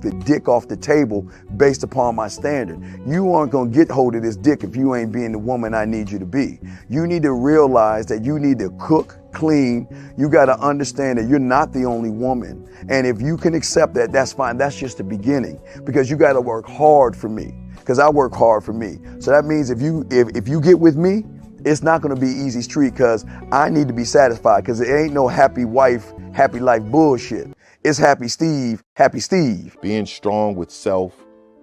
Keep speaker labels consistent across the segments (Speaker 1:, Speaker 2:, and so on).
Speaker 1: the dick off the table based upon my standard. You aren't gonna get hold of this dick if you ain't being the woman I need you to be. You need to realize that you need to cook, clean. You gotta understand that you're not the only woman. And if you can accept that, that's fine. That's just the beginning, because you gotta work hard for me, because I work hard for me. So that means if you get with me, it's not gonna be easy street, because I need to be satisfied, because it ain't no happy wife, happy life bullshit. It's happy Steve, happy Steve.
Speaker 2: Being strong with self,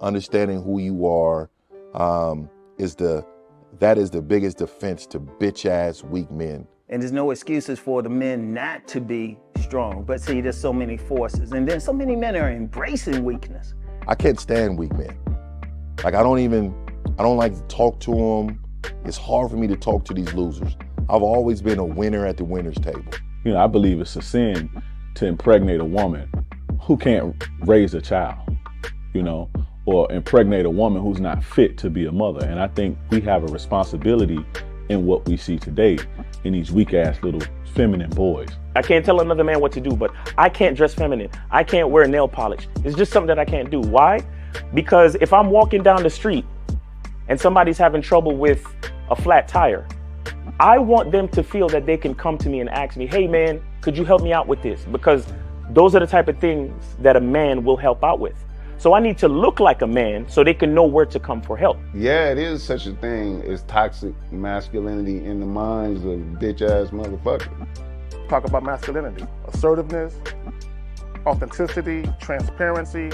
Speaker 2: understanding who you are, that is the biggest defense to bitch ass weak men.
Speaker 3: And there's no excuses for the men not to be strong. But see, there's so many forces. And then so many men are embracing weakness.
Speaker 2: I can't stand weak men. Like, I don't like to talk to them. It's hard for me to talk to these losers. I've always been a winner at the winner's table.
Speaker 4: You know, I believe it's a sin to impregnate a woman who can't raise a child, you know, or impregnate a woman who's not fit to be a mother. And I think we have a responsibility in what we see today in these weak ass little feminine boys.
Speaker 5: I can't tell another man what to do, but I can't dress feminine. I can't wear nail polish. It's just something that I can't do. Why? Because if I'm walking down the street and somebody's having trouble with a flat tire, I want them to feel that they can come to me and ask me, hey man, could you help me out with this? Because those are the type of things that a man will help out with. So I need to look like a man so they can know where to come for help.
Speaker 6: Yeah, it is such a thing as toxic masculinity in the minds of bitch ass motherfuckers.
Speaker 7: Talk about masculinity, assertiveness, authenticity, transparency.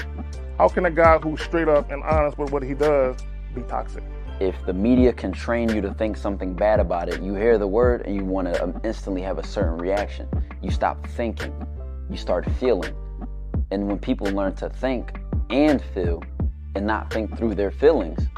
Speaker 7: How can a guy who's straight up and honest with what he does be toxic?
Speaker 8: If the media can train you to think something bad about it, you hear the word and you want to instantly have a certain reaction. You stop thinking, you start feeling. And when people learn to think and feel and not think through their feelings,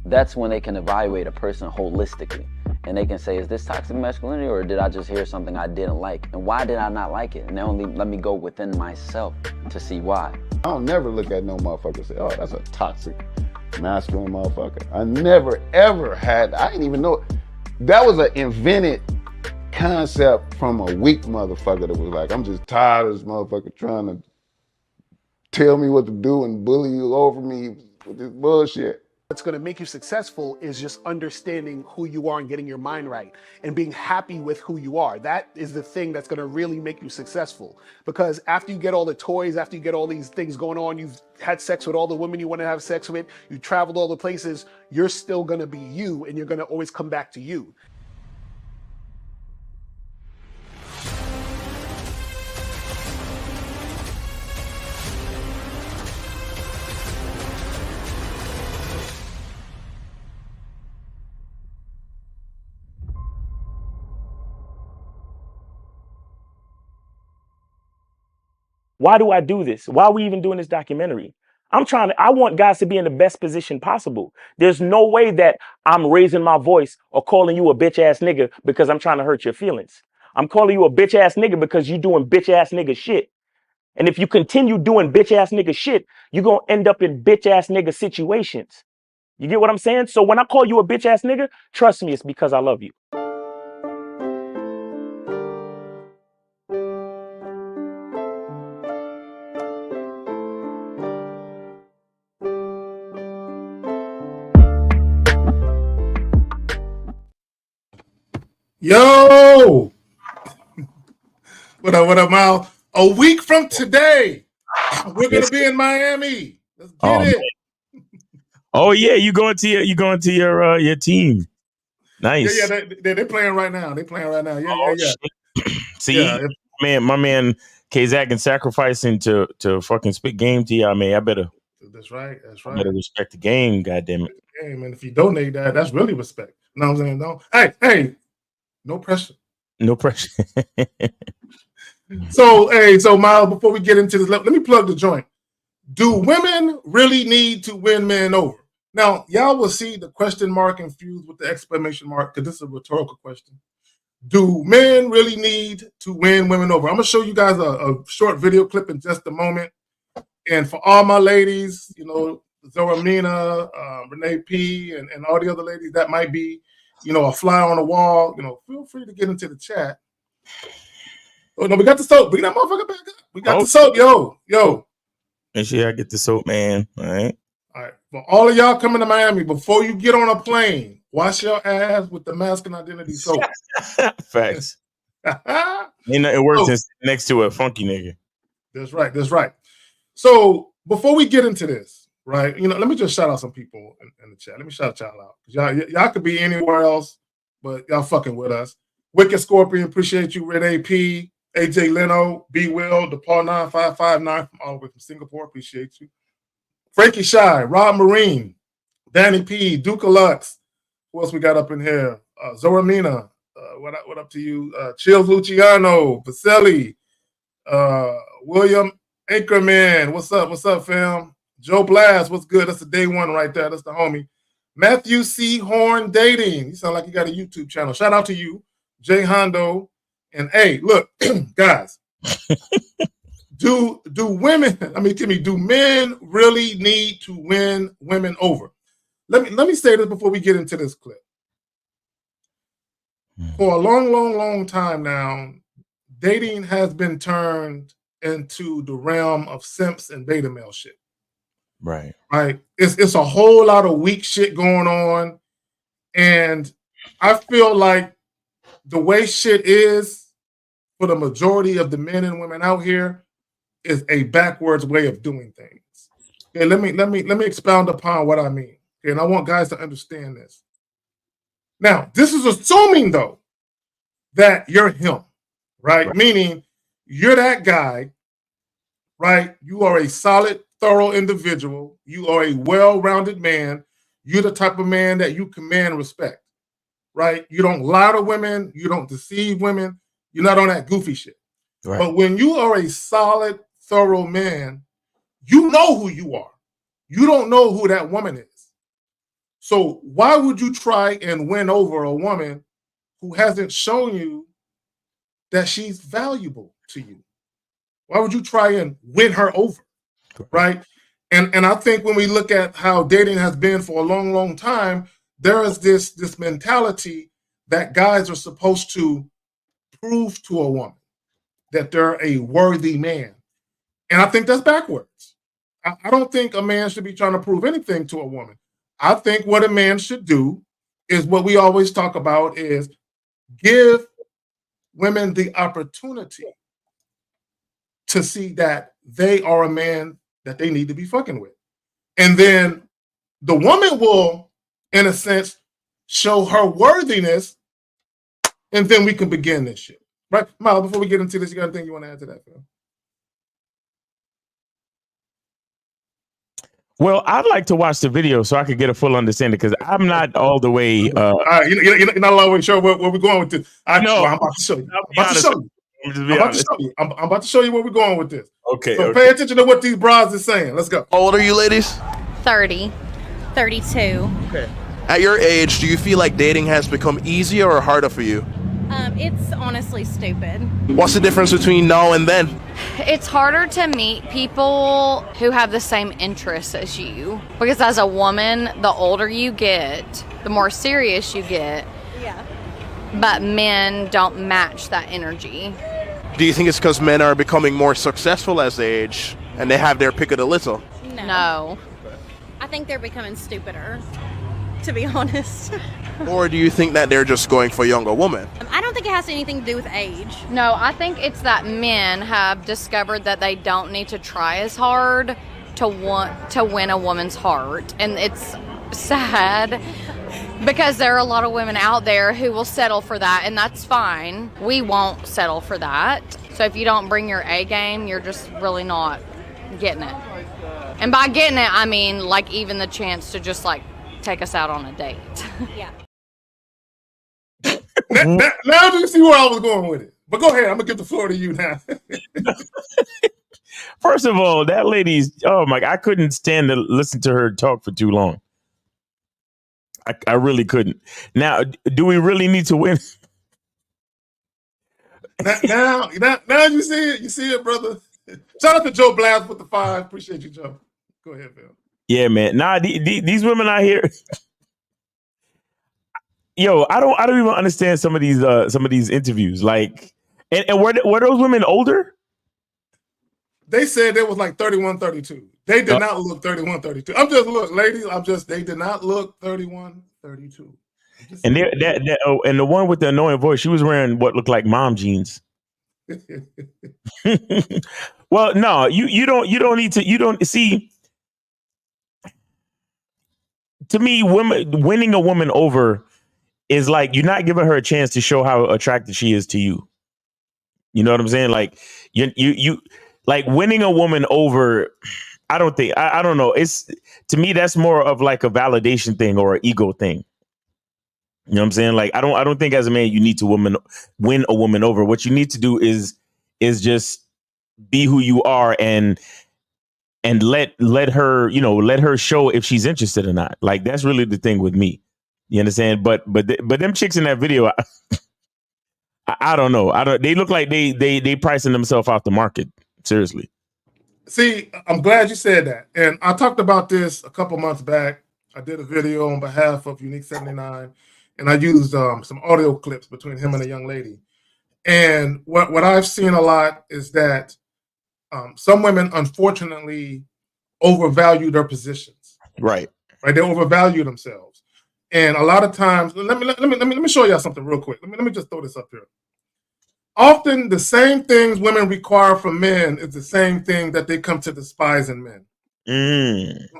Speaker 8: that's when they can evaluate a person holistically. And they can say, is this toxic masculinity, or did I just hear something I didn't like? And why did I not like it? And they only let me go within myself to see why.
Speaker 6: I don't never look at no motherfucker and say, oh, that's a toxic masculine motherfucker. I never ever had, I didn't even know. That was an invented concept from a weak motherfucker that was like, I'm just tired of this motherfucker trying to tell me what to do and bully you over me with this bullshit.
Speaker 9: What's going to make you successful is just understanding who you are and getting your mind right and being happy with who you are. That is the thing that's going to really make you successful. Because after you get all the toys, after you get all these things going on, you've had sex with all the women you want to have sex with, you traveled all the places, you're still going to be you, and you're going to always come back to you.
Speaker 5: Why do I do this? Why are we even doing this documentary? I want guys to be in the best position possible. There's no way that I'm raising my voice or calling you a bitch ass nigga because I'm trying to hurt your feelings. I'm calling you a bitch ass nigga because you're doing bitch ass nigga shit. And if you continue doing bitch ass nigga shit, you're going to end up in bitch ass nigga situations. You get what I'm saying? So when I call you a bitch ass nigga, trust me, it's because I love you.
Speaker 7: Yo! What up, Mal? A week from today, we're gonna be in Miami. Let's get it.
Speaker 10: Man. Oh yeah, you going to your team? Nice.
Speaker 7: Yeah, they're playing right now. Yeah.
Speaker 10: See, my man K-Zach and sacrificing to fucking spit game to you. I mean, I better.
Speaker 7: That's right.
Speaker 10: I better respect the game. Goddamn it.
Speaker 7: Hey man, if you donate that, that's really respect. You know what I'm saying? No. Hey. No pressure.
Speaker 10: No pressure.
Speaker 7: So Miles, before we get into this, let me plug the joint. Do women really need to win men over? Now, y'all will see the question mark infused with the exclamation mark, because this is a rhetorical question. Do men really need to win women over? I'm going to show you guys a short video clip in just a moment. And for all my ladies, you know, Zora Mina, Renee P, and all the other ladies that might be, you know, a fly on the wall, you know, feel free to get into the chat. Oh, no, we got the soap. Bring that motherfucker back up. We got the soap. Yo.
Speaker 10: Make sure y'all get the soap, man. All right.
Speaker 7: All right. For all of y'all coming to Miami, before you get on a plane, wash your ass with the masculine identity soap.
Speaker 10: Facts. Ain't nothing worse than sitting next to a funky nigga.
Speaker 7: That's right. That's right. So before we get into this, right? You know, let me just shout out some people in the chat. Let me shout y'all out. Y'all could be anywhere else, but y'all fucking with us. Wicked Scorpion, appreciate you. Red AP, AJ Leno, B Will, DePaul 9559 from all the way from Singapore, appreciate you. Frankie Shy, Rob Marine, Danny P, Duke Lux. Who else we got up in here? Zoramina, what up to you? Chills Luciano, Vaselli, William Anchorman, what's up, fam? Joe Blast, what's good? That's the day one right there. That's the homie. Matthew C. Horn Dating. You sound like you got a YouTube channel. Shout out to you, Jay Hondo. And hey, look, guys, do women? I mean, Timmy, do men really need to win women over? Let me say this before we get into this clip. For a long time now, dating has been turned into the realm of simps and beta male shit.
Speaker 10: Right.
Speaker 7: Right. It's a whole lot of weak shit going on. And I feel like the way shit is for the majority of the men and women out here is a backwards way of doing things. Okay, let me expound upon what I mean. Okay, and I want guys to understand this. Now, this is assuming though that you're him, right? Meaning you're that guy, right? You are a solid, thorough individual. You are a well-rounded man. You're the type of man that you command respect, right? You don't lie to women. You don't deceive women. You're not on that goofy shit. Right. But when you are a solid, thorough man, you know who you are. You don't know who that woman is. So why would you try and win over a woman who hasn't shown you that she's valuable to you? Why would you try and win her over, right? And I think when we look at how dating has been for a long time, there is this mentality that guys are supposed to prove to a woman that they're a worthy man. And I think that's backwards. I don't think a man should be trying to prove anything to a woman. I think what a man should do is what we always talk about is give women the opportunity to see that they are a man that they need to be fucking with. And then the woman will, in a sense, show her worthiness, and then we can begin this shit. Right? Miles, before we get into this, you got anything you want to add to that, Phil?
Speaker 10: Well, I'd like to watch the video so I could get a full understanding because I'm not all the way.
Speaker 7: All right, you're not all the way sure where we're going with this. No, I'm about to show you. I'm about to show you where we're going with this.
Speaker 10: Okay.
Speaker 7: So pay attention to what these bras are saying. Let's go.
Speaker 11: How old are you, ladies?
Speaker 12: 30, 32.
Speaker 11: Okay. At your age, do you feel like dating has become easier or harder for you?
Speaker 12: It's honestly stupid.
Speaker 11: What's the difference between now and then?
Speaker 12: It's harder to meet people who have the same interests as you. Because as a woman, the older you get, the more serious you get. Yeah. But men don't match that energy.
Speaker 11: Do you think it's because men are becoming more successful as they age and they have their pick of the litter?
Speaker 12: No.
Speaker 13: I think they're becoming stupider, to be honest.
Speaker 11: Or do you think that they're just going for younger women?
Speaker 13: I don't think it has anything to do with age.
Speaker 12: No, I think it's that men have discovered that they don't need to try as hard to want to win a woman's heart. And it's sad because there are a lot of women out there who will settle for that, and that's fine. We won't settle for that. So if you don't bring your A game, you're just really not getting it. And by getting it, I mean like even the chance to just like take us out on a date.
Speaker 13: Yeah.
Speaker 7: Now do you see where I was going with it? But go ahead, I'm gonna give the floor to you now.
Speaker 10: First of all, that lady's I couldn't stand to listen to her talk for too long. I really couldn't. Now, do we really need to win?
Speaker 7: now you see it. You see it, brother. Shout out to Joe Blast with the 5. Appreciate you, Joe. Go ahead, Phil.
Speaker 10: Yeah, man. Nah, these women out here. Yo, I don't even understand some of these interviews. Like, and were those women older?
Speaker 7: they said it was like 31, 32. They did not look 31, 32. Ladies, they did not look 31, 32.
Speaker 10: And and the one with the annoying voice, she was wearing what looked like mom jeans. Well, no, you don't need to. You don't see. To me, winning a woman over is like you're not giving her a chance to show how attractive she is to you. You know what I'm saying? Like you like winning a woman over. I don't think I don't know. It's to me that's more of like a validation thing or an ego thing. You know what I'm saying? Like I don't think as a man you need to win a woman over. What you need to do is just be who you are and let her, let her show if she's interested or not. Like that's really the thing with me. You understand? But them chicks in that video, I don't know. They look like they pricing themselves off the market. Seriously.
Speaker 7: See, I'm glad you said that. And I talked about this a couple months back. I did a video on behalf of Unique 79, and I used some audio clips between him and a young lady. And what I've seen a lot is that some women, unfortunately, overvalue their positions.
Speaker 10: Right.
Speaker 7: They overvalue themselves. And a lot of times, let me show y'all something real quick. Let me just throw this up here. Often the same things women require from men is the same thing that they come to despise in men.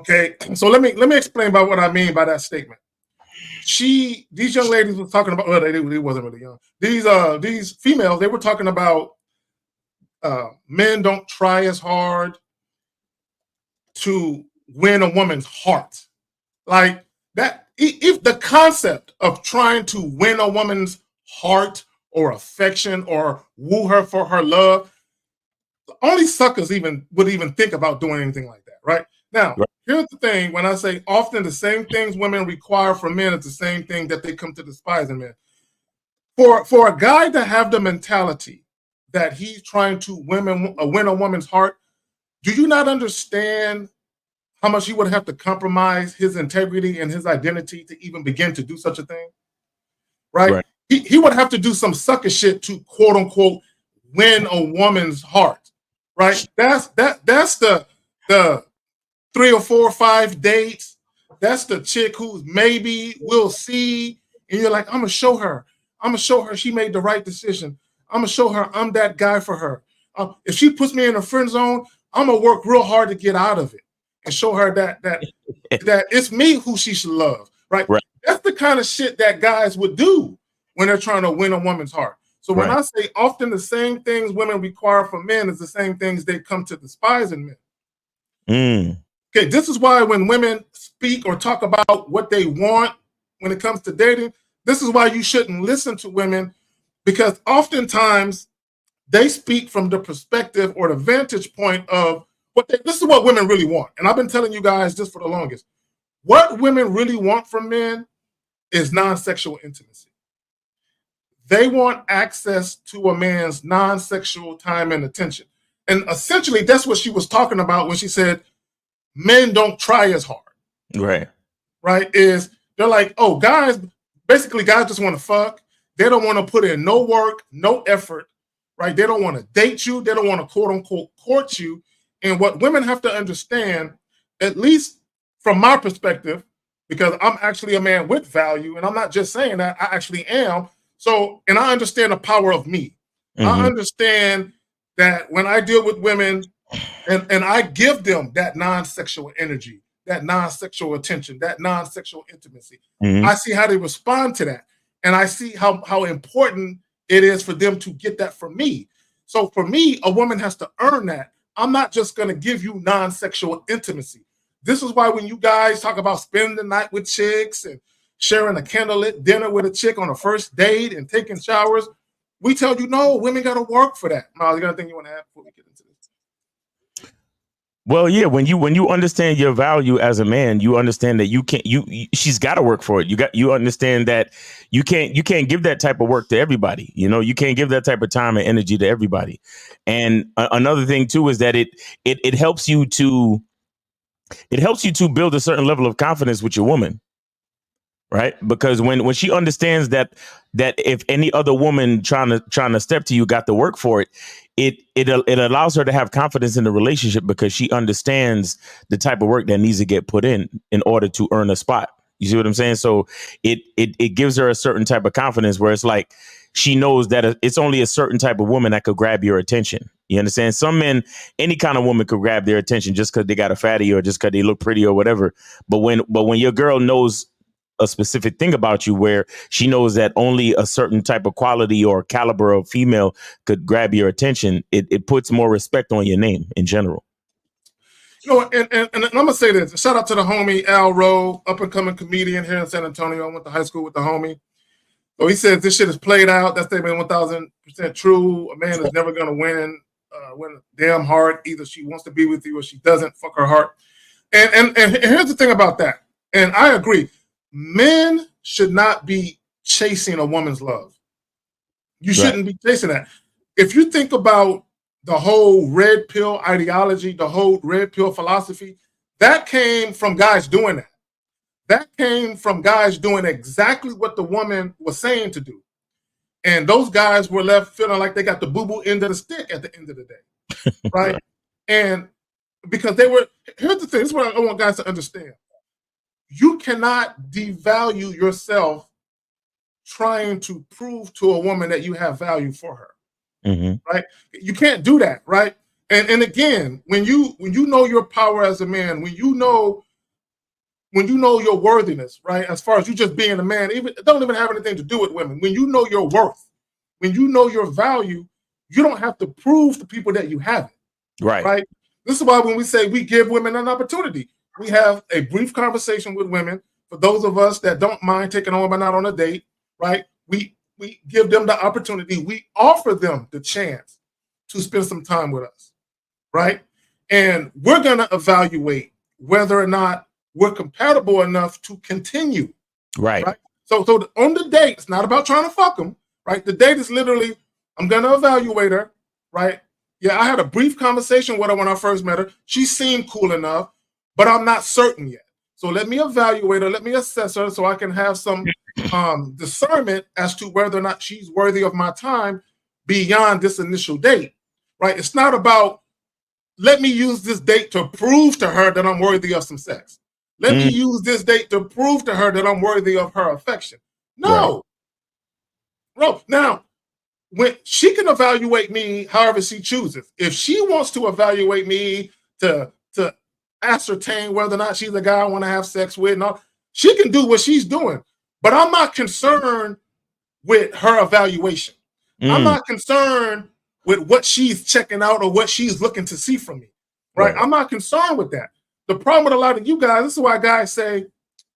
Speaker 7: Okay, so let me explain about what I mean by that statement. These young ladies were talking about, well, they wasn't really young. These females, they were talking about men don't try as hard to win a woman's heart. Like that, if the concept of trying to win a woman's heart or affection or woo her for her love, only suckers would even think about doing anything like that, right? Now, here's the thing. When I say often the same things women require from men is the same thing that they come to despise in men. For a guy to have the mentality that he's trying to win a woman's heart, do you not understand how much he would have to compromise his integrity and his identity to even begin to do such a thing? Right? He would have to do some sucker shit to quote unquote win a woman's heart. Right? That's the 3 or 4 or 5 dates. That's the chick who's maybe we'll see. And you're like, I'm gonna show her she made the right decision. I'm gonna show her I'm that guy for her. If she puts me in a friend zone, I'm gonna work real hard to get out of it and show her that it's me who she should love. Right? That's the kind of shit that guys would do when they're trying to win a woman's heart. So when I say often the same things women require from men is the same things they come to despise in men. Okay, this is why when women speak or talk about what they want when it comes to dating, this is why you shouldn't listen to women, because oftentimes they speak from the perspective or the vantage point of this is what women really want. And I've been telling you guys this for the longest. What women really want from men is non-sexual intimacy. They want access to a man's non-sexual time and attention. And essentially, that's what she was talking about when she said, men don't try as hard. Right? Is they're like, oh, guys just want to fuck. They don't want to put in no work, no effort, right? They don't want to date you. They don't want to quote unquote court you. And what women have to understand, at least from my perspective, because I'm actually a man with value, and I'm not just saying that, I actually am. So, and I understand the power of me. I understand that when I deal with women and I give them that non-sexual energy, that non-sexual attention, that non-sexual intimacy, I see how they respond to that. And I see how important it is for them to get that from me. So for me, a woman has to earn that. I'm not just going to give you non-sexual intimacy. This is why when you guys talk about spending the night with chicks and sharing a candlelit dinner with a chick on a first date and taking showers, we tell you, no, women got to work for that. Miles, you got anything you want to add before we get into this?
Speaker 10: Well, yeah, when you understand your value as a man, you understand that she's got to work for it. You understand that you can't give that type of work to everybody. You can't give that type of time and energy to everybody. And another thing too is that it helps you to build a certain level of confidence with your woman. Right? Because when she understands that if any other woman trying to step to you got to work for it, it allows her to have confidence in the relationship because she understands the type of work that needs to get put in order to earn a spot. You see what I'm saying? So it gives her a certain type of confidence where it's like she knows that it's only a certain type of woman that could grab your attention. You understand? Some men, any kind of woman could grab their attention just because they got a fatty or just because they look pretty or whatever. But when your girl knows a specific thing about you, where she knows that only a certain type of quality or caliber of female could grab your attention, it puts more respect on your name in general.
Speaker 7: You know, and I'm gonna say this. Shout out to the homie Al Rowe, up and coming comedian here in San Antonio. I went to high school with the homie. So he says this shit is played out. That statement 1000% true. A man is never gonna win damn hard. Either she wants to be with you or she doesn't. Fuck her heart. And here's the thing about that. And I agree. Men should not be chasing a woman's love. You shouldn't be chasing that. If you think about the whole red pill ideology, the whole red pill philosophy, that came from guys doing that. That came from guys doing exactly what the woman was saying to do. And those guys were left feeling like they got the boo-boo end of the stick at the end of the day. Right? And because here's the thing, this is what I want guys to understand. You cannot devalue yourself trying to prove to a woman that you have value for her. Right? You can't do that, right? And again, when you know your power as a man, when you know your worthiness, right? As far as you just being a man, it don't even have anything to do with women. When you know your worth, when you know your value, you don't have to prove to people that you have it. Right? This is why when we say we give women an opportunity, we have a brief conversation with women. For those of us that don't mind taking a woman out on a date, right? We give them the opportunity. We offer them the chance to spend some time with us, right? And we're going to evaluate whether or not we're compatible enough to continue.
Speaker 10: Right?
Speaker 7: So on the date, it's not about trying to fuck them, right? The date is literally, I'm going to evaluate her, right? Yeah, I had a brief conversation with her when I first met her. She seemed cool enough, but I'm not certain yet. So let me evaluate her, let me assess her so I can have some discernment as to whether or not she's worthy of my time beyond this initial date, right? It's not about, let me use this date to prove to her that I'm worthy of some sex. Let me use this date to prove to her that I'm worthy of her affection. No. Bro, now, when she can evaluate me however she chooses. If she wants to evaluate me to ascertain whether or not she's a guy I want to have sex with, and all, she can do what she's doing. But I'm not concerned with her evaluation. I'm not concerned with what she's checking out or what she's looking to see from me. Right? I'm not concerned with that. The problem with a lot of you guys, this is why guys say,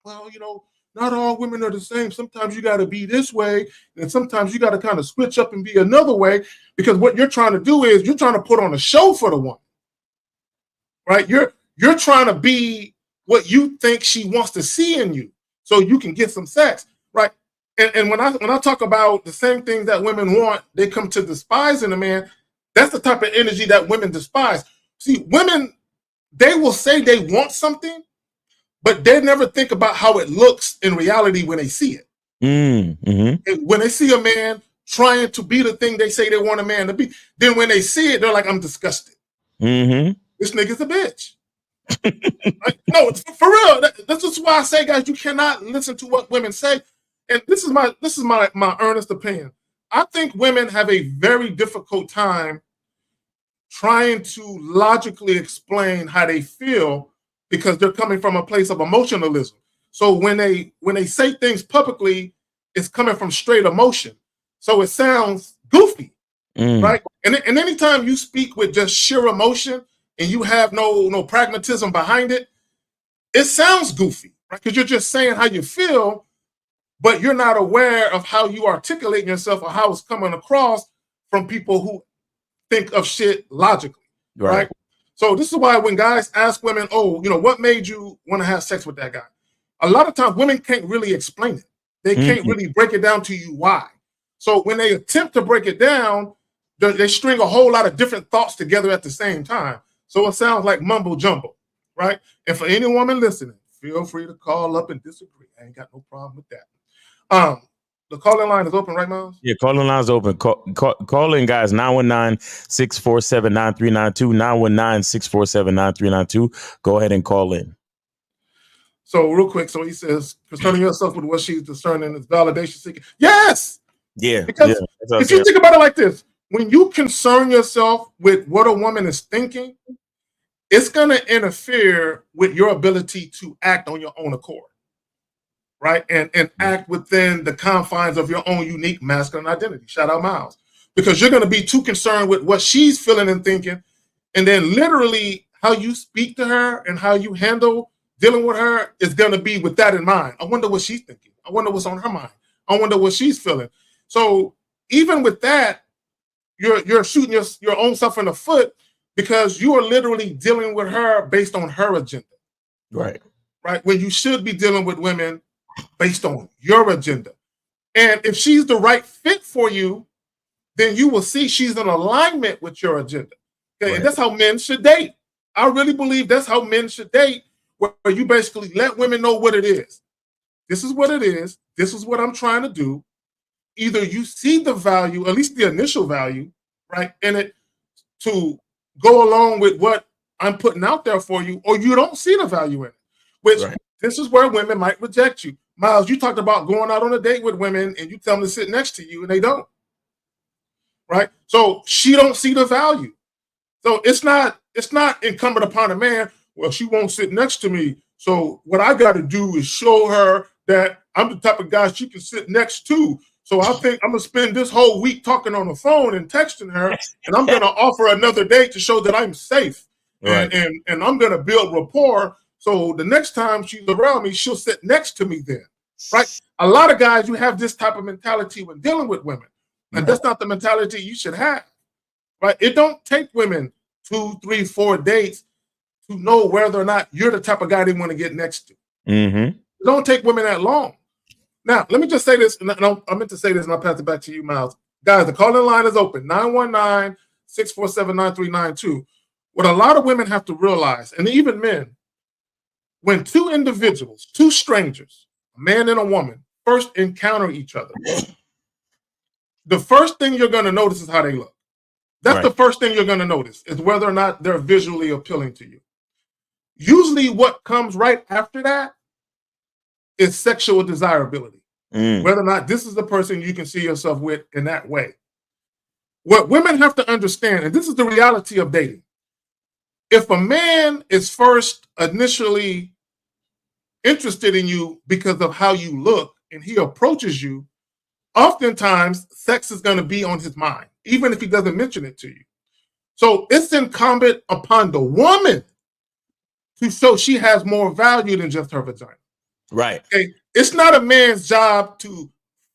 Speaker 7: well, you know, not all women are the same. Sometimes you got to be this way, and sometimes you got to kind of switch up and be another way, because what you're trying to do is you're trying to put on a show for the woman. Right? You're trying to be what you think she wants to see in you so you can get some sex, right? And when I talk about the same things that women want, they come to despise in a man. That's the type of energy that women despise. See, women, they will say they want something, but they never think about how it looks in reality when they see it. And when they see a man trying to be the thing they say they want a man to be, then when they see it, they're like, I'm disgusted. This nigga's a bitch. Like, no, it's for real. That's just why I say, guys, you cannot listen to what women say. And this is my earnest opinion. I think women have a very difficult time trying to logically explain how they feel because they're coming from a place of emotionalism. So when they say things publicly, it's coming from straight emotion. So it sounds goofy, right? And anytime you speak with just sheer emotion and you have no pragmatism behind it, it sounds goofy, right? Because you're just saying how you feel, but you're not aware of how you articulate yourself or how it's coming across from people who think of shit logically, right? So this is why when guys ask women, oh, you know, what made you want to have sex with that guy? A lot of times women can't really explain it. They can't really break it down to you why. So when they attempt to break it down, they string a whole lot of different thoughts together at the same time. So it sounds like mumbo jumbo, right? And for any woman listening, feel free to call up and disagree. I ain't got no problem with that. The call-in line is open, right, Miles?
Speaker 10: Yeah, calling lines open. Call in, guys. 919-647-9392. 919-647-9392. Go ahead and call in.
Speaker 7: So real quick, so he says, concerning yourself with what she's discerning is validation seeking. Yes!
Speaker 10: Yeah.
Speaker 7: Because if you think about it like this, when you concern yourself with what a woman is thinking, it's going to interfere with your ability to act on your own accord, right? And act within the confines of your own unique masculine identity. Shout out Miles. Because you're going to be too concerned with what she's feeling and thinking, and then literally how you speak to her and how you handle dealing with her is going to be with that in mind. I wonder what she's thinking. I wonder what's on her mind. I wonder what she's feeling. So even with that, you're shooting your own self in the foot because you are literally dealing with her based on her agenda.
Speaker 10: Right.
Speaker 7: Right. When you should be dealing with women based on your agenda. And if she's the right fit for you, then you will see she's in alignment with your agenda. Okay. Right. And that's how men should date. I really believe that's how men should date, where you basically let women know what it is. This is what it is. This is what I'm trying to do. Either you see the value, at least the initial value, right, in it to go along with what I'm putting out there for you, or you don't see the value in it, which this is where women might reject you. Miles, you talked about going out on a date with women and you tell them to sit next to you and they don't, right? So she don't see the value. So it's not incumbent upon a man, well, she won't sit next to me. So what I got to do is show her that I'm the type of guy she can sit next to. So I think I'm going to spend this whole week talking on the phone and texting her, and I'm going to offer another date to show that I'm safe. Right. And I'm going to build rapport. So the next time she's around me, she'll sit next to me then, right? A lot of guys, you have this type of mentality when dealing with women. And that's not the mentality you should have, right? It don't take women 2, 3, 4 dates to know whether or not you're the type of guy they want to get next to.
Speaker 10: Mm-hmm.
Speaker 7: It don't take women that long. Now, let me just say this, and I meant to say this, and I'll pass it back to you, Miles. Guys, the call-in line is open, 919-647-9392. What a lot of women have to realize, and even men, when two individuals, two strangers, a man and a woman, first encounter each other, the first thing you're going to notice is how they look. That's the first thing you're going to notice, is whether or not they're visually appealing to you. Usually what comes right after that is sexual desirability. Whether or not this is the person you can see yourself with in that way. What women have to understand, and this is the reality of dating, if a man is first initially interested in you because of how you look and he approaches you, oftentimes sex is going to be on his mind, even if he doesn't mention it to you. So it's incumbent upon the woman to show she has more value than just her vagina.
Speaker 10: Right.
Speaker 7: Okay. It's not a man's job to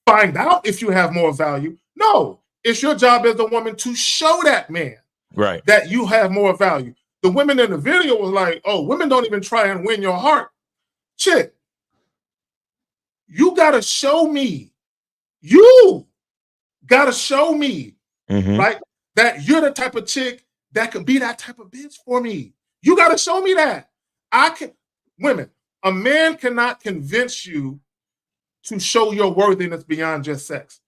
Speaker 7: find out if you have more value. No, it's your job as a woman to show that man that you have more value. The women in the video was like, oh, women don't even try and win your heart. Chick, you got to show me. You got to show me, right, that you're the type of chick that could be that type of bitch for me. You got to show me that. Women, a man cannot convince you to show your worthiness beyond just sex.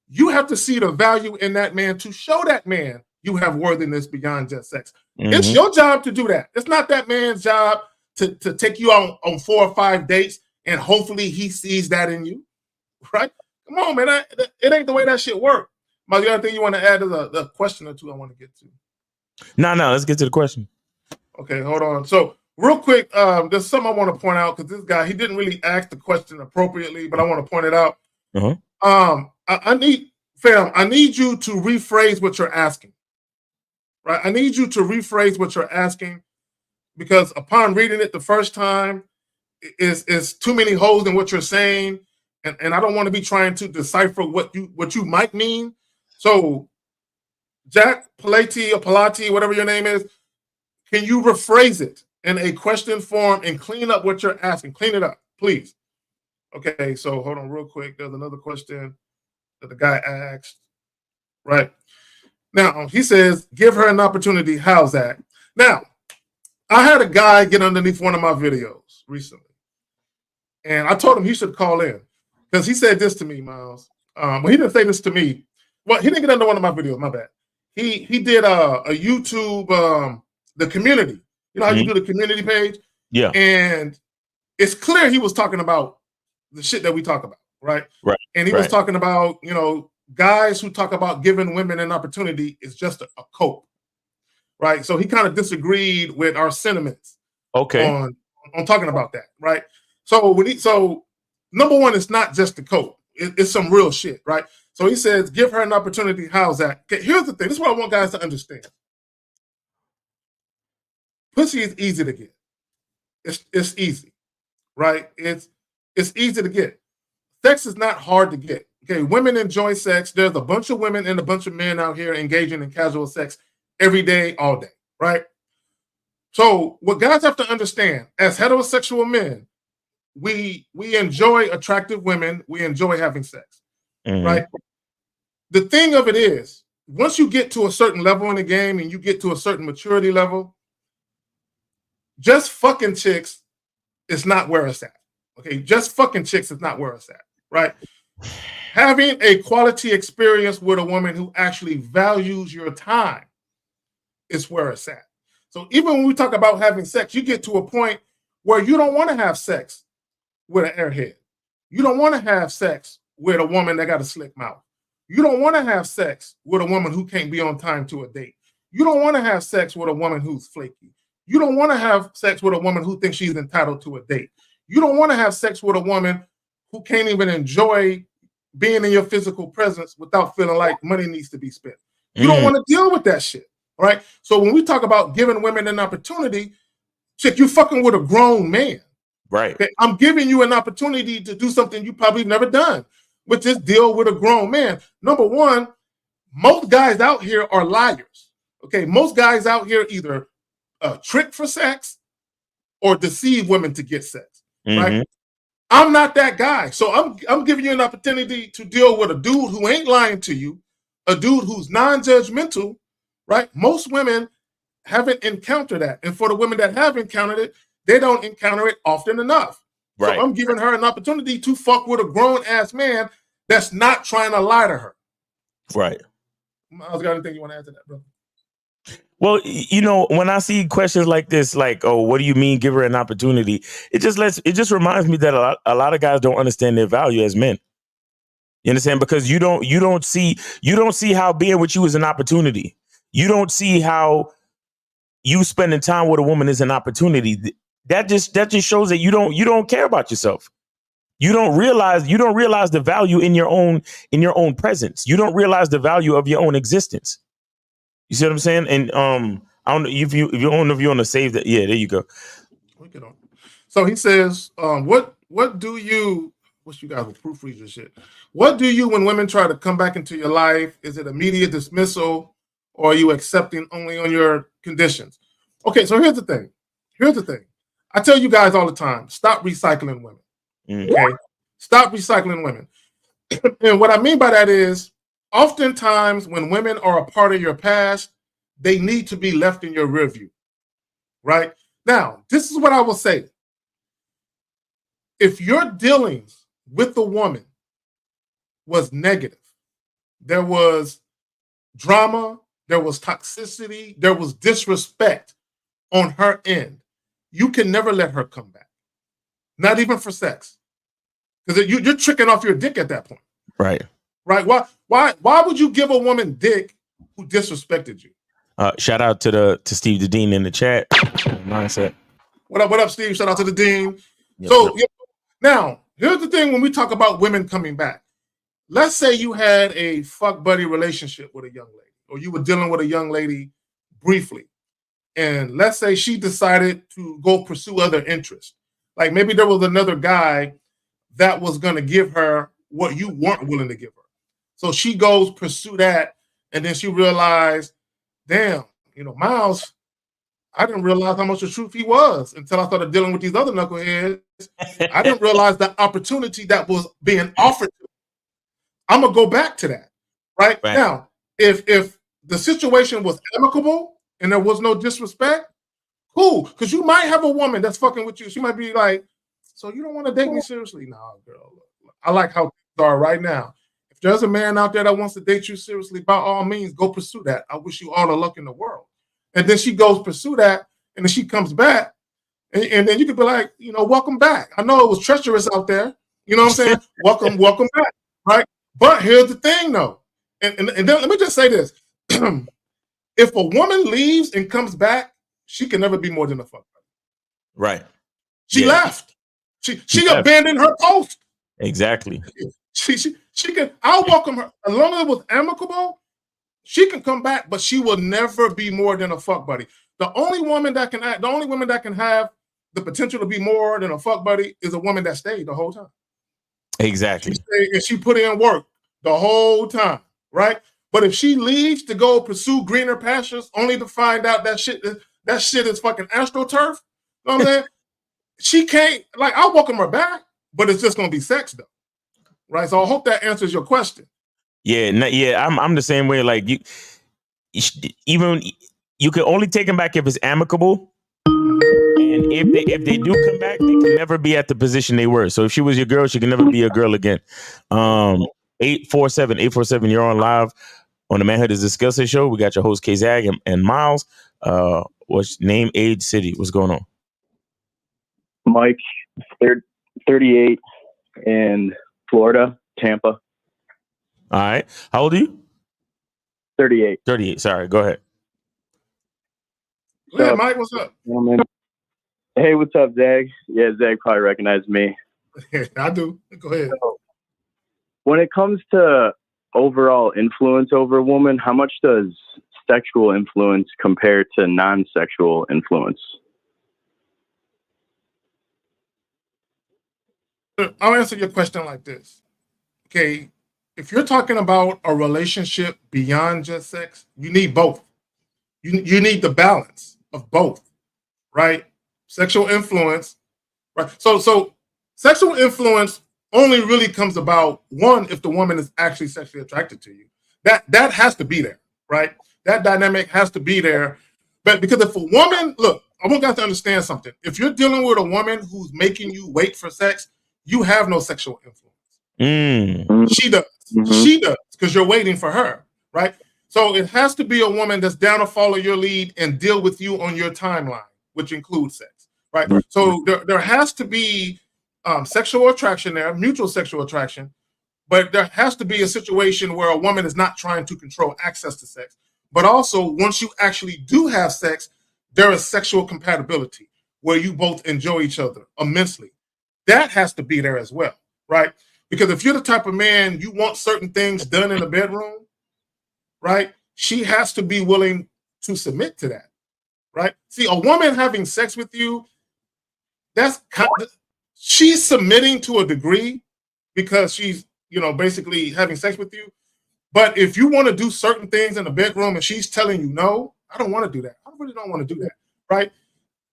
Speaker 7: You have to see the value in that man to show that man you have worthiness beyond just sex. It's your job to do that. It's not that man's job to take you on 4 or 5 dates and hopefully he sees that in you, right? Come on, man. It ain't the way that shit work. My the other thing you want to add is a question or two I want to get to.
Speaker 10: No, let's get to the question. Okay,
Speaker 7: hold on. So real quick, there's something I want to point out because this guy, he didn't really ask the question appropriately, but I want to point it out. I need you to rephrase what you're asking. Right? I need you to rephrase what you're asking because upon reading it the first time, is too many holes in what you're saying, and I don't want to be trying to decipher what you might mean. So, Jack Palati, whatever your name is, can you rephrase it in a question form and clean up what you're asking? Clean it up, please. Okay, so hold on real quick. There's another question that the guy asked. Right. Now, he says, give her an opportunity. How's that? Now, I had a guy get underneath one of my videos recently. And I told him he should call in. Because he said this to me, Miles. Well, he didn't say this to me. Well, he didn't get under one of my videos. My bad. He did a YouTube the community. You know how you do the community page?
Speaker 10: Yeah.
Speaker 7: And it's clear he was talking about the shit that we talk about, right?
Speaker 10: Right.
Speaker 7: And he was talking about, you know, guys who talk about giving women an opportunity is just a cope, right? So he kind of disagreed with our sentiments on talking about that, right? So number one, it's not just the cope. It's some real shit, right? So he says, give her an opportunity. How's that? Okay, here's the thing. This is what I want guys to understand. Pussy is easy to get. It's easy, right? It's easy to get. Sex is not hard to get. Okay, women enjoy sex. There's a bunch of women and a bunch of men out here engaging in casual sex every day, all day, right? So what guys have to understand, as heterosexual men, we enjoy attractive women. We enjoy having sex, right? The thing of it is, once you get to a certain level in the game and you get to a certain maturity level, just fucking chicks is not where it's at. Okay, just fucking chicks is not where it's at, right? Having a quality experience with a woman who actually values your time is where it's at. So even when we talk about having sex, you get to a point where you don't want to have sex with an airhead. You don't want to have sex with a woman that got a slick mouth. You don't want to have sex with a woman who can't be on time to a date. You don't want to have sex with a woman who's flaky. You don't want to have sex with a woman who thinks she's entitled to a date. You don't want to have sex with a woman who can't even enjoy being in your physical presence without feeling like money needs to be spent. You don't want to deal with that shit, right? So when we talk about giving women an opportunity, chick, you fucking with a grown man.
Speaker 10: Right.
Speaker 7: Okay? I'm giving you an opportunity to do something you probably never done, which is deal with a grown man. Number one, most guys out here are liars. Okay, most guys out here either trick for sex or deceive women to get sex, right? I'm not that guy. So I'm giving you an opportunity to deal with a dude who ain't lying to you, a dude who's non-judgmental, right? Most women haven't encountered that. And for the women that have encountered it, they don't encounter it often enough.
Speaker 10: Right.
Speaker 7: So I'm giving her an opportunity to fuck with a grown-ass man that's not trying to lie to her.
Speaker 10: Right.
Speaker 7: Miles, got anything you want to add to that, bro?
Speaker 10: Well, you know, when I see questions like this, like, "Oh, what do you mean, give her an opportunity?" It just reminds me that a lot of guys don't understand their value as men. You understand? Because you don't see how being with you is an opportunity. You don't see how you spending time with a woman is an opportunity. That just shows that you don't care about yourself. You don't realize the value in your own presence. You don't realize the value of your own existence. You see what I'm saying? And I don't know if you don't know if you want to save that. Yeah, there you go.
Speaker 7: So he says, what do you? What's you guys with proofreaders and shit? What do you when women try to come back into your life? Is it immediate dismissal, or are you accepting only on your conditions? Okay, so here's the thing. I tell you guys all the time: stop recycling women. Okay, stop recycling women. And what I mean by that is, oftentimes when women are a part of your past, they need to be left in your rear view. Right now, this is what I will say: if your dealings with the woman was negative, there was drama, there was toxicity, there was disrespect on her end, you can never let her come back. Not even for sex. Because you're tricking off your dick at that point.
Speaker 10: Right.
Speaker 7: Right? Why would you give a woman dick who disrespected you?
Speaker 10: Shout out to Steve the Dean in the chat. Mindset.
Speaker 7: What up, Steve? Shout out to the Dean.
Speaker 10: Yep.
Speaker 7: So now, here's the thing when we talk about women coming back. Let's say you had a fuck buddy relationship with a young lady, or you were dealing with a young lady briefly. And let's say she decided to go pursue other interests. Like maybe there was another guy that was going to give her what you weren't willing to give her. So she goes pursue that, and then she realized, damn, Miles, I didn't realize how much the truth he was until I started dealing with these other knuckleheads. I didn't realize the opportunity that was being offered to me. I'm going to go back to that. Right? Now, if the situation was amicable and there was no disrespect, cool. Because you might have a woman that's fucking with you. She might be like, so you don't want to date me seriously? No, girl. I like how things are right now. If there's a man out there that wants to date you seriously, by all means, go pursue that. I wish you all the luck in the world. And then she goes pursue that, and then she comes back, and then you could be like, welcome back. I know it was treacherous out there. You know what I'm saying? welcome back, right? But here's the thing, though. And then let me just say this. If a woman leaves and comes back, she can never be more than a fuck buddy.
Speaker 10: Right.
Speaker 7: She left. She abandoned her post.
Speaker 10: Exactly.
Speaker 7: She can. I'll welcome her as long as it was amicable. She can come back, but she will never be more than a fuck buddy. The only woman that can have the potential to be more than a fuck buddy is a woman that stayed the whole time.
Speaker 10: Exactly.
Speaker 7: She stayed and she put in work the whole time, right? But if she leaves to go pursue greener pastures, only to find out that shit is fucking astroturf, you know what I'm saying? She can't. I'll welcome her back, but it's just gonna be sex though, right? So I hope that answers your question.
Speaker 10: Yeah, I'm the same way. Like you can only take them back if it's amicable, and if they do come back, they can never be at the position they were. So if she was your girl, she can never be a girl again. 847, you're on live on the Manhood is a Skill Set show. We got your host K-Zag and Miles. What's name, age, city? What's going on?
Speaker 14: Mike, 38 in Florida, Tampa.
Speaker 10: All right. How old are you?
Speaker 14: 38.
Speaker 10: 38. Sorry. Go ahead.
Speaker 7: Yeah, Mike, what's up?
Speaker 14: Hey, what's up, Zag? Yeah, Zag probably recognized me.
Speaker 7: I do. Go ahead.
Speaker 14: So, when it comes to overall influence over a woman, how much does sexual influence compare to non-sexual influence?
Speaker 7: I'll answer your question like this. Okay, if you're talking about a relationship beyond just sex, you need both. You need the balance of both, right? Sexual influence, right? So sexual influence only really comes about, one, if the woman is actually sexually attracted to you. That has to be there, right? That dynamic has to be there. But because if a woman, look, I want guys to understand something. If you're dealing with a woman who's making you wait for sex, you have no sexual influence. She does. She does, because you're waiting for her, right? So it has to be a woman that's down to follow your lead and deal with you on your timeline, which includes sex, right? So there has to be sexual attraction there, mutual sexual attraction, but there has to be a situation where a woman is not trying to control access to sex. But also, once you actually do have sex, there is sexual compatibility where you both enjoy each other immensely. That has to be there as well, right? Because if you're the type of man, you want certain things done in the bedroom, right? She has to be willing to submit to that, right? See, a woman having sex with you, she's submitting to a degree because she's, basically having sex with you. But if you want to do certain things in the bedroom and she's telling you, no, I don't want to do that. I really don't want to do that, right?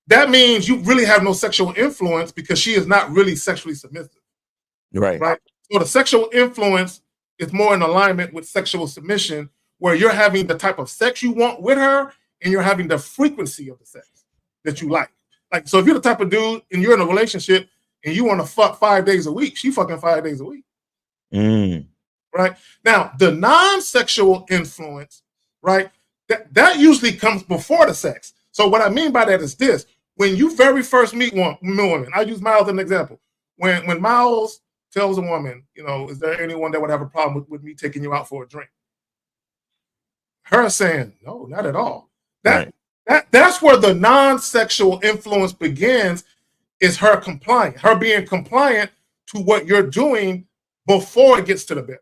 Speaker 7: That means you really have no sexual influence because she is not really sexually submissive. Right. So the sexual influence is more in alignment with sexual submission, where you're having the type of sex you want with her and you're having the frequency of the sex that you like. Like, so if you're the type of dude and you're in a relationship and you want to fuck 5 days a week, she fucking 5 days a week. Right. Now, the non-sexual influence, right, that usually comes before the sex. So what I mean by that is this: when you very first meet one woman, I use Miles as an example. When Miles tells a woman, is there anyone that would have a problem with me taking you out for a drink? Her saying, no, not at all. That's where the non-sexual influence begins, is her being compliant to what you're doing before it gets to the bed,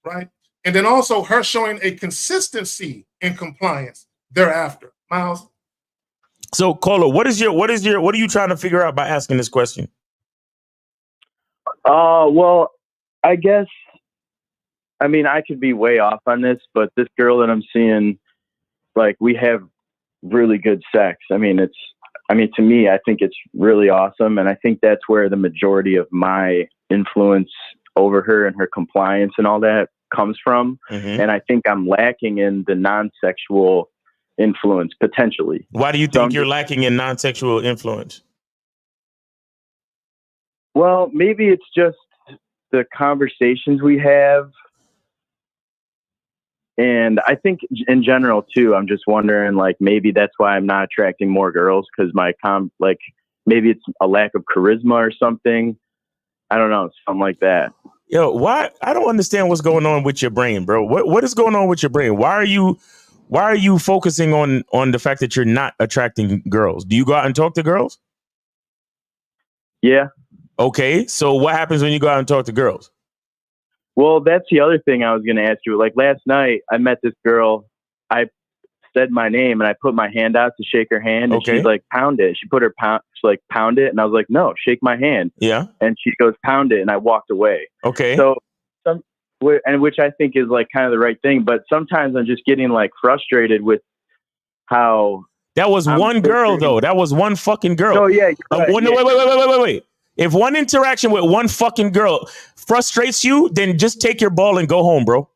Speaker 7: right? And then also her showing a consistency in compliance thereafter. Miles?
Speaker 10: So, Cola, what are you trying to figure out by asking this question?
Speaker 14: Well, I guess, I could be way off on this, but this girl that I'm seeing, like, we have really good sex. To me, I think it's really awesome. And I think that's where the majority of my influence over her and her compliance and all that comes from. And I think I'm lacking in the non-sexual influence potentially.
Speaker 10: Why do you think you're lacking in non-sexual influence?
Speaker 14: Well, maybe it's just the conversations we have. And I think in general too, I'm just wondering, like, maybe that's why I'm not attracting more girls, because maybe it's a lack of charisma or something. I don't know, something like that.
Speaker 10: Yo, why? I don't understand what's going on with your brain, bro. What is going on with your brain? Why are you focusing on the fact that you're not attracting girls? Do you go out and talk to girls?
Speaker 14: Yeah.
Speaker 10: Okay, so what happens when you go out and talk to girls?
Speaker 14: Well, that's the other thing I was going to ask you. Like last night, I met this girl. I said my name and I put my hand out to shake her hand, and she's like, pound it. She put her pound it, and I was like, no, shake my hand.
Speaker 10: Yeah.
Speaker 14: And she goes, pound it, and I walked away.
Speaker 10: Okay.
Speaker 14: So which I think is like kind of the right thing, but sometimes I'm just getting like frustrated with how.
Speaker 10: That was one girl though. That was one fucking girl.
Speaker 14: Oh yeah. Right.
Speaker 10: Wait. If one interaction with one fucking girl frustrates you, then just take your ball and go home, bro.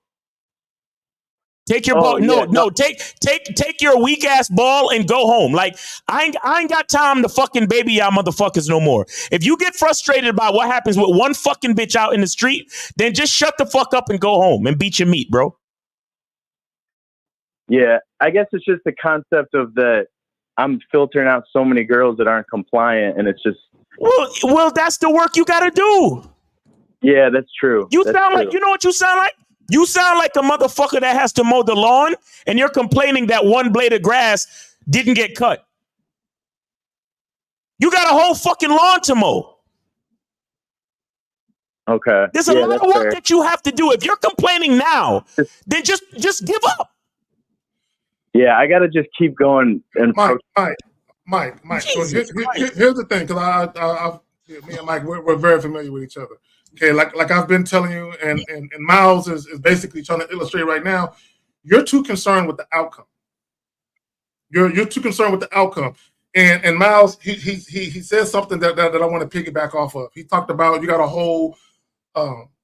Speaker 10: Take your ball. No. Take your weak ass ball and go home. Like I ain't got time to fucking baby y'all motherfuckers no more. If you get frustrated about what happens with one fucking bitch out in the street, then just shut the fuck up and go home and beat your meat, bro.
Speaker 14: Yeah, I guess it's just the concept of that I'm filtering out so many girls that aren't compliant, and it's just.
Speaker 10: Well, that's the work you got to do.
Speaker 14: Yeah, that's true.
Speaker 10: You know what you sound like? You sound like a motherfucker that has to mow the lawn, and you're complaining that one blade of grass didn't get cut. You got a whole fucking lawn to mow.
Speaker 14: Okay.
Speaker 10: There's a lot of work that you have to do. If you're complaining now, then just give up.
Speaker 14: Yeah, I got to just keep going. And
Speaker 7: Mike. So here's the thing, because me and Mike, we're very familiar with each other. Okay, like I've been telling you, and Miles is basically trying to illustrate right now. You're too concerned with the outcome. You're too concerned with the outcome. And Miles, he says something that I want to piggyback off of. He talked about you got a whole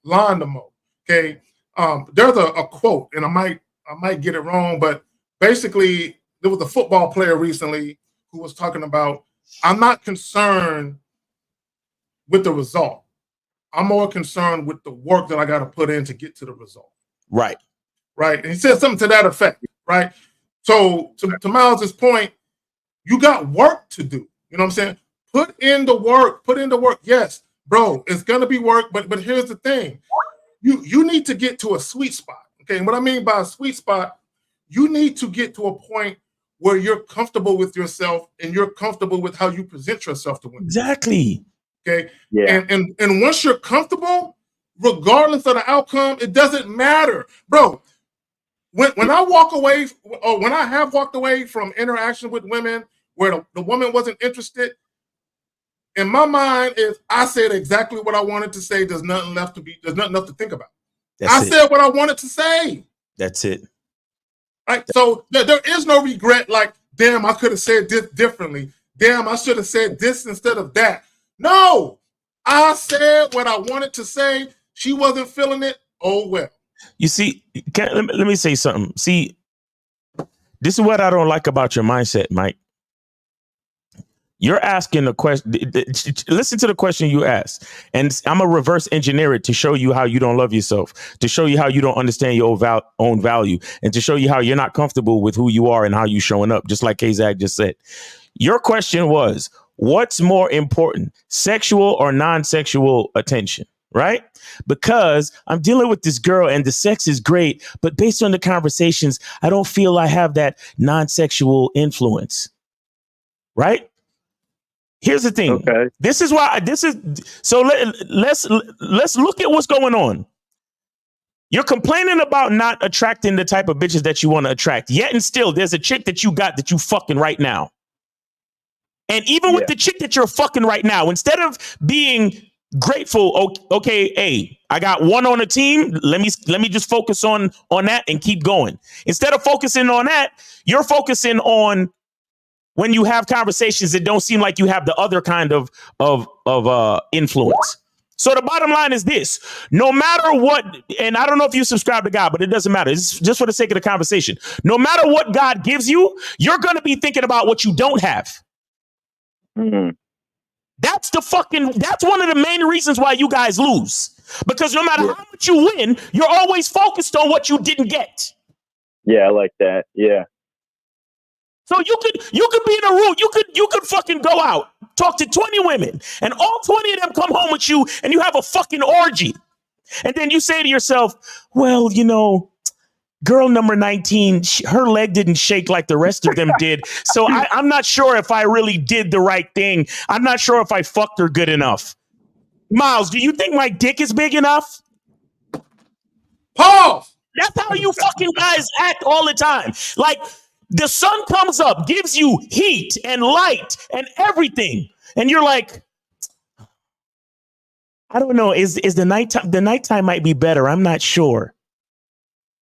Speaker 7: lawn to mow. Okay, there's a quote, and I might get it wrong, but basically there was a football player recently who was talking about, I'm not concerned with the result. I'm more concerned with the work that I got to put in to get to the result.
Speaker 10: Right.
Speaker 7: And he said something to that effect. Right. So to Miles's point, you got work to do. You know what I'm saying? Put in the work. Yes, bro, it's gonna be work. But here's the thing: you need to get to a sweet spot. Okay, and what I mean by a sweet spot, you need to get to a point where you're comfortable with yourself and you're comfortable with how you present yourself to women.
Speaker 10: Exactly.
Speaker 7: Okay. Yeah. And once you're comfortable, regardless of the outcome, it doesn't matter, bro. When I walk away, or when I have walked away from interaction with women where the woman wasn't interested, in my mind is I said exactly what I wanted to say. There's nothing left to think about. I said what I wanted to say.
Speaker 10: That's it.
Speaker 7: Right. So there is no regret. Like, damn, I could have said this differently. Damn, I should have said this instead of that. No, I said what I wanted to say. She wasn't feeling it. Oh, well.
Speaker 10: You see, let me say something. See, this is what I don't like about your mindset, Mike. You're asking a question. Listen to the question you asked. And I'm going to reverse engineer it to show you how you don't love yourself, to show you how you don't understand your own value, and to show you how you're not comfortable with who you are and how you're showing up, just like K-Zag just said. Your question was, what's more important, sexual or non-sexual attention, right? Because I'm dealing with this girl and the sex is great, but based on the conversations, I don't feel I have that non-sexual influence, right? Here's the thing. Okay. Let's look at what's going on. You're complaining about not attracting the type of bitches that you want to attract, yet and still there's a chick that you got that you fucking right now. And even with the chick that you're fucking right now, instead of being grateful, okay, hey, I got one on the team. Let me just focus on that and keep going. Instead of focusing on that, you're focusing on when you have conversations that don't seem like you have the other kind of influence. So the bottom line is this: no matter what, and I don't know if you subscribe to God, but it doesn't matter. It's just for the sake of the conversation. No matter what God gives you, you're going to be thinking about what you don't have.
Speaker 14: Mm-hmm.
Speaker 10: That's one of the main reasons why you guys lose. Because no matter how much you win, you're always focused on what you didn't get.
Speaker 14: Yeah, I like that. Yeah.
Speaker 10: So you could be in a room, you could fucking go out, talk to 20 women, and all 20 of them come home with you, and you have a fucking orgy. And then you say to yourself, well, you know, girl number 19, her leg didn't shake like the rest of them did. So I'm not sure if I really did the right thing. I'm not sure if I fucked her good enough. Miles, do you think my dick is big enough?
Speaker 7: Pause.
Speaker 10: That's how you fucking guys act all the time. Like, the sun comes up, gives you heat and light and everything. And you're like, I don't know, is the nighttime might be better. I'm not sure.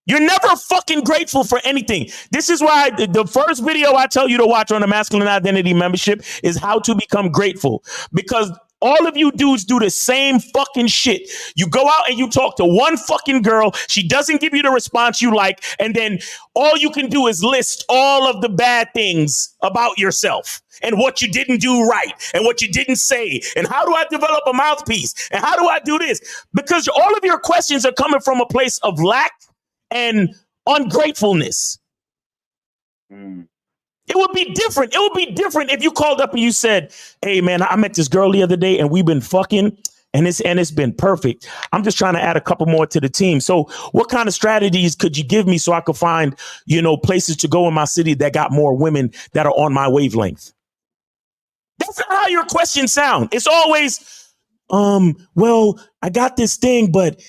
Speaker 10: You're never fucking grateful for anything. This is why the first video I tell you to watch on the Masculine Identity membership is how to become grateful. Because all of you dudes do the same fucking shit. You go out and you talk to one fucking girl. She doesn't give you the response you like. And then all you can do is list all of the bad things about yourself and what you didn't do right and what you didn't say. And how do I develop a mouthpiece? And how do I do this? Because all of your questions are coming from a place of lack and ungratefulness. It would be different. It would be different if you called up and you said, hey, man, I met this girl the other day and we've been fucking and it's been perfect. I'm just trying to add a couple more to the team. So what kind of strategies could you give me so I could find, you know, places to go in my city that got more women that are on my wavelength? That's not how your questions sound. It's always, well, I got this thing, but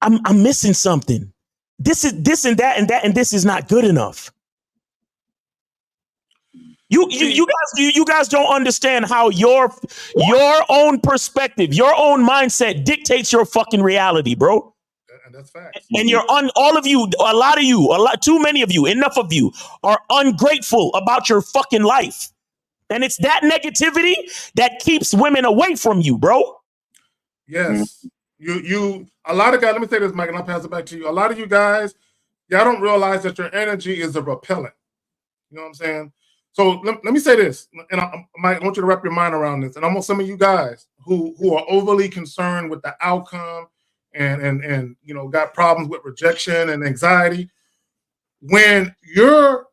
Speaker 10: I'm missing something. This is this and that and that, and this is not good enough. You guys don't understand how your own perspective, your own mindset dictates your fucking reality, bro.
Speaker 7: And that's facts.
Speaker 10: And all of you, too many of you, enough of you are ungrateful about your fucking life. And it's that negativity that keeps women away from you, bro.
Speaker 7: Yes. You a lot of guys, let me say this, Mike, and I'll pass it back to you. A lot of you guys, y'all don't realize that your energy is a repellent. You know what I'm saying? So let me say this, and I want you to wrap your mind around this. And I want some of you guys who are overly concerned with the outcome and you know, got problems with rejection and anxiety. When you're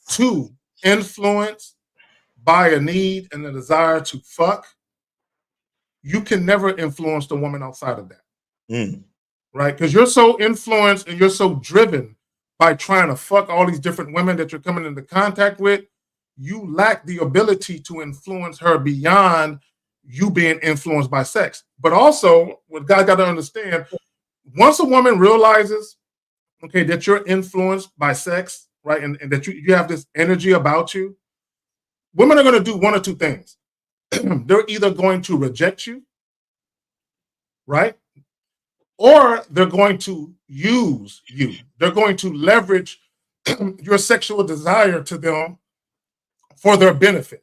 Speaker 7: too influenced by a need and a desire to fuck, you can never influence the woman outside of that. Right? Because you're so influenced and you're so driven by trying to fuck all these different women that you're coming into contact with. You lack the ability to influence her beyond you being influenced by sex. But also, what guys got to understand, once a woman realizes, okay, that you're influenced by sex, right, and that you have this energy about you, women are going to do one or two things. They're either going to reject you, right, or they're going to use you. They're going to leverage your sexual desire to them for their benefit.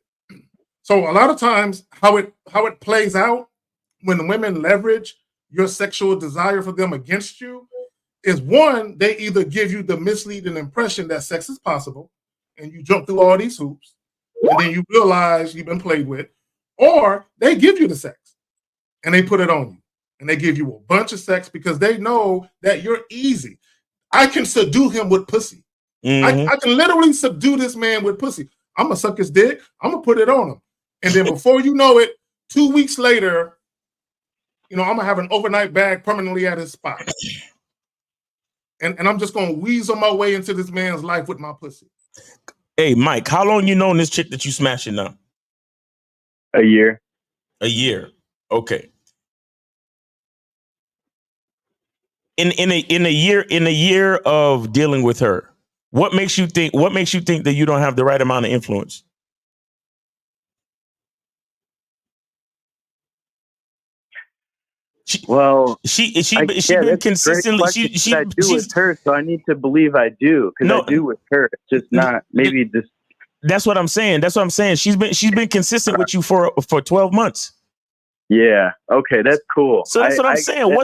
Speaker 7: So a lot of times how it plays out when women leverage your sexual desire for them against you is, one, they either give you the misleading impression that sex is possible and you jump through all these hoops and then you realize you've been played with, or they give you the sex and they put it on you and they give you a bunch of sex because they know that you're easy. I can subdue him with pussy. I can literally subdue this man with pussy. I'm going to suck his dick. I'm going to put it on him. And then before you know it, 2 weeks later, you know, I'm going to have an overnight bag permanently at his spot. And I'm just going to weasel my way into this man's life with my pussy.
Speaker 10: Hey, Mike, how long you known this chick that you smashing now?
Speaker 14: A year.
Speaker 10: A year. Okay. In a year of dealing with her, what makes you think that you don't have the right amount of influence? She's been consistently.
Speaker 14: I do with her, so I need to believe I do because I do with her. It's just not maybe just.
Speaker 10: That's what I'm saying. She's been consistent with you for 12 months.
Speaker 14: Yeah. Okay, that's cool.
Speaker 10: So that's what I'm saying.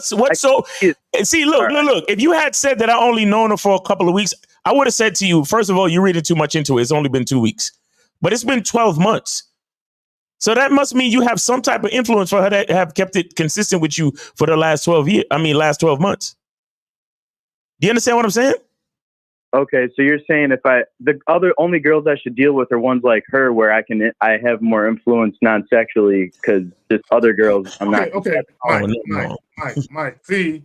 Speaker 10: See, look. If you had said that I only known her for a couple of weeks, I would have said to you, first of all, you're reading too much into it. It's only been 2 weeks, but it's been 12 months. So that must mean you have some type of influence for her to have kept it consistent with you for the last 12 months. Do you understand what I'm saying?
Speaker 14: Okay, so you're saying if the only girls I should deal with are ones like her, where I have more influence non-sexually, because just other girls I'm not.
Speaker 7: Okay, Mike. See,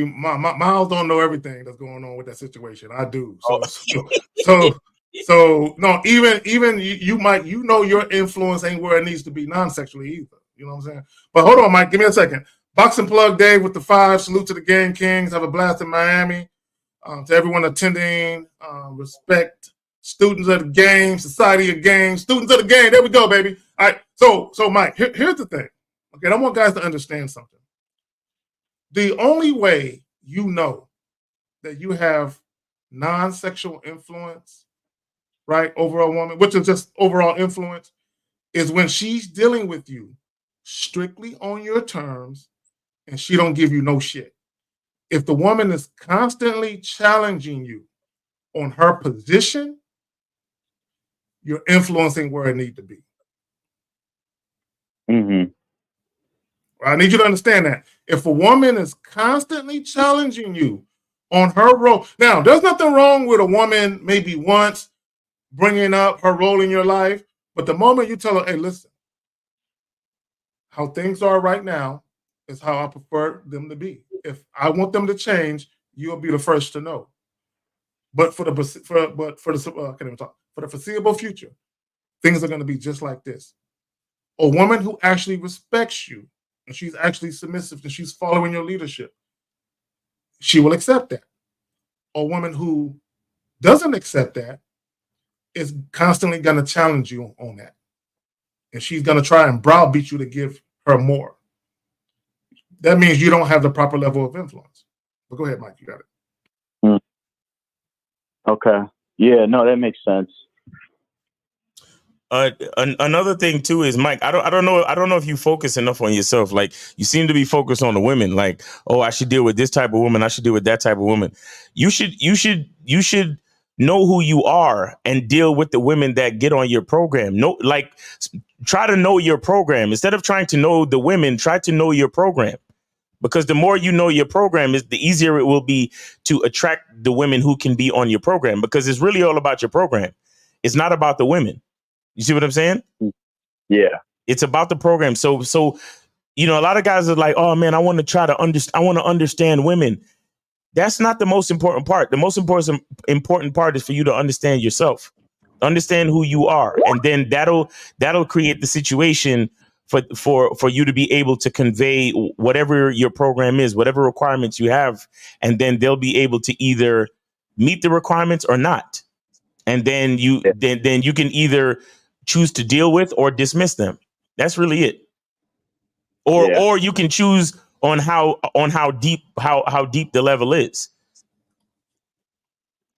Speaker 7: Miles don't know everything that's going on with that situation. I do. So no, even you Mike, your influence ain't where it needs to be non-sexually either. You know what I'm saying? But hold on, Mike, give me a second. Boxing Plug Dave with the 5. Salute to the Game Kings. Have a blast in Miami. To everyone attending, respect students of the game, society of game, students of the game. There we go, baby. All right. So Mike, here's the thing. Okay, I want guys to understand something. The only way you know that you have non-sexual influence, right, over a woman, which is just overall influence, is when she's dealing with you strictly on your terms and she don't give you no shit. If the woman is constantly challenging you on her position, you're influencing where it needs to be.
Speaker 14: Mm-hmm.
Speaker 7: I need you to understand that. If a woman is constantly challenging you on her role, now, there's nothing wrong with a woman maybe once bringing up her role in your life, but the moment you tell her, hey, listen, how things are right now is how I prefer them to be. If I want them to change, you'll be the first to know. But for the foreseeable future, things are going to be just like this. A woman who actually respects you and she's actually submissive and she's following your leadership, she will accept that. A woman who doesn't accept that is constantly going to challenge you on that. And she's going to try and browbeat you to give her more. That means you don't have the proper level of influence. But go ahead, Mike, you got it.
Speaker 14: Okay. Yeah, no, that makes sense.
Speaker 10: Another thing too is, Mike, I don't know if you focus enough on yourself. Like, you seem to be focused on the women. Like, oh, I should deal with this type of woman. I should deal with that type of woman. You should know who you are and deal with the women that get on your program. Try to know your program instead of trying to know the women. Try to know your program, because the more you know your program, is the easier it will be to attract the women who can be on your program, because it's really all about your program. It's not about the women. You see what I'm saying?
Speaker 14: Yeah.
Speaker 10: It's about the program. So, a lot of guys are like, oh man, I want to understand women. That's not the most important part. The most important part is for you to understand yourself, understand who you are. And then that'll create the situation for you to be able to convey whatever your program is, whatever requirements you have. And then they'll be able to either meet the requirements or not. And then you can either choose to deal with or dismiss them. That's really it. Or you can choose on how deep the level is.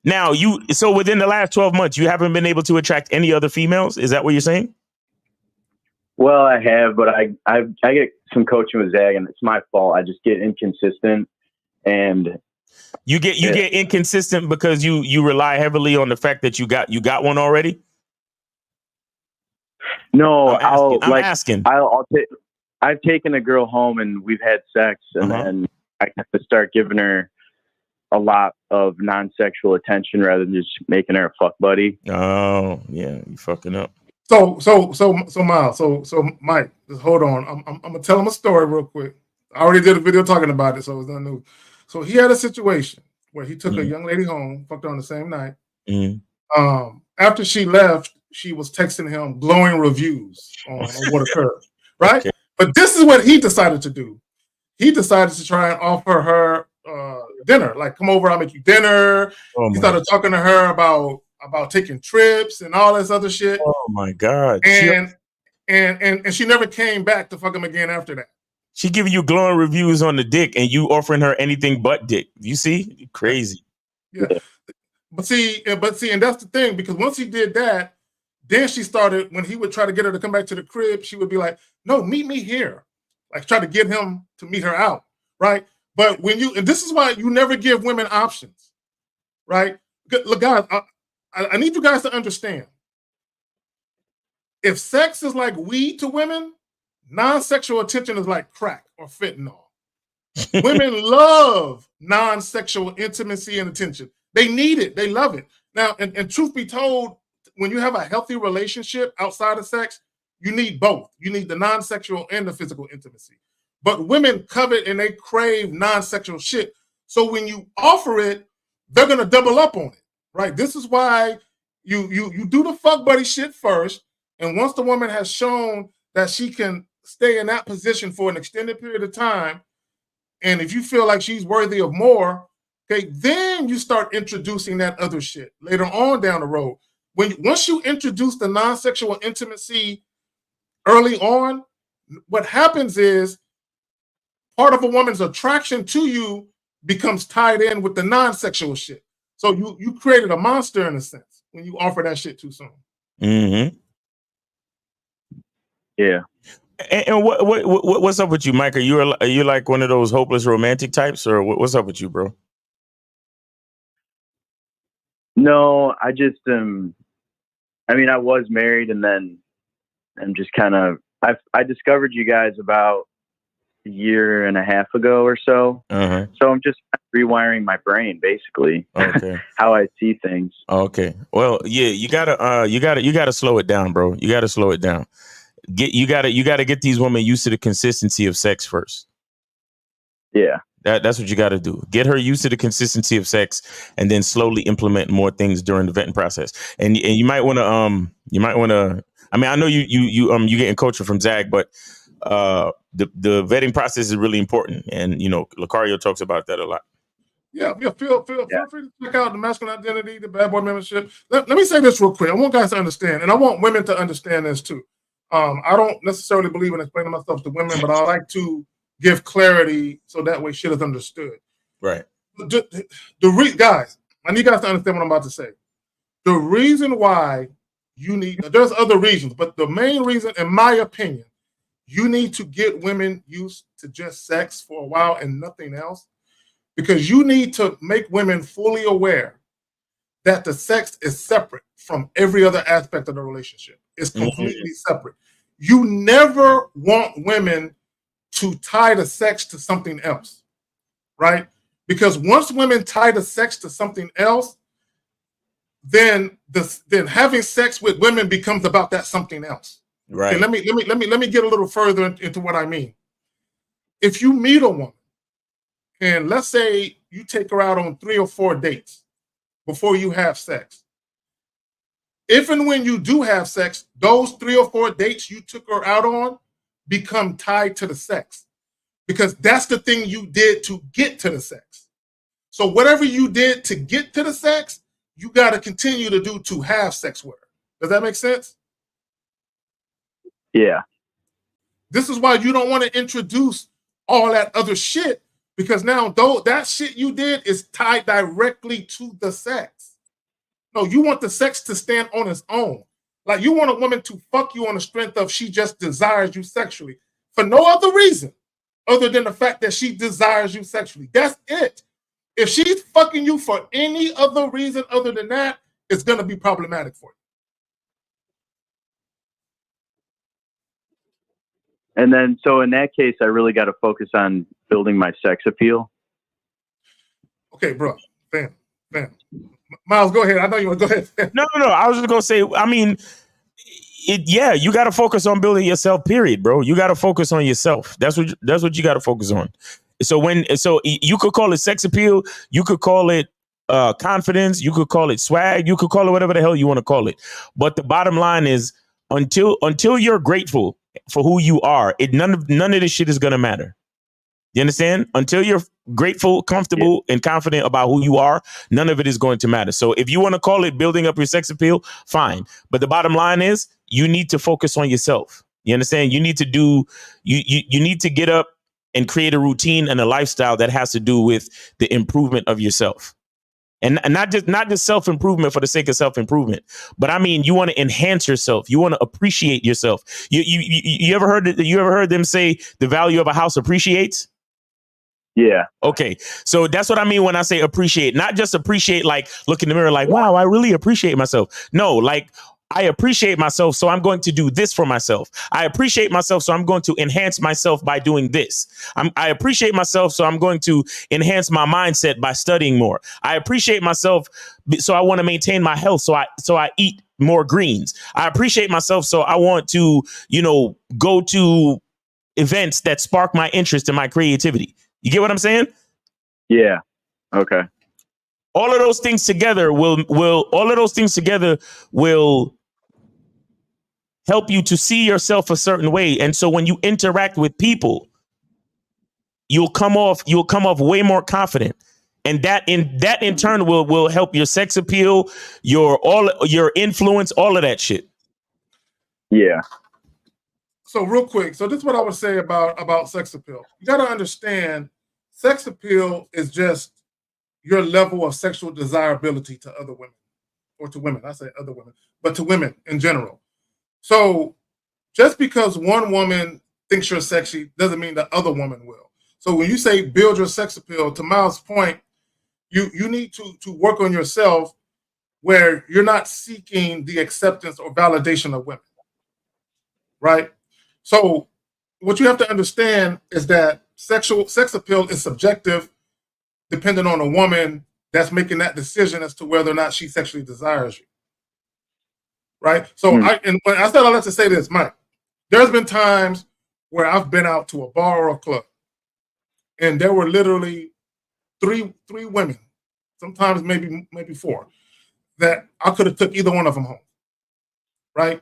Speaker 10: Now, so within the last 12 months, you haven't been able to attract any other females? Is that what you're saying?
Speaker 14: Well, I have, but I get some coaching with Zach, and it's my fault. I just get inconsistent, and
Speaker 10: you get inconsistent because you rely heavily on the fact that you got one already.
Speaker 14: No,
Speaker 10: I'm asking.
Speaker 14: I've taken a girl home and we've had sex, and then I have to start giving her a lot of non-sexual attention rather than just making her a fuck buddy.
Speaker 10: Oh yeah, you fucking up.
Speaker 7: So Miles, so Mike, just hold on. I'm gonna tell him a story real quick. I already did a video talking about it, so it's not new. So he had a situation where he took a young lady home, fucked her on the same night. After she left, she was texting him glowing reviews on what occurred, right? Okay. But this is what he decided to do. He decided to try and offer her dinner, like, come over, I'll make you dinner. He started talking to her about taking trips and all this other shit.
Speaker 10: Oh my God.
Speaker 7: And she never came back to fuck him again after that.
Speaker 10: She giving you glowing reviews on the dick and you offering her anything but dick. You see? Crazy.
Speaker 7: Yeah. But see, and that's the thing, because once he did that, then she started, when he would try to get her to come back to the crib, she would be like, no, meet me here. Like, try to get him to meet her out, right? But and this is why you never give women options, right? Look, guys, I need you guys to understand. If sex is like weed to women, non-sexual attention is like crack or fentanyl. Women love non-sexual intimacy and attention. They need it. They love it. Now, and truth be told, when you have a healthy relationship outside of sex, you need both. You need the non-sexual and the physical intimacy. But women covet and they crave non-sexual shit. So when you offer it, they're gonna double up on it, right? This is why you do the fuck buddy shit first, and once the woman has shown that she can stay in that position for an extended period of time, and if you feel like she's worthy of more, okay, then you start introducing that other shit later on down the road. Once you introduce the non-sexual intimacy early on, what happens is part of a woman's attraction to you becomes tied in with the non-sexual shit. So you created a monster in a sense when you offer that shit too soon.
Speaker 10: Mm-hmm.
Speaker 14: Yeah.
Speaker 10: And what's up with you, Mike? Are you like one of those hopeless romantic types, or what's up with you, bro?
Speaker 14: No, I just I mean, I was married, and then I'm just kind of I discovered you guys about a year and a half ago or so.
Speaker 10: Uh-huh.
Speaker 14: So I'm just rewiring my brain, basically.
Speaker 10: Okay.
Speaker 14: How I see things.
Speaker 10: Okay. Well, yeah, you gotta slow it down, bro. You gotta slow it down. You gotta get these women used to the consistency of sex first.
Speaker 14: Yeah.
Speaker 10: That's what you got to do. Get her used to the consistency of sex, and then slowly implement more things during the vetting process. And you might want to. I mean, I know you getting coaching from Zach, but the vetting process is really important, and Lucario talks about that a lot.
Speaker 7: Yeah, feel free to check out the Masculine Identity, the Bad Boy Membership. Let me say this real quick. I want guys to understand, and I want women to understand this too. I don't necessarily believe in explaining myself to women, but I like to give clarity so that way shit is understood.
Speaker 10: Right.
Speaker 7: Guys, I need you guys to understand what I'm about to say. The reason why there's other reasons, but the main reason, in my opinion, you need to get women used to just sex for a while and nothing else, because you need to make women fully aware that the sex is separate from every other aspect of the relationship. It's completely separate. You never want women to tie the sex to something else, right? Because once women tie the sex to something else, then having sex with women becomes about that something else.
Speaker 10: Right.
Speaker 7: Okay, let me get a little further into what I mean. If you meet a woman, and let's say you take her out on 3 or 4 dates before you have sex. If and when you do have sex, those 3 or 4 dates you took her out on become tied to the sex, because that's the thing you did to get to the sex. So whatever you did to get to the sex, you got to continue to do to have sex with her. Does that make sense?
Speaker 14: Yeah.
Speaker 7: This is why you don't want to introduce all that other shit, because now that shit you did is tied directly to the sex. No, you want the sex to stand on its own. Like, you want a woman to fuck you on the strength of she just desires you sexually for no other reason other than the fact that she desires you sexually. That's it. If she's fucking you for any other reason other than that, it's going to be problematic for you.
Speaker 14: And then, so in that case, I really got to focus on building my sex appeal.
Speaker 7: Okay, bro. Bam. Miles, go ahead. I know you want to go ahead.
Speaker 10: No. I was just gonna say. I mean, you got to focus on building yourself. Period, bro. You got to focus on yourself. That's what you got to focus on. So you could call it sex appeal, you could call it confidence, you could call it swag, you could call it whatever the hell you want to call it. But the bottom line is, until you're grateful for who you are, none of this shit is gonna matter. You understand? Until you're grateful, comfortable, and confident about who you are, none of it is going to matter. So if you want to call it building up your sex appeal, fine. But the bottom line is, you need to focus on yourself. You understand? You need to you need to get up and create a routine and a lifestyle that has to do with the improvement of yourself. And not just self-improvement for the sake of self-improvement, but I mean, you want to enhance yourself. You want to appreciate yourself. You ever heard them say the value of a house appreciates?
Speaker 14: Yeah.
Speaker 10: Okay. So that's what I mean when I say appreciate. Not just appreciate, like look in the mirror like, wow, I really appreciate myself. No, like I appreciate myself, so I'm going to do this for myself. I appreciate myself, so I'm going to enhance myself by doing this. I appreciate myself, so I'm going to enhance my mindset by studying more. I appreciate myself, so I want to maintain my health, so I eat more greens. I appreciate myself, so I want to, go to events that spark my interest and my creativity. You get what I'm saying?
Speaker 14: Yeah. Okay.
Speaker 10: All of those things together will help you to see yourself a certain way. And so when you interact with people, you'll come off way more confident. And that in turn will help your sex appeal, your influence, all of that shit.
Speaker 14: Yeah.
Speaker 7: So real quick, so this is what I would say about sex appeal. You got to understand, sex appeal is just your level of sexual desirability to other women, or to women. I say other women, but to women in general. So just because one woman thinks you're sexy doesn't mean the other woman will. So when you say build your sex appeal, to Miles' point, you need to work on yourself where you're not seeking the acceptance or validation of women, right? So what you have to understand is that sex appeal is subjective, depending on a woman that's making that decision as to whether or not she sexually desires you, right? So when I said all that to say this, Mike, there's been times where I've been out to a bar or a club, and there were literally three women, sometimes maybe four, that I could have took either one of them home, right?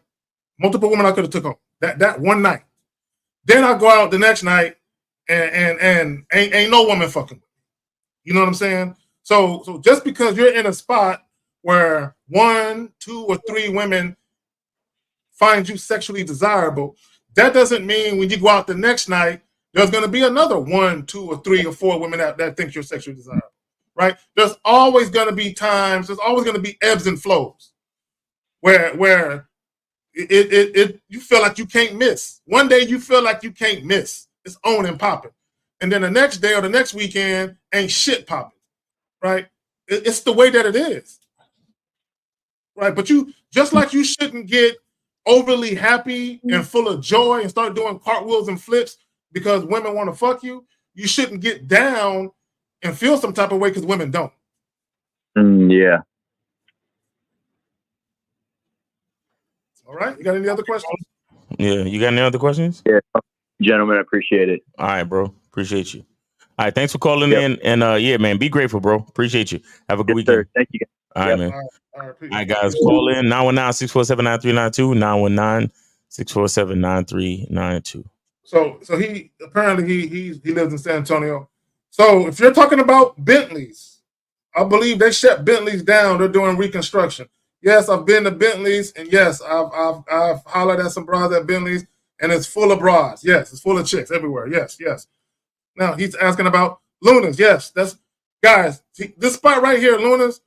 Speaker 7: Multiple women I could have took home that one night. Then I go out the next night and ain't no woman fucking with me. You know what I'm saying? So just because you're in a spot where 1, 2, or 3 women find you sexually desirable, that doesn't mean when you go out the next night, there's going to be another 1, 2, or 3, or 4 women that think you're sexually desirable, right? There's always going to be times, there's always going to be ebbs and flows where you feel like you can't miss. One day you feel like you can't miss. It's on and popping. And then the next day or the next weekend ain't shit popping, right? It's the way that it is, right? But just like you shouldn't get overly happy and full of joy and start doing cartwheels and flips because women want to fuck you, you shouldn't get down and feel some type of way because women don't.
Speaker 14: Yeah.
Speaker 7: All right. You got any other questions?
Speaker 10: Yeah. You got any other questions?
Speaker 14: Yeah. Gentlemen, I appreciate it.
Speaker 10: All right, bro. Appreciate you. All right. Thanks for calling in. And yeah, man, be grateful, bro. Appreciate you. Have a good weekend.
Speaker 14: Sir. Thank you.
Speaker 10: All right, man. All right, guys. Call in 919-647-9392. 919-647-9392.
Speaker 7: So he apparently he lives in San Antonio. So if you're talking about Bentleys, I believe they shut Bentleys down. They're doing reconstruction. Yes, I've been to Bentleys, and yes, I've hollered at some bras at Bentleys, and it's full of bras. Yes, it's full of chicks everywhere. Yes. Now he's asking about Lunas. Yes, that's guys. This spot right here, Lunas.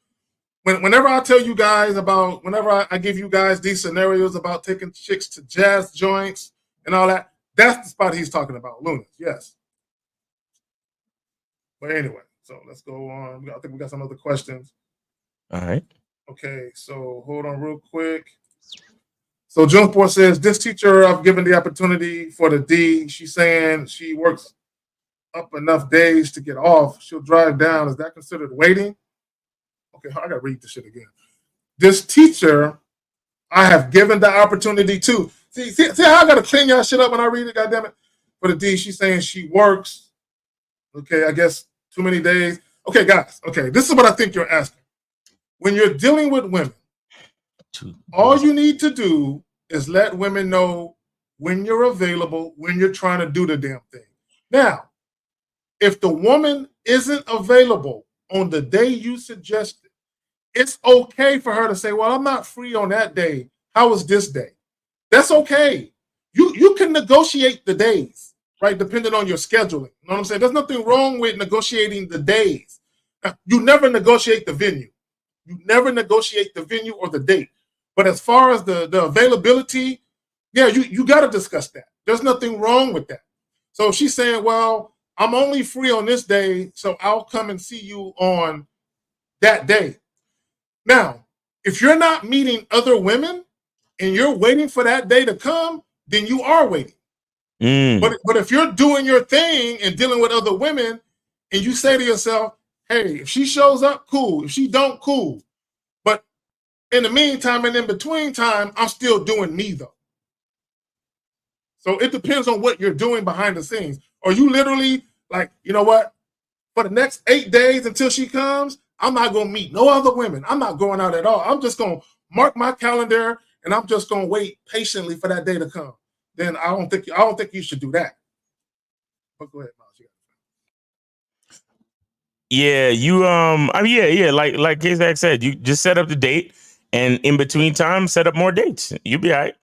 Speaker 7: Whenever I tell you guys about, whenever I give you guys these scenarios about taking chicks to jazz joints and all that, that's the spot he's talking about, Lunas. Yes. But anyway, so let's go on. I think we got some other questions.
Speaker 10: All right.
Speaker 7: Okay, so hold on real quick. So Junesport says, this teacher I've given the opportunity for the D. She's saying she works up enough days to get off. She'll drive down. Is that considered waiting? Okay, I got to read this shit again. This teacher I have given the opportunity to. See how I got to clean y'all shit up when I read it, goddammit? For the D, she's saying she works, okay, I guess too many days. Okay, guys, okay, this is what I think you're asking. When you're dealing with women, all you need to do is let women know when you're available, when you're trying to do the damn thing. Now, if the woman isn't available on the day you suggested, it's okay for her to say, well, I'm not free on that day. How is this day? That's okay. You can negotiate the days, right, depending on your scheduling. You know what I'm saying? There's nothing wrong with negotiating the days. You never negotiate the venue. You never negotiate the venue or the date. But as far as the availability, yeah, you got to discuss that. There's nothing wrong with that. So if she's saying, well, I'm only free on this day, so I'll come and see you on that day. Now, if you're not meeting other women, and you're waiting for that day to come, then you are waiting. But if you're doing your thing and dealing with other women, and you say to yourself, hey, if she shows up, cool. If she don't, cool. But in the meantime and in between time, I'm still doing me, though. So it depends on what you're doing behind the scenes. Are you literally like, you know what? For the next 8 days until she comes, I'm not going to meet no other women. I'm not going out at all. I'm just going to mark my calendar, and I'm just going to wait patiently for that day to come. Then I don't think you should do that. But go ahead, Miles.
Speaker 10: Yeah, you I mean, yeah, like K-Zach said, you just set up the date, and in between time, set up more dates. You'll be all right.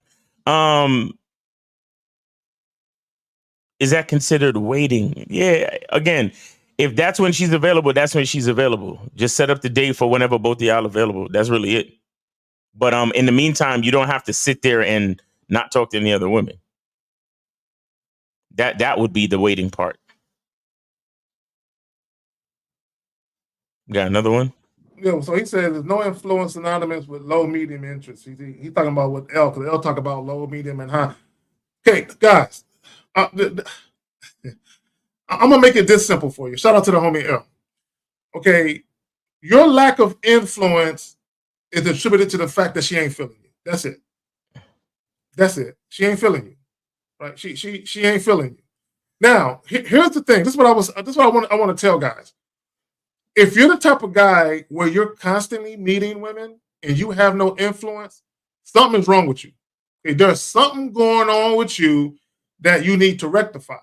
Speaker 10: Is that considered waiting? Yeah, again, if that's when she's available, that's when she's available. Just set up the date for whenever both of y'all available. That's really it. But in the meantime, you don't have to sit there and not talk to any other women. That would be the waiting part. Got another one?
Speaker 7: Yeah, so he says there's no influence synonymous with low, medium interest. He's talking about what L, because L talk about low, medium, and high. Okay, guys, I'm gonna make it this simple for you. Shout out to the homie L. Okay, your lack of influence is attributed to the fact that she ain't feeling you. That's it. That's it. She ain't feeling you, right? She ain't feeling you. Now, here's the thing. This is what I want to tell guys. If you're the type of guy where you're constantly meeting women and you have no influence, something's wrong with you. Okay, there's something going on with you that you need to rectify.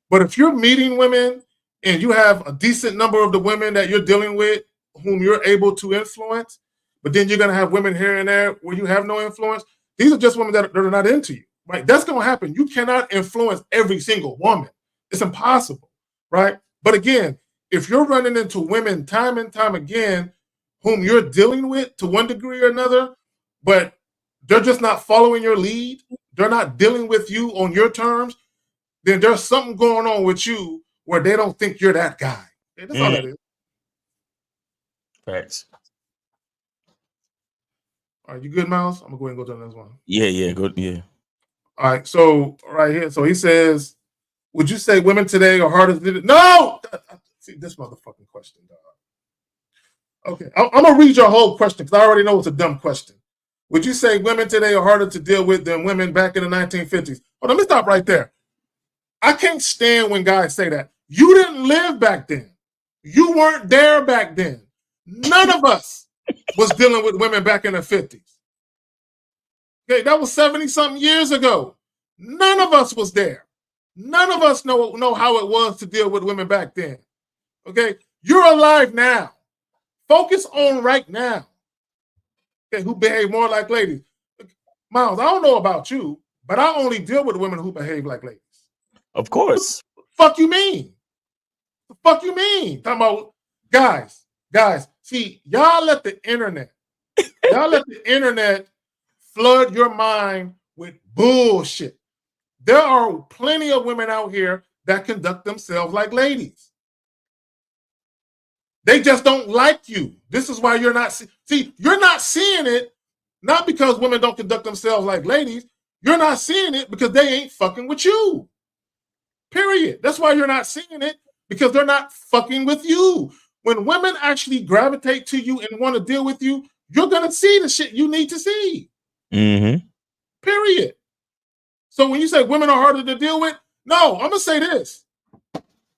Speaker 7: But if you're meeting women and you have a decent number of the women that you're dealing with whom you're able to influence, but then you're going to have women here and there where you have no influence, these are just women that are not into you, right? That's going to happen. You cannot influence every single woman. It's impossible, right? But again, if you're running into women time and time again whom you're dealing with to one degree or another, but they're just not following your lead, they're not dealing with you on your terms, then there's something going on with you where they don't think you're that guy. That's all that is.
Speaker 10: Facts.
Speaker 7: All right, you good, Miles? I'm going to go ahead and go to the next one.
Speaker 10: Yeah, good, yeah.
Speaker 7: All right, so right here. So he says, would you say women today are harder to do? No! See, this motherfucking question, dog. Okay, I'm going to read your whole question because I already know it's a dumb question. Would you say women today are harder to deal with than women back in the 1950s? Oh, let me stop right there. I can't stand when guys say that. You didn't live back then. You weren't there back then. None of us was dealing with women back in the 50s. Okay, that was 70-something years ago. None of us was there. None of us know how it was to deal with women back then. Okay, you're alive now. Focus on right now. Okay, who behave more like ladies. Miles, I don't know about you, but I only deal with women who behave like ladies.
Speaker 10: Of course.
Speaker 7: What the fuck you mean? The fuck you mean? Talking about guys, see, y'all let the internet flood your mind with bullshit. There are plenty of women out here that conduct themselves like ladies. They just don't like you. This is why you're not you're not seeing it, not because women don't conduct themselves like ladies. You're not seeing it because they ain't fucking with you. Period. That's why you're not seeing it, because they're not fucking with you. When women actually gravitate to you and want to deal with you, you're gonna see the shit you need to see.
Speaker 10: Mm-hmm.
Speaker 7: Period. So when you say women are harder to deal with, no, I'm gonna say this,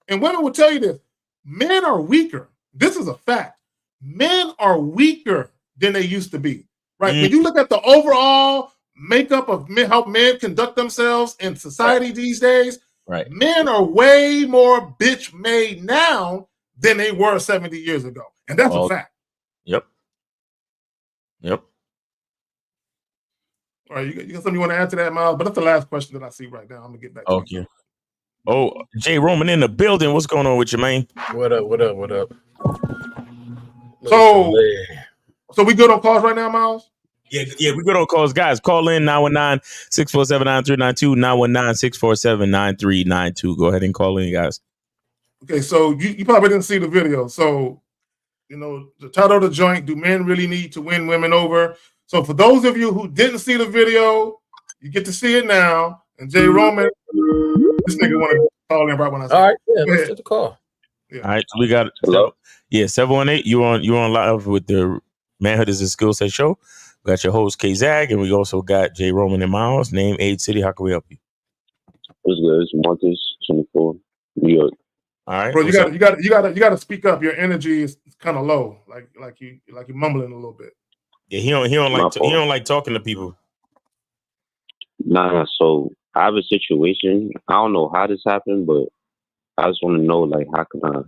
Speaker 7: and women will tell you this: men are weaker. This is a fact. Men are weaker than they used to be. Right? When you look at the overall makeup of men, how men conduct themselves in society these days,
Speaker 10: right?
Speaker 7: Men are way more bitch made now than they were 70 years ago, and that's a fact.
Speaker 10: Yep.
Speaker 7: All right, you got something you want to add to that, Miles? But that's the last question that I see right now. I'm gonna get back to you.
Speaker 10: Oh, Jay Roman in the building. What's going on with you, man?
Speaker 15: What up?
Speaker 7: So we good on calls right now, Miles?
Speaker 10: Yeah, we good on calls. Guys, call in 919-647-9392, 919-647-9392. Go ahead and call in, guys.
Speaker 7: Okay, so you probably didn't see the video. So, the title of the joint, do men really need to win women over? So for those of you who didn't see the video, you get to see it now. And Jay Roman, this nigga want to call in right when I say.
Speaker 15: All right, yeah,
Speaker 7: Go
Speaker 15: let's
Speaker 7: ahead.
Speaker 15: take the call.
Speaker 7: Yeah.
Speaker 10: All right, we got it.
Speaker 15: Hello?
Speaker 10: Yeah, 718. You on live with the Manhood is a Skill Set show. We got your host K Zag, and we also got Jay Roman and Miles. Name, age, city. How can we help you?
Speaker 16: What's good? It's Marcus, 24, New York.
Speaker 10: All right,
Speaker 7: Bro, you got to speak up. Your energy is kind of low, like you're mumbling a little bit.
Speaker 10: Yeah, he don't like talking to people.
Speaker 16: Nah, so I have a situation. I don't know how this happened, but I just want to know, like, how can I,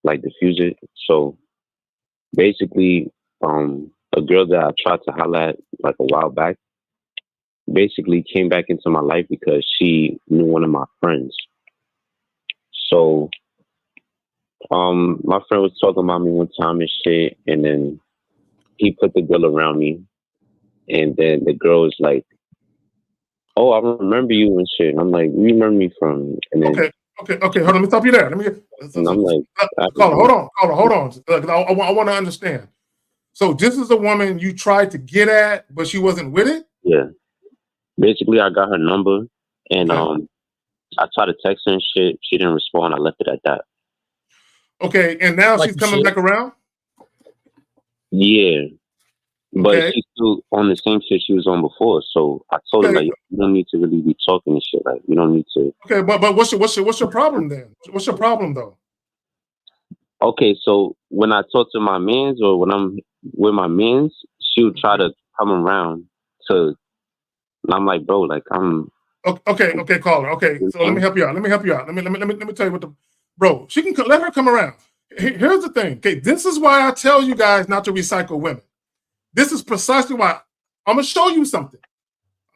Speaker 16: like, diffuse it? So basically, a girl that I tried to holler at, like, a while back, basically came back into my life because she knew one of my friends. So, my friend was talking about me one time and shit, and then he put the girl around me, and then the girl was like, "Oh, I remember you and shit." And I'm like, "You remember me from?" And then
Speaker 7: Okay. Hold on, let me stop you there.
Speaker 16: and I'm like,
Speaker 7: hold on. I want to understand. So this is a woman you tried to get at, but she wasn't with it?
Speaker 16: yeah. Basically, I got her number, and I tried to text her and shit. She didn't respond. I left it at that.
Speaker 7: Okay, and now she's coming back around?
Speaker 16: Yeah. But
Speaker 7: Okay.
Speaker 16: she's still on the same shit she was on before. So I told her, like, you don't need to really be talking and shit. Like, you don't need to.
Speaker 7: Okay, but what's your problem then? What's your problem though?
Speaker 16: Okay, so when I talk to my mans or when I'm with my mans, she would try to come around to, and I'm like, bro, like, I'm.
Speaker 7: Okay, caller. Okay, so let me help you out. Let me tell you what bro. She can let her come around. Here's the thing. Okay, this is why I tell you guys not to recycle women. This is precisely why I'm gonna show you something.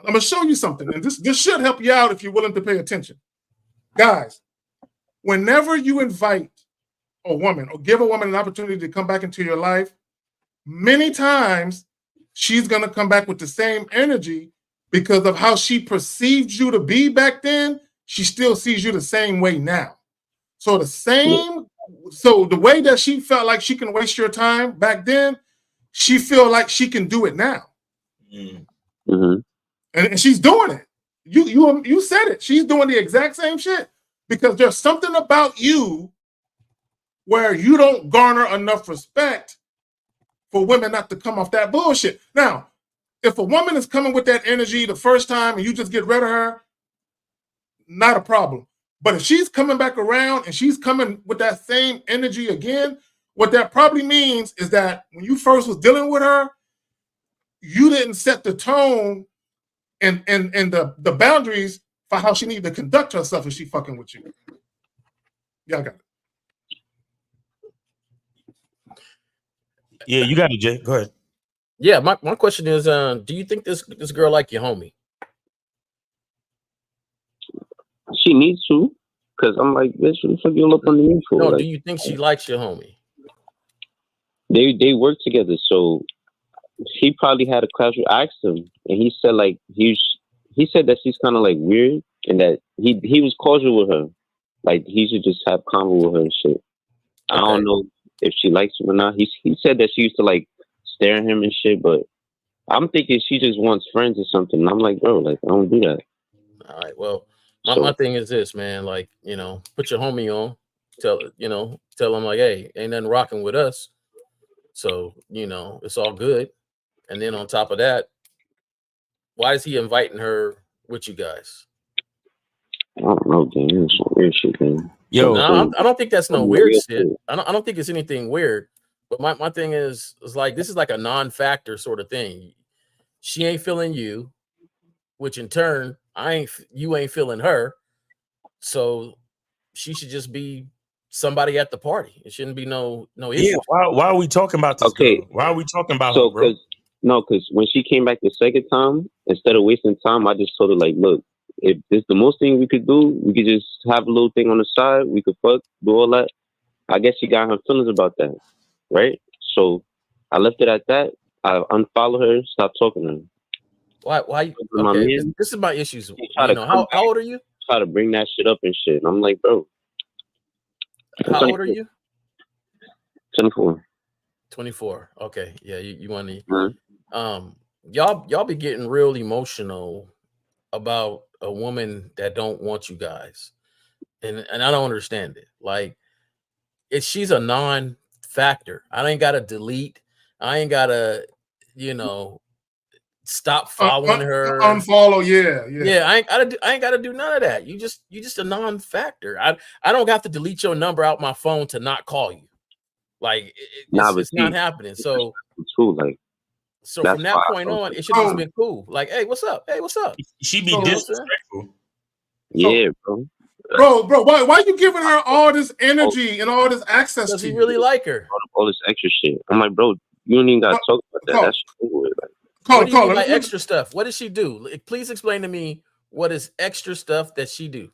Speaker 7: And this should help you out if you're willing to pay attention, guys. Whenever you invite a woman or give a woman an opportunity to come back into your life, many times she's gonna come back with the same energy. Because of how she perceived you to be back then, she still sees you the same way now. So the way that she felt like she can waste your time back then, she feel like she can do it now.
Speaker 16: Mm-hmm.
Speaker 7: And she's doing it. You said it. She's doing the exact same shit. Because there's something about you where you don't garner enough respect for women not to come off that bullshit. Now, if a woman is coming with that energy the first time and you just get rid of her, not a problem. But if she's coming back around and she's coming with that same energy again, what that probably means is that when you first was dealing with her, you didn't set the tone and the boundaries for how she needed to conduct herself if she fucking with you. Yeah, I got it.
Speaker 10: Yeah, you got it, Jay. Go ahead.
Speaker 15: Yeah, my question is, do you think this girl like your homie?
Speaker 16: She needs to, because I'm like, bitch, what the fuck you look on the me for?
Speaker 15: No,
Speaker 16: like,
Speaker 15: do you think she likes your homie?
Speaker 16: They work together, so he probably had a clash. I asked him, and he said like he said that she's kind of like weird, and that he was cordial with her, like he should just have convo with her and shit. I don't know if she likes him or not. He said that she used to like stare at him and shit, but I'm thinking she just wants friends or something. And I'm like, bro, like I don't do that.
Speaker 15: All right, well, my thing is this, man. Like, put your homie on. Tell him like, hey, ain't nothing rocking with us. So it's all good. And then on top of that, why is he inviting her with you guys?
Speaker 16: I don't know, damn. It's some weird shit, man.
Speaker 15: Yo, no, I don't think that's no weird shit. I don't think it's anything weird. But my thing is like, this is like a non-factor sort of thing. She ain't feeling you, which in turn, you ain't feeling her. So she should just be somebody at the party. It shouldn't be no issue.
Speaker 10: Yeah, why are we talking about this girl? Why are we talking about her, bro?
Speaker 16: Because when she came back the second time, instead of wasting time, I just told her like, look, if this is the most thing we could do, we could just have a little thing on the side. We could fuck, do all that. I guess she got her feelings about that, right? So I left it at that. I unfollowed her, stopped talking to her.
Speaker 15: Why? Okay, this is my issues. How old are you?
Speaker 16: Try to bring that shit up and shit. And I'm like, bro.
Speaker 15: How old are you?
Speaker 16: 24.
Speaker 15: 24. Okay. Yeah, you want to.
Speaker 16: Mm-hmm.
Speaker 15: Y'all be getting real emotional about a woman that don't want you guys, and I don't understand it. Like, she's a non-factor. I ain't gotta delete. I ain't gotta, stop following her.
Speaker 7: Unfollow, yeah.
Speaker 15: I ain't gotta do none of that. You just a non-factor. I don't have to delete your number out my phone to not call you. Like, it's not happening. So
Speaker 16: true, like.
Speaker 15: So from that point on, it should have just been cool. Like, hey, what's up? Hey, what's up?
Speaker 10: She be disrespectful.
Speaker 16: Yeah, bro.
Speaker 7: Bro, why you giving her all this energy and all this access to
Speaker 15: you? Does he
Speaker 7: you?
Speaker 15: really like her?
Speaker 16: All this extra shit. I'm like, bro, you don't even gotta talk about that. That's cool.
Speaker 15: What do you mean by extra stuff? What does she do? Please explain to me what is extra stuff that she do.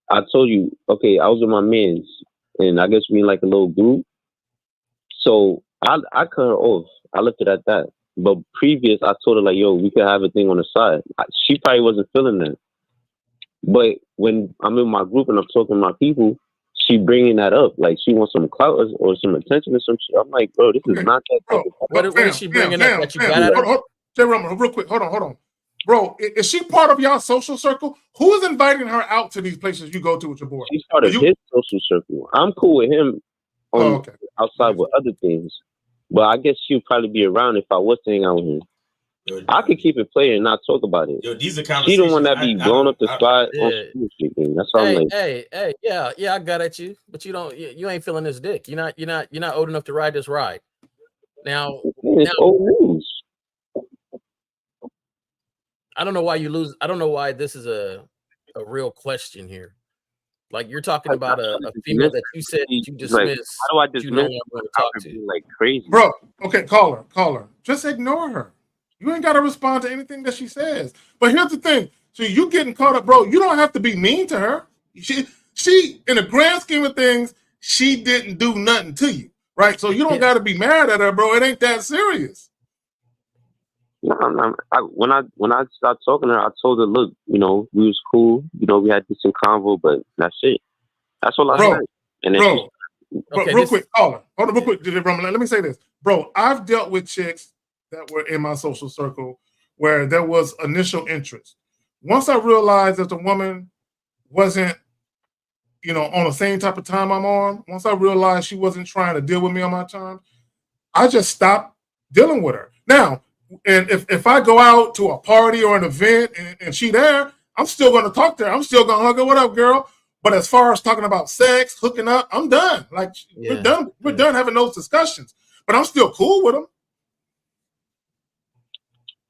Speaker 16: I told you, okay, I was with my mans, and I guess we in like a little group. So I cut her off. I left it at that. But previous, I told her like, yo, we could have a thing on the side. She probably wasn't feeling that. But when I'm in my group and I'm talking to my people, she bringing that up. Like, she wants some clout or some attention or some shit. I'm like, bro, this is not that type of
Speaker 15: What is she bringing up that you got at her?
Speaker 7: Jay Roman, real quick, hold on. Bro, is she part of y'all social circle? Who is inviting her out to these places you go to with your boy?
Speaker 16: She's part of his social circle. I'm cool with him outside with other things. But I guess she'll probably be around if I was to hang out with him. I could keep it playing and not talk about it.
Speaker 10: These are
Speaker 16: she don't want that be blowing up the spot on shit. That's why I'm like,
Speaker 15: hey, yeah, I got at you, but you ain't feeling this dick. You're not old enough to ride this ride. Now,
Speaker 16: old news.
Speaker 15: I don't know why you lose. I don't know why this is a real question here. Like, you're talking about a female that you said you dismiss.
Speaker 16: Like, how do I dismiss?
Speaker 15: You don't want to talk to.
Speaker 16: Like crazy,
Speaker 7: bro. Okay, call her. Just ignore her. You ain't got to respond to anything that she says. But here's the thing: so you getting caught up, bro. You don't have to be mean to her. She, in the grand scheme of things, she didn't do nothing to you, right? So you don't got to be mad at her, bro. It ain't that serious.
Speaker 16: No, when I started talking to her, I told her, look, we was cool. We had this in convo, but that's it. That's all I said. And then
Speaker 7: real quick, caller. Hold on, real quick. Let me say this, bro. I've dealt with chicks that were in my social circle where there was initial interest. Once I realized that the woman wasn't, on the same type of time I'm on, once I realized she wasn't trying to deal with me on my time, I just stopped dealing with her. Now, and if I go out to a party or an event and she there, I'm still going to talk to her. I'm still going to hug her. What up, girl? But as far as talking about sex, hooking up, I'm done. Like, we're done. We're done having those discussions. But I'm still cool with them.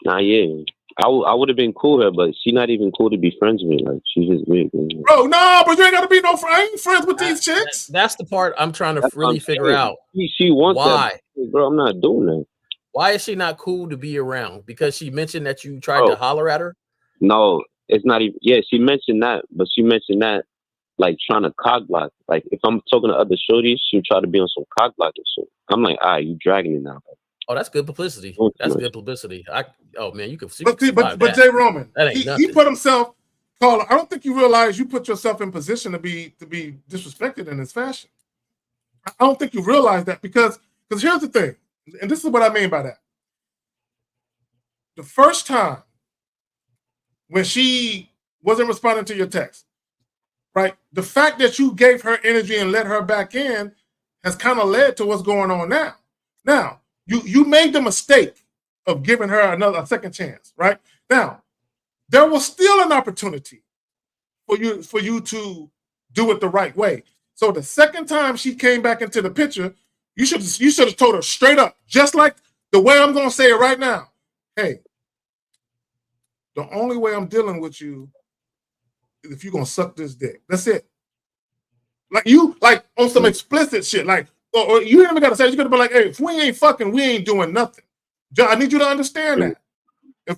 Speaker 16: Nah, yeah. I would have been cool with her, but she's not even cool to be friends with me. Like, she's just weird.
Speaker 7: Bro, no, but you ain't got to be no friend. I ain't friends with these chicks.
Speaker 15: That's the part I'm trying to really figure out.
Speaker 16: She wants
Speaker 15: why.
Speaker 16: That. Bro, I'm not doing that.
Speaker 15: Why is she not cool to be around? Because she mentioned that you tried to holler at her?
Speaker 16: No, it's not even. Yeah, she mentioned that, but she mentioned that like trying to cock block. Like, if I'm talking to other shorties, she'll try to be on some cock block and shit. I'm like, you dragging it now.
Speaker 15: Oh, that's good publicity. That's good publicity. Man, you could see.
Speaker 7: But Jay Roman, he put himself. Caller, I don't think you realize you put yourself in position to be disrespected in this fashion. I don't think you realize that because here's the thing, and this is what I mean by that. The first time when she wasn't responding to your text, right? The fact that you gave her energy and let her back in has kind of led to what's going on now. Now, you made the mistake of giving her a second chance, right? Now, there was still an opportunity for you to do it the right way. So the second time she came back into the picture, you should have told her straight up, just like the way I'm gonna say it right now. Hey, the only way I'm dealing with you is if you're gonna suck this dick. That's it. Like on some explicit shit, like. Or you ain't even gotta say it. You could have been like, hey, if we ain't fucking, we ain't doing nothing. I need you to understand that.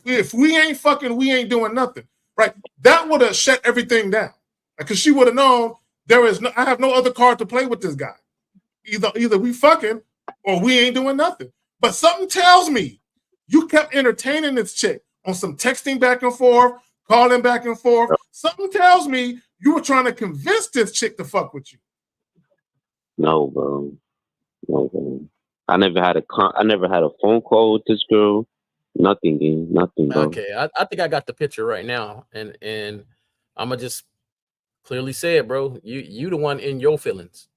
Speaker 7: If we ain't fucking, we ain't doing nothing. Right? That would have shut everything down. Because she would have known I have no other card to play with this guy. Either we fucking or we ain't doing nothing. But something tells me you kept entertaining this chick on some texting back and forth, calling back and forth. Something tells me you were trying to convince this chick to fuck with you.
Speaker 16: No, bro. I never had a phone call with this girl. Nothing, gang. Nothing, bro.
Speaker 15: Okay, I think I got the picture right now, and I'm gonna just clearly say it, bro. You the one in your feelings.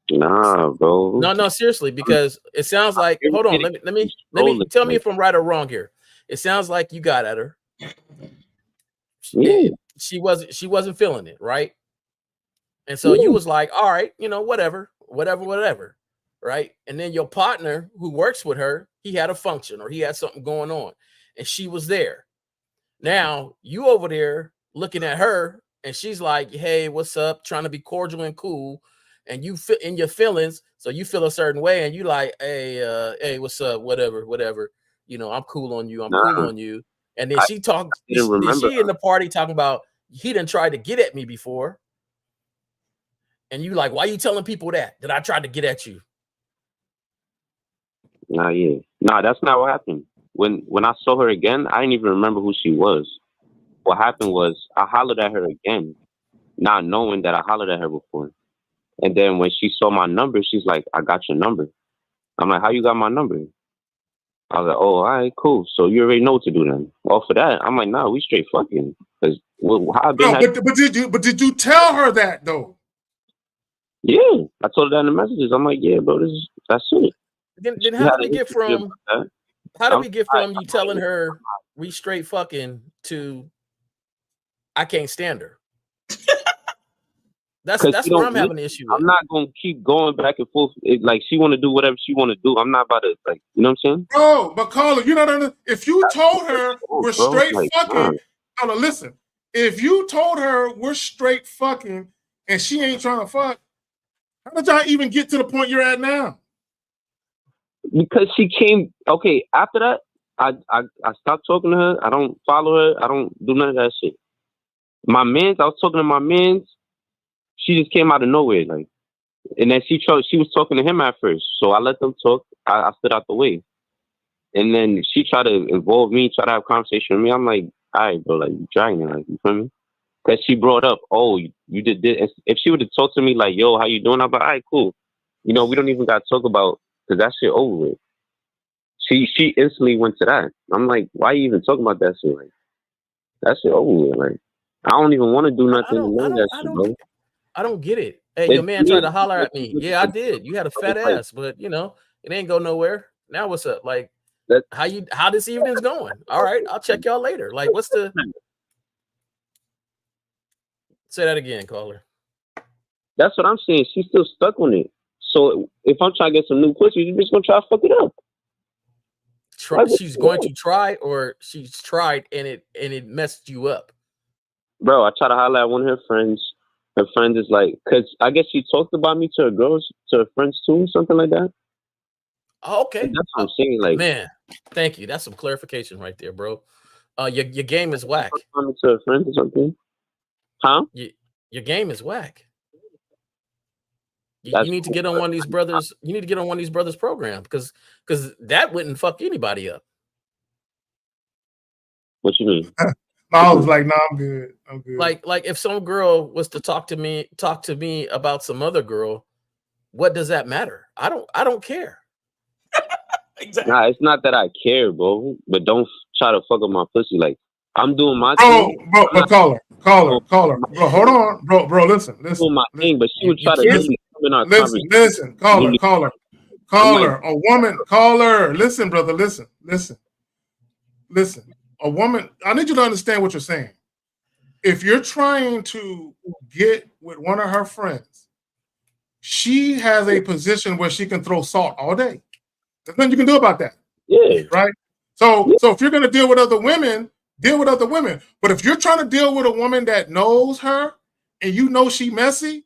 Speaker 16: Nah, bro.
Speaker 15: No, seriously, because it sounds like. Hold on, let me tell me if I'm right or wrong here. It sounds like you got at her.
Speaker 16: Yeah.
Speaker 15: She wasn't feeling it, right? And so you was like, all right, whatever, right? And then your partner who works with her, he had a function or he had something going on, and she was there. Now you over there looking at her, and she's like, hey, what's up? Trying to be cordial and cool, and you feel in your feelings, so you feel a certain way, and you like, hey, what's up? Whatever. I'm cool on you. I'm cool on you. And then she talks. She in the party talking about he done tried to get at me before. And you like, why you telling people that I tried to get at you?
Speaker 16: Nah, that's not what happened. When I saw her again, I didn't even remember who she was. What happened was I hollered at her again, not knowing that I hollered at her before. And then when she saw my number, she's like, I got your number. I'm like, how you got my number? I was like, oh, all right, cool. So you already know what to do then. Well, for that, I'm like, nah, we straight fucking. Because
Speaker 7: but did you tell her that though?
Speaker 16: Yeah, I told her that in the messages. I'm like, yeah, bro, that's it.
Speaker 15: Then how do we get from you telling her we straight fucking to I can't stand her? That's where I'm having an issue with.
Speaker 16: I'm not gonna keep going back and forth. Like she want to do whatever she want to do. I'm not about to you know what I'm saying?
Speaker 7: Bro, but Carla, you know, if you told her we're straight fucking, Carla, listen. If you told her we're straight fucking and she ain't trying to fuck, how did y'all even get to the point you're at now?
Speaker 16: Because she came. Okay, after that, I stopped talking to her. I don't follow her. I don't do none of that shit. My mans, I was talking to my mans. She just came out of nowhere, like, and then she was talking to him at first. So I let them talk. I stood out the way, and then she tried to involve me, try to have a conversation with me. I'm like, all right, bro, like you dragging it, like you feel me? Because she brought up, oh, you did this. If she would have talked to me like, yo, how you doing? I'm like, all right, cool. We don't even got to talk about, because that shit over with. She instantly went to that. I'm like, why you even talking about that shit? Like, that shit over with. Like, I don't even want to do nothing.
Speaker 15: I don't get it. Hey, your man tried to holler at me. Yeah, I did. You had a fat ass, but it ain't go nowhere. Now what's up? Like, how this evening's going? All right, I'll check y'all later. Like, what's the? Say that again, caller.
Speaker 16: That's what I'm saying. She's still stuck on it. So if I'm trying to get some new pussy, you're just gonna try to fuck it up.
Speaker 15: She's going to try, or she's tried and it messed you up.
Speaker 16: Bro, I try to holler at one of her friends. Her friend is like, because I guess she talked about me to her girls, to her friends too, something like that.
Speaker 15: Oh, okay.
Speaker 16: And that's what I'm saying. Like,
Speaker 15: man, thank you. That's some clarification right there, bro. Your game is whack.
Speaker 16: To her friends or something. Huh?
Speaker 15: Your game is whack. You need to get on one of these brothers. You need to get on one of these brothers' program because that wouldn't fuck anybody up.
Speaker 16: What you mean?
Speaker 7: I was like, no, I'm good. I'm good.
Speaker 15: Like if some girl was to talk to me about some other girl, what does that matter? I don't care.
Speaker 16: Exactly. Nah, it's not that I care, bro. But don't try to fuck up my pussy. Like, I'm doing my thing.
Speaker 7: Bro, caller. Bro, hold on. Bro, listen.
Speaker 16: I'm doing my thing, but she would try to
Speaker 7: listen, caller. A woman, caller. Listen, brother, listen. A woman, I need you to understand what you're saying. If you're trying to get with one of her friends, she has a position where she can throw salt all day. There's nothing you can do about that.
Speaker 16: Yeah.
Speaker 7: Right? So if you're going to deal with other women, deal with other women. But if you're trying to deal with a woman that knows her and you know she messy,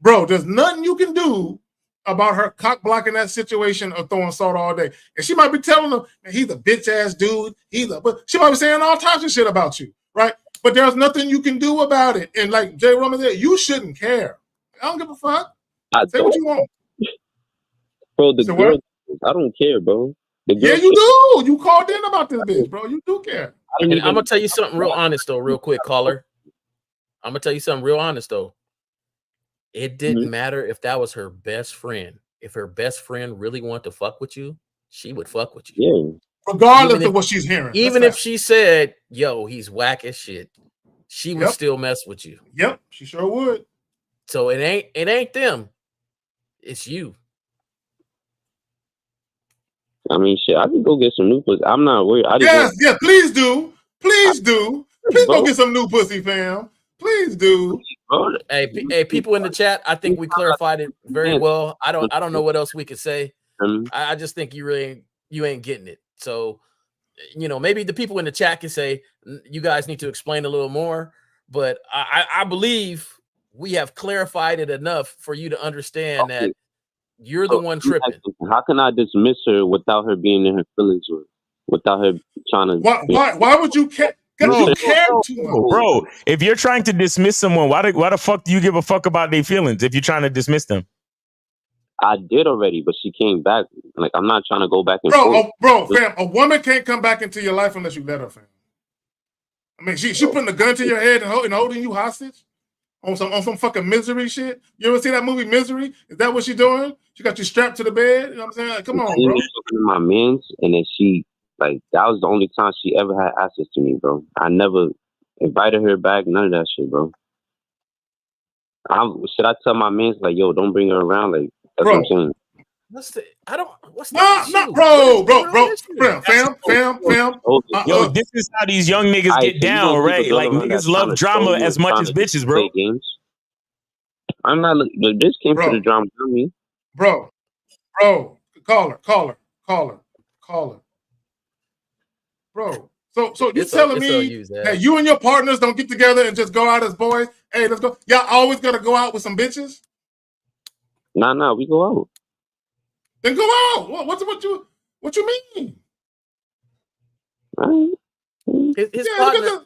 Speaker 7: bro, there's nothing you can do about her cock blocking that situation or throwing salt all day. And she might be telling him, man, he's a bitch ass dude. But she might be saying all types of shit about you, right? But there's nothing you can do about it. And like Jay Roman said, you shouldn't care. I don't give a fuck. Say what you want.
Speaker 16: Bro, the girl, I don't care, bro.
Speaker 7: Yeah, you do. You called in about this bitch, bro. You do care.
Speaker 15: And I'm gonna tell you something real honest though, real quick, caller. I'm gonna tell you something real honest though. It didn't matter if that was her best friend. if her best friend really wanted to fuck with you, she would fuck with you.
Speaker 16: Yeah.
Speaker 7: Regardless of what she's hearing.
Speaker 15: Even if she said, yo, he's whack as shit, she would still mess with you.
Speaker 7: Yep, she sure would.
Speaker 15: So it ain't them. It's you.
Speaker 16: I mean, shit, I can go get some new pussy. I'm not worried.
Speaker 7: Yeah, please do. Please do. Please go get some new pussy, fam. Please do.
Speaker 15: Hey, people in the chat, I think we clarified it very well. I don't know what else we could say. I just think you ain't getting it. So, maybe the people in the chat can say you guys need to explain a little more. But I believe we have clarified it enough for you to understand that you're the one tripping.
Speaker 16: How can I dismiss her without her being in her feelings, or without her trying to?
Speaker 7: Why would you care? You care too much,
Speaker 10: bro. If you're trying to dismiss someone, why the fuck do you give a fuck about their feelings? If you're trying to dismiss them,
Speaker 16: I did already, but she came back. Like, I'm not trying to go back and forth.
Speaker 7: Fam, a woman can't come back into your life unless you let her, fam. I mean, she putting a gun to your head and holding you hostage on some fucking Misery shit. You ever see that movie Misery? Is that what she doing? She got you strapped to the bed. You know what I'm saying? Like, come on, bro.
Speaker 16: Talking to my mans, and then she, like, that was the only time she ever had access to me, bro. I never invited her back. None of that shit, bro. Should I tell my mans, like, yo, don't bring her around? Like, that's what I'm saying.
Speaker 7: Fam.
Speaker 10: Yo, this is how these young niggas get down, right? Like, niggas love drama as much as bitches, bro.
Speaker 16: I'm not. This came to the drama for me,
Speaker 7: bro. Call her, bro. So you telling me that you and your partners don't get together and just go out as boys? Hey, let's go. Y'all always gotta go out with some bitches?
Speaker 16: Nah, we go out.
Speaker 7: Then go out. What you mean?
Speaker 15: His partner,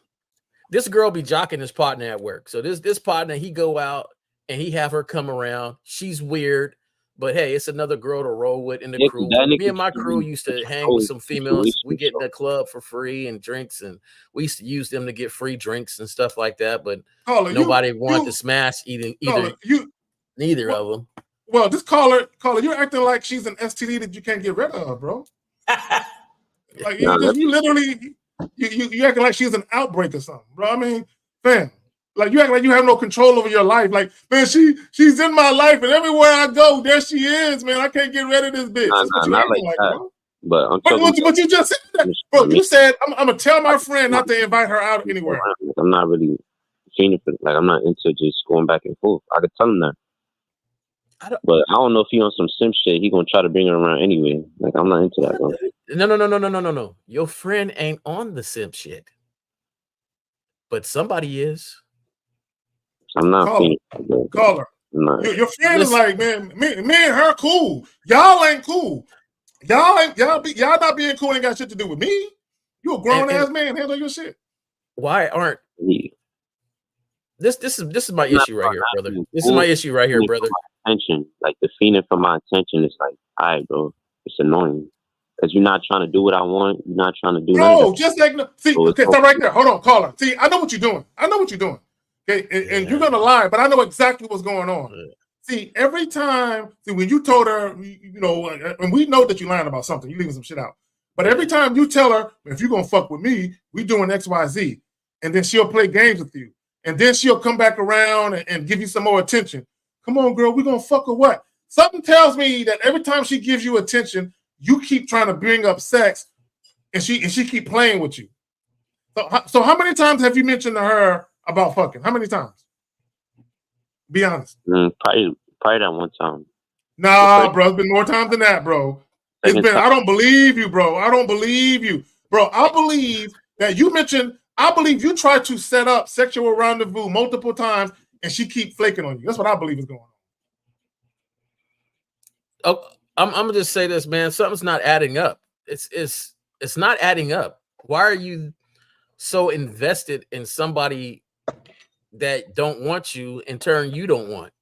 Speaker 15: this girl be jocking his partner at work. So this partner, he go out and he have her come around. She's weird, but hey, it's another girl to roll with in the crew. Me and my crew used to hang with some females. We get in the club for free and drinks, and we used to use them to get free drinks and stuff like that. But nobody wanted to smash neither of them.
Speaker 7: Well, this caller, you're acting like she's an STD that you can't get rid of, bro. Like you literally acting like she's an outbreak or something, bro. I mean, fam, like you act like you have no control over your life. Like, man, she's in my life, and everywhere I go, there she is, man. I can't get rid of this bitch. That's what you acting like, bro. But you just said that, bro. You said I'm gonna tell my friend not to invite her out anywhere.
Speaker 16: I'm not really feeling for it. Like, I'm not into just going back and forth. I could tell him that. But I don't know if he on some simp shit. He gonna try to bring her around anyway. Like, I'm not into that, bro.
Speaker 15: No. Your friend ain't on the simp shit, but somebody is.
Speaker 16: I'm not.
Speaker 7: Call her. Your friend is like, man, me and her cool. Y'all ain't cool. Y'all not being cool ain't got shit to do with me. You a grown ass man. Handle your shit.
Speaker 15: Why aren't this is my issue right here, brother. This is my issue right here, brother.
Speaker 16: Attention, like the feeling for my attention is like, all right, bro, it's annoying because you're not trying to do what I want. You're not trying to do.
Speaker 7: Bro, just like okay, so right there, hold on, caller. See, I know what you're doing. Okay, and you're gonna lie, but I know exactly what's going on. Yeah. See, every time, when you told her, and we know that you're lying about something, you're leaving some shit out. But every time you tell her, if you're gonna fuck with me, we doing X, Y, Z, and then she'll play games with you, and then she'll come back around and give you some more attention. Come on, girl, we gonna fuck or what? Something tells me that every time she gives you attention, you keep trying to bring up sex, and she keep playing with you. So how many times have you mentioned to her about fucking? How many times? Be honest.
Speaker 16: Probably that one time.
Speaker 7: Nah, bro, it's been more times than that, bro. I don't believe you, bro. I don't believe you, bro. I believe that you mentioned. I believe you tried to set up sexual rendezvous multiple times, and she keep flaking on you. That's what I believe is going on.
Speaker 15: Oh, I'm gonna just say this, man. Something's not adding up. It's not adding up. Why are you so invested in somebody that don't want you, in turn you don't want?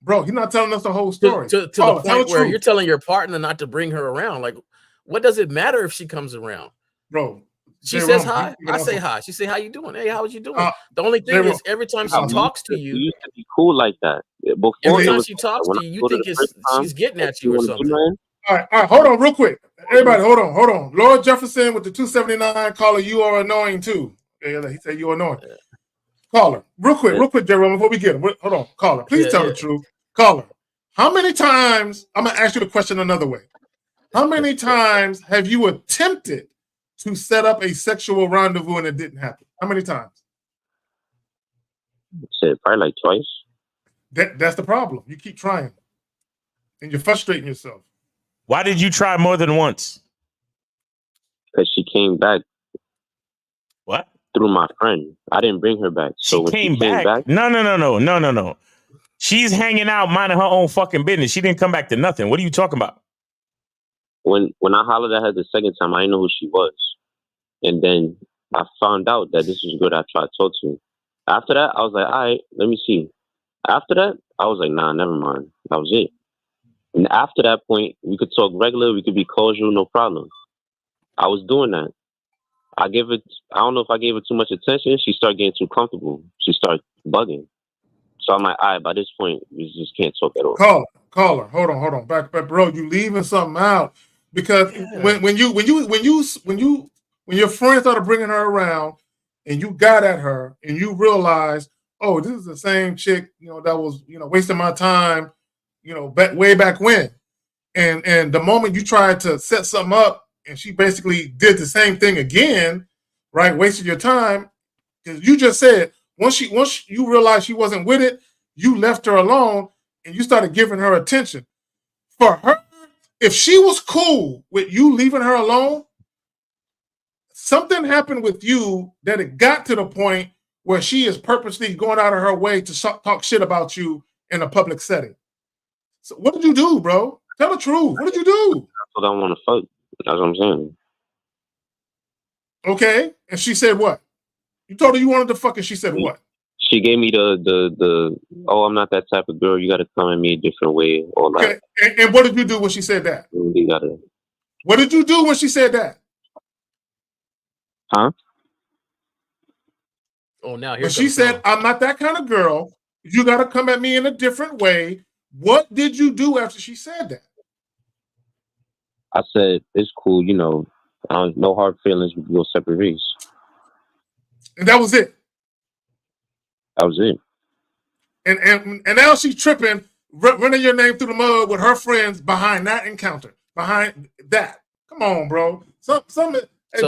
Speaker 7: Bro, you're not telling us the whole story.
Speaker 15: To the point where you're telling your partner not to bring her around. Like, what does it matter if she comes around?
Speaker 7: Bro,
Speaker 15: She
Speaker 7: J.
Speaker 15: says
Speaker 7: Rum,
Speaker 15: hi.
Speaker 7: he
Speaker 15: I
Speaker 7: can
Speaker 15: say
Speaker 7: also.
Speaker 15: hi. She say, how you doing? Hey, how was you doing? The only
Speaker 7: J.
Speaker 15: thing
Speaker 7: Rum,
Speaker 15: is every time
Speaker 16: Nah,
Speaker 15: she talks to
Speaker 16: we
Speaker 15: you,
Speaker 16: used to be cool like that. Before
Speaker 15: every
Speaker 16: it
Speaker 15: time
Speaker 16: was
Speaker 15: she
Speaker 16: like that.
Speaker 15: talks
Speaker 16: When
Speaker 15: to
Speaker 16: I
Speaker 15: you, you
Speaker 16: go to
Speaker 15: think
Speaker 16: the first time,
Speaker 15: she's getting
Speaker 16: and
Speaker 15: at
Speaker 16: she
Speaker 15: you or
Speaker 16: want to do
Speaker 15: something.
Speaker 16: nothing,
Speaker 7: All right, hold on, real quick. Everybody, hold on. Lord Jefferson with the 279 caller, you are annoying too. Okay, he said you're annoying. Caller, real quick, J. Rum, before we get him. Hold on, caller, please tell the truth. Caller, how many times? I'm gonna ask you the question another way. How many times have you attempted to set up a sexual rendezvous and it didn't happen? How many times?
Speaker 16: said probably like twice.
Speaker 7: That's the problem. You keep trying, and you're frustrating yourself.
Speaker 10: Why did you try more than once?
Speaker 16: Because she came back.
Speaker 10: What?
Speaker 16: Through my friend. I didn't bring her back. So when she came back,
Speaker 10: No. She's hanging out, minding her own fucking business. She didn't come back to nothing. What are you talking about?
Speaker 16: when I hollered at her the second time, I didn't know who she was. And then I found out that this was good. I tried to talk to her. After that, I was like, all right, let me see. After that, I was like, nah, never mind. That was it. And after that point, we could talk regular, we could be cordial, no problem. I was doing that. I don't know if I gave it too much attention. She started getting too comfortable. She started bugging. So I'm like, all right, by this point, we just can't talk at all.
Speaker 7: Caller, hold on. Back, bro, you leaving something out because when your friend started bringing her around and you got at her and you realized, oh, this is the same chick, that was, wasting my time, way back when. And the moment you tried to set something up and she basically did the same thing again, right? Wasted your time. Because you just said once you realized she wasn't with it, you left her alone and you started giving her attention. For her, if she was cool with you leaving her alone, something happened with you that it got to the point where she is purposely going out of her way to talk shit about you in a public setting. So what did you do, bro? Tell the truth. What did you do?
Speaker 16: That's what I want to fuck. That's what I'm saying.
Speaker 7: Okay. And she said what? You told her you wanted to fuck and she said what?
Speaker 16: She gave me the oh, I'm not that type of girl. You got to come at me a different way. All that.
Speaker 7: Okay. And what did you do when she said that?
Speaker 16: You gotta.
Speaker 7: What did you do when she said that?
Speaker 16: Huh?
Speaker 15: Oh, now here
Speaker 7: when she said, I'm not that kind of girl. You got to come at me in a different way. What did you do after she said that?
Speaker 16: I said, it's cool, no hard feelings. We can go separate ways.
Speaker 7: And that was it.
Speaker 16: That was it.
Speaker 7: And now she's tripping, running your name through the mud with her friends behind that encounter, behind that. Come on, bro.
Speaker 15: So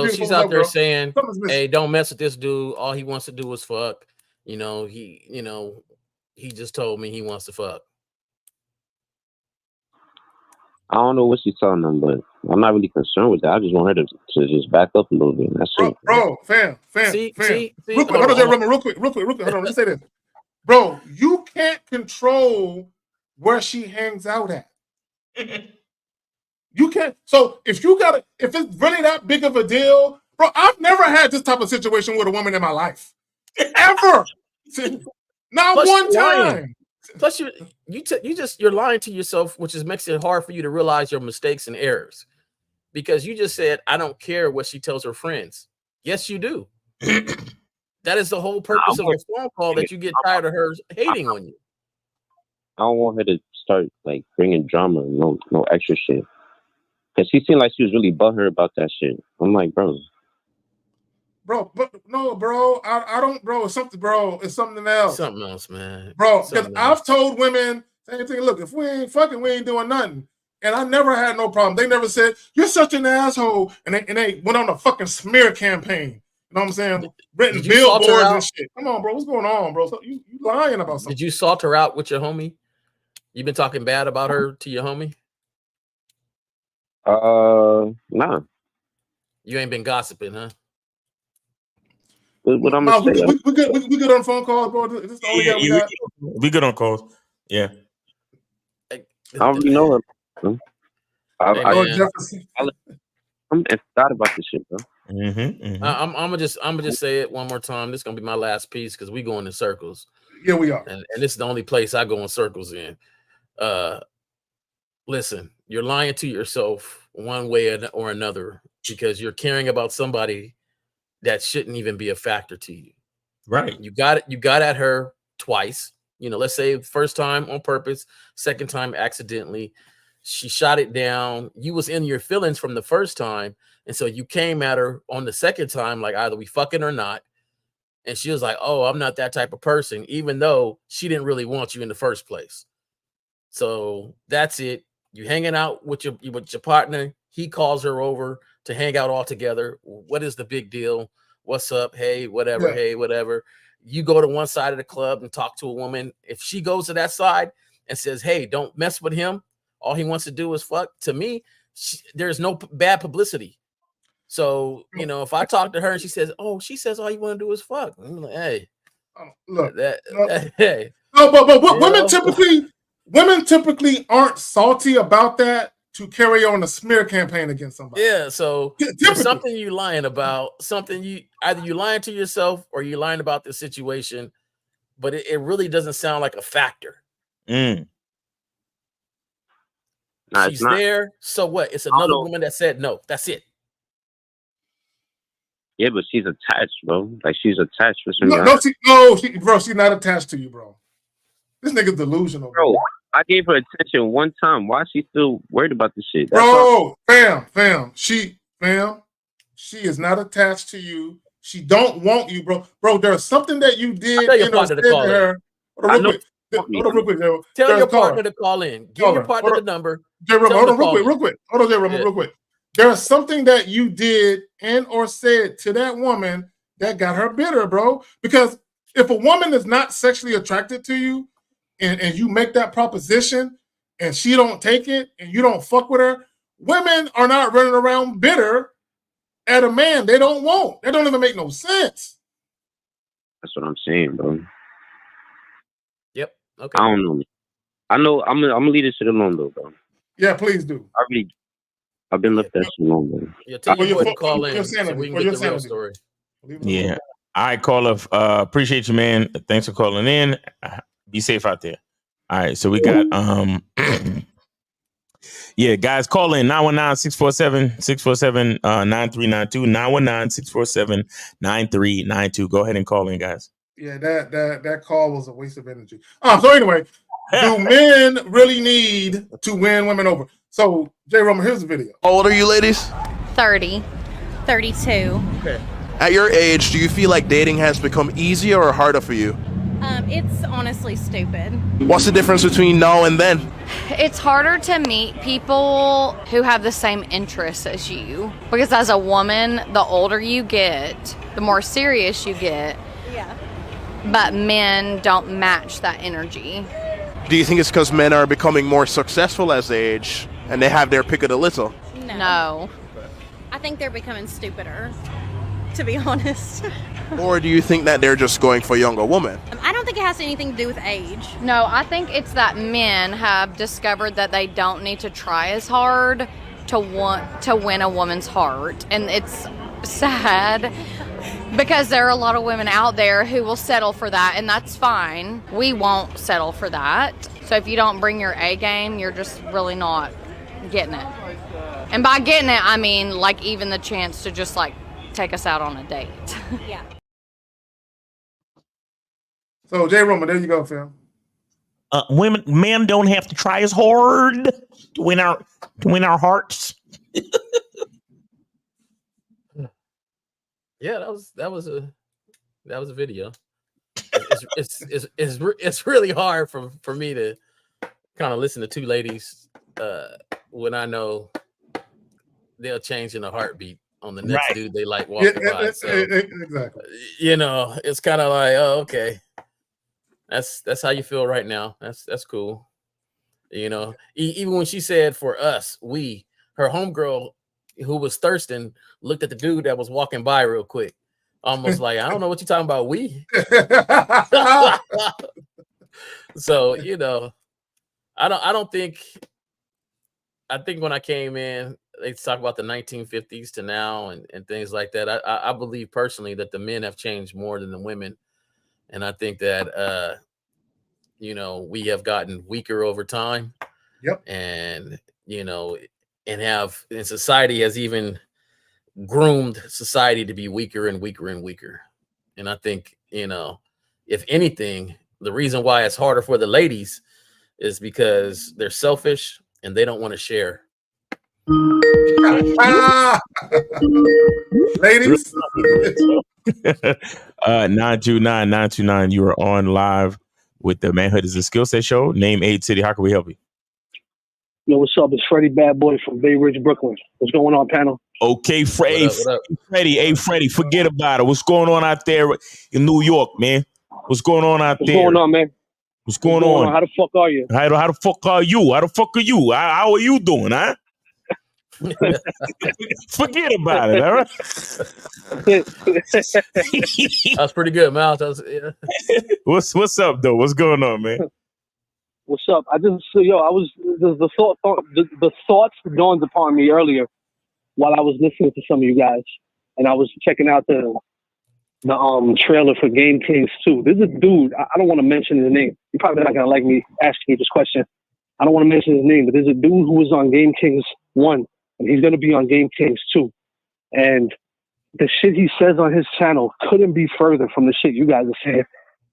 Speaker 15: she's out there saying, hey, don't mess with this dude. All he wants to do is fuck. He just told me he wants to fuck.
Speaker 16: I don't know what she's telling them, but I'm not really concerned with that. I just want her to just back up a little bit. That's it.
Speaker 7: Bro, fam.
Speaker 15: See,
Speaker 7: real quick, hold on, let me say this. Bro, you can't control where she hangs out at. You can't. So if it's really that big of a deal, bro, I've never had this type of situation with a woman in my life. Ever. Not
Speaker 15: Plus,
Speaker 7: one time.
Speaker 15: Plus, you're lying to yourself, which makes it hard for you to realize your mistakes and errors. Because you just said, I don't care what she tells her friends. Yes, you do. That is the whole purpose of the phone call, that you get tired of her hating on you.
Speaker 16: I don't want her to start like bringing drama, no extra shit. Because she seemed like she was really butthurt about that shit. I'm like, bro,
Speaker 7: but no, bro. I don't, bro. It's something, bro. It's something else.
Speaker 15: Something else, man.
Speaker 7: Bro, because I've told women, same thing. Look, if we ain't fucking, we ain't doing nothing. And I never had no problem. They never said, you're such an asshole. And they went on a fucking smear campaign. You know what I'm saying? Written billboards and shit. Come on, bro. What's going on, bro? So you lying about something.
Speaker 15: Did you salt her out with your homie? You been talking bad about her to your homie?
Speaker 16: Nah.
Speaker 15: You ain't been gossiping, huh?
Speaker 16: What I'm gonna say?
Speaker 7: We good on phone calls, bro. Is this the only guy we got?
Speaker 10: We good on calls. Yeah.
Speaker 16: I already know her. I'm excited about this shit, bro.
Speaker 15: I'm gonna just say it one more time. This is gonna be my last piece because we going in circles.
Speaker 7: Yeah, we are.
Speaker 15: And this is the only place I go in circles in. Listen, you're lying to yourself one way or another because you're caring about somebody that shouldn't even be a factor to you.
Speaker 10: Right.
Speaker 15: You got at her twice. You know, let's say first time on purpose, second time accidentally. She shot it down. You was in your feelings from the first time, and so you came at her on the second time, like either we fucking or not. And she was like, "Oh, I'm not that type of person," even though she didn't really want you in the first place. So that's it. You hanging out with your partner. He calls her over to hang out all together. What is the big deal? What's up? Hey, whatever.
Speaker 7: Yeah.
Speaker 15: Hey, whatever. You go to one side of the club and talk to a woman. If she goes to that side and says, "Hey, don't mess with him. All he wants to do is fuck," to me, there's no bad publicity. So, you know, if I talk to her and she says all you want to do is fuck, I'm like, hey,
Speaker 7: Look,
Speaker 15: hey.
Speaker 7: No, but women typically aren't salty about that to carry on a smear campaign against somebody.
Speaker 15: Yeah, so there's something you lying about, something you either you lying to yourself or you lying about the situation, but it really doesn't sound like a factor.
Speaker 16: Nah,
Speaker 15: She's there, so what? It's another woman that said no. That's it.
Speaker 16: Yeah, but she's attached, bro. Like she's attached for some
Speaker 7: Bro, she's not attached to you, bro. This nigga's delusional,
Speaker 16: bro. I gave her attention one time. Why is she still worried about this shit?
Speaker 7: Bro, fam. She is not attached to you. She don't want you, bro. Bro, there's something that you did
Speaker 15: Tell your partner to call in.
Speaker 7: Hold on real quick.
Speaker 15: Tell your partner to call in. Give your partner the number.
Speaker 7: J-Rum, hold on real quick. Hold on, J-Rum, real quick. There's something that you did and or said to that woman that got her bitter, bro. Because if a woman is not sexually attracted to you and you make that proposition and she don't take it and you don't fuck with her, women are not running around bitter at a man they don't want. That don't even make no sense.
Speaker 16: That's what I'm saying, bro.
Speaker 15: Yep. Okay.
Speaker 16: I don't know. I know I'm gonna leave this shit alone though, bro.
Speaker 7: Yeah, please do.
Speaker 16: I've been left that shit alone, bro.
Speaker 15: Yeah, tell your boy to call in so we can get the real story.
Speaker 10: Yeah. All right, caller. Appreciate you, man. Thanks for calling in. Be safe out there. All right, so we got yeah, guys, call in 919-647-9392, 919-647-9392. Go ahead and call in, guys.
Speaker 7: Yeah, that call was a waste of energy. So anyway, do men really need to win women over? So, J-Rum, here's the video.
Speaker 11: How old are you, ladies?
Speaker 13: 30. 32.
Speaker 11: Okay. At your age, do you feel like dating has become easier or harder for you?
Speaker 13: It's honestly stupid.
Speaker 11: What's the difference between now and then?
Speaker 12: It's harder to meet people who have the same interests as you. Because as a woman, the older you get, the more serious you get.
Speaker 13: Yeah.
Speaker 12: But men don't match that energy.
Speaker 11: Do you think it's because men are becoming more successful as they age and they have their pick of the litter?
Speaker 12: No.
Speaker 13: I think they're becoming stupider, to be honest.
Speaker 11: Or do you think that they're just going for younger women?
Speaker 13: I don't think it has anything to do with age.
Speaker 12: No, I think it's that men have discovered that they don't need to try as hard to want to win a woman's heart. And it's sad because there are a lot of women out there who will settle for that, and that's fine. We won't settle for that. So if you don't bring your A game, you're just really not getting it. And by getting it, I mean like even the chance to just like take us out on a date.
Speaker 13: Yeah.
Speaker 7: So J-Rum, there you go, Phil.
Speaker 10: Men don't have to try as hard to win our hearts.
Speaker 15: Yeah, that was a video. It's really hard for me to kind of listen to two ladies when I know they'll change in a heartbeat on the next dude they like walking by. So,
Speaker 7: exactly.
Speaker 15: You know, it's kind of like, oh, okay, that's how you feel right now. That's cool. You know, even when she said for us, her homegirl who was thirsting looked at the dude that was walking by real quick, almost like, I don't know what you're talking about. So, you know, I think when I came in, they talk about the 1950s to now and things like that. I believe personally that the men have changed more than the women. And I think that, you know, we have gotten weaker over time.
Speaker 7: Yep.
Speaker 15: And, you know, and society has even groomed society to be weaker and weaker and weaker. And I think, if anything, the reason why it's harder for the ladies is because they're selfish and they don't want to share.
Speaker 7: Ladies.
Speaker 10: 929-929, you are on live with the Manhood is a Skill Set show. Name, age, city. How can we help you?
Speaker 17: Yo, what's up? It's Freddie Bad Boy from Bay Ridge, Brooklyn. What's going on, panel?
Speaker 10: Okay,
Speaker 15: What up?
Speaker 10: Freddie. Hey, Freddie, forget about it. What's going on out there in New York, man? What's going on out there?
Speaker 17: What's going on, man?
Speaker 10: What's going on?
Speaker 17: How the fuck are you?
Speaker 10: How the fuck are you? How the fuck are you? How are you doing, huh? Forget about it, all right?
Speaker 15: That's pretty good, Miles. Yeah.
Speaker 10: What's up, though? What's going on, man?
Speaker 17: What's up? The thoughts dawned upon me earlier while I was listening to some of you guys, and I was checking out the trailer for Game Kings 2. There's a dude, I don't want to mention his name. You're probably not gonna like me asking you this question. I don't want to mention his name, but there's a dude who was on Game Kings 1, and he's gonna be on Game Kings 2. And the shit he says on his channel couldn't be further from the shit you guys are saying.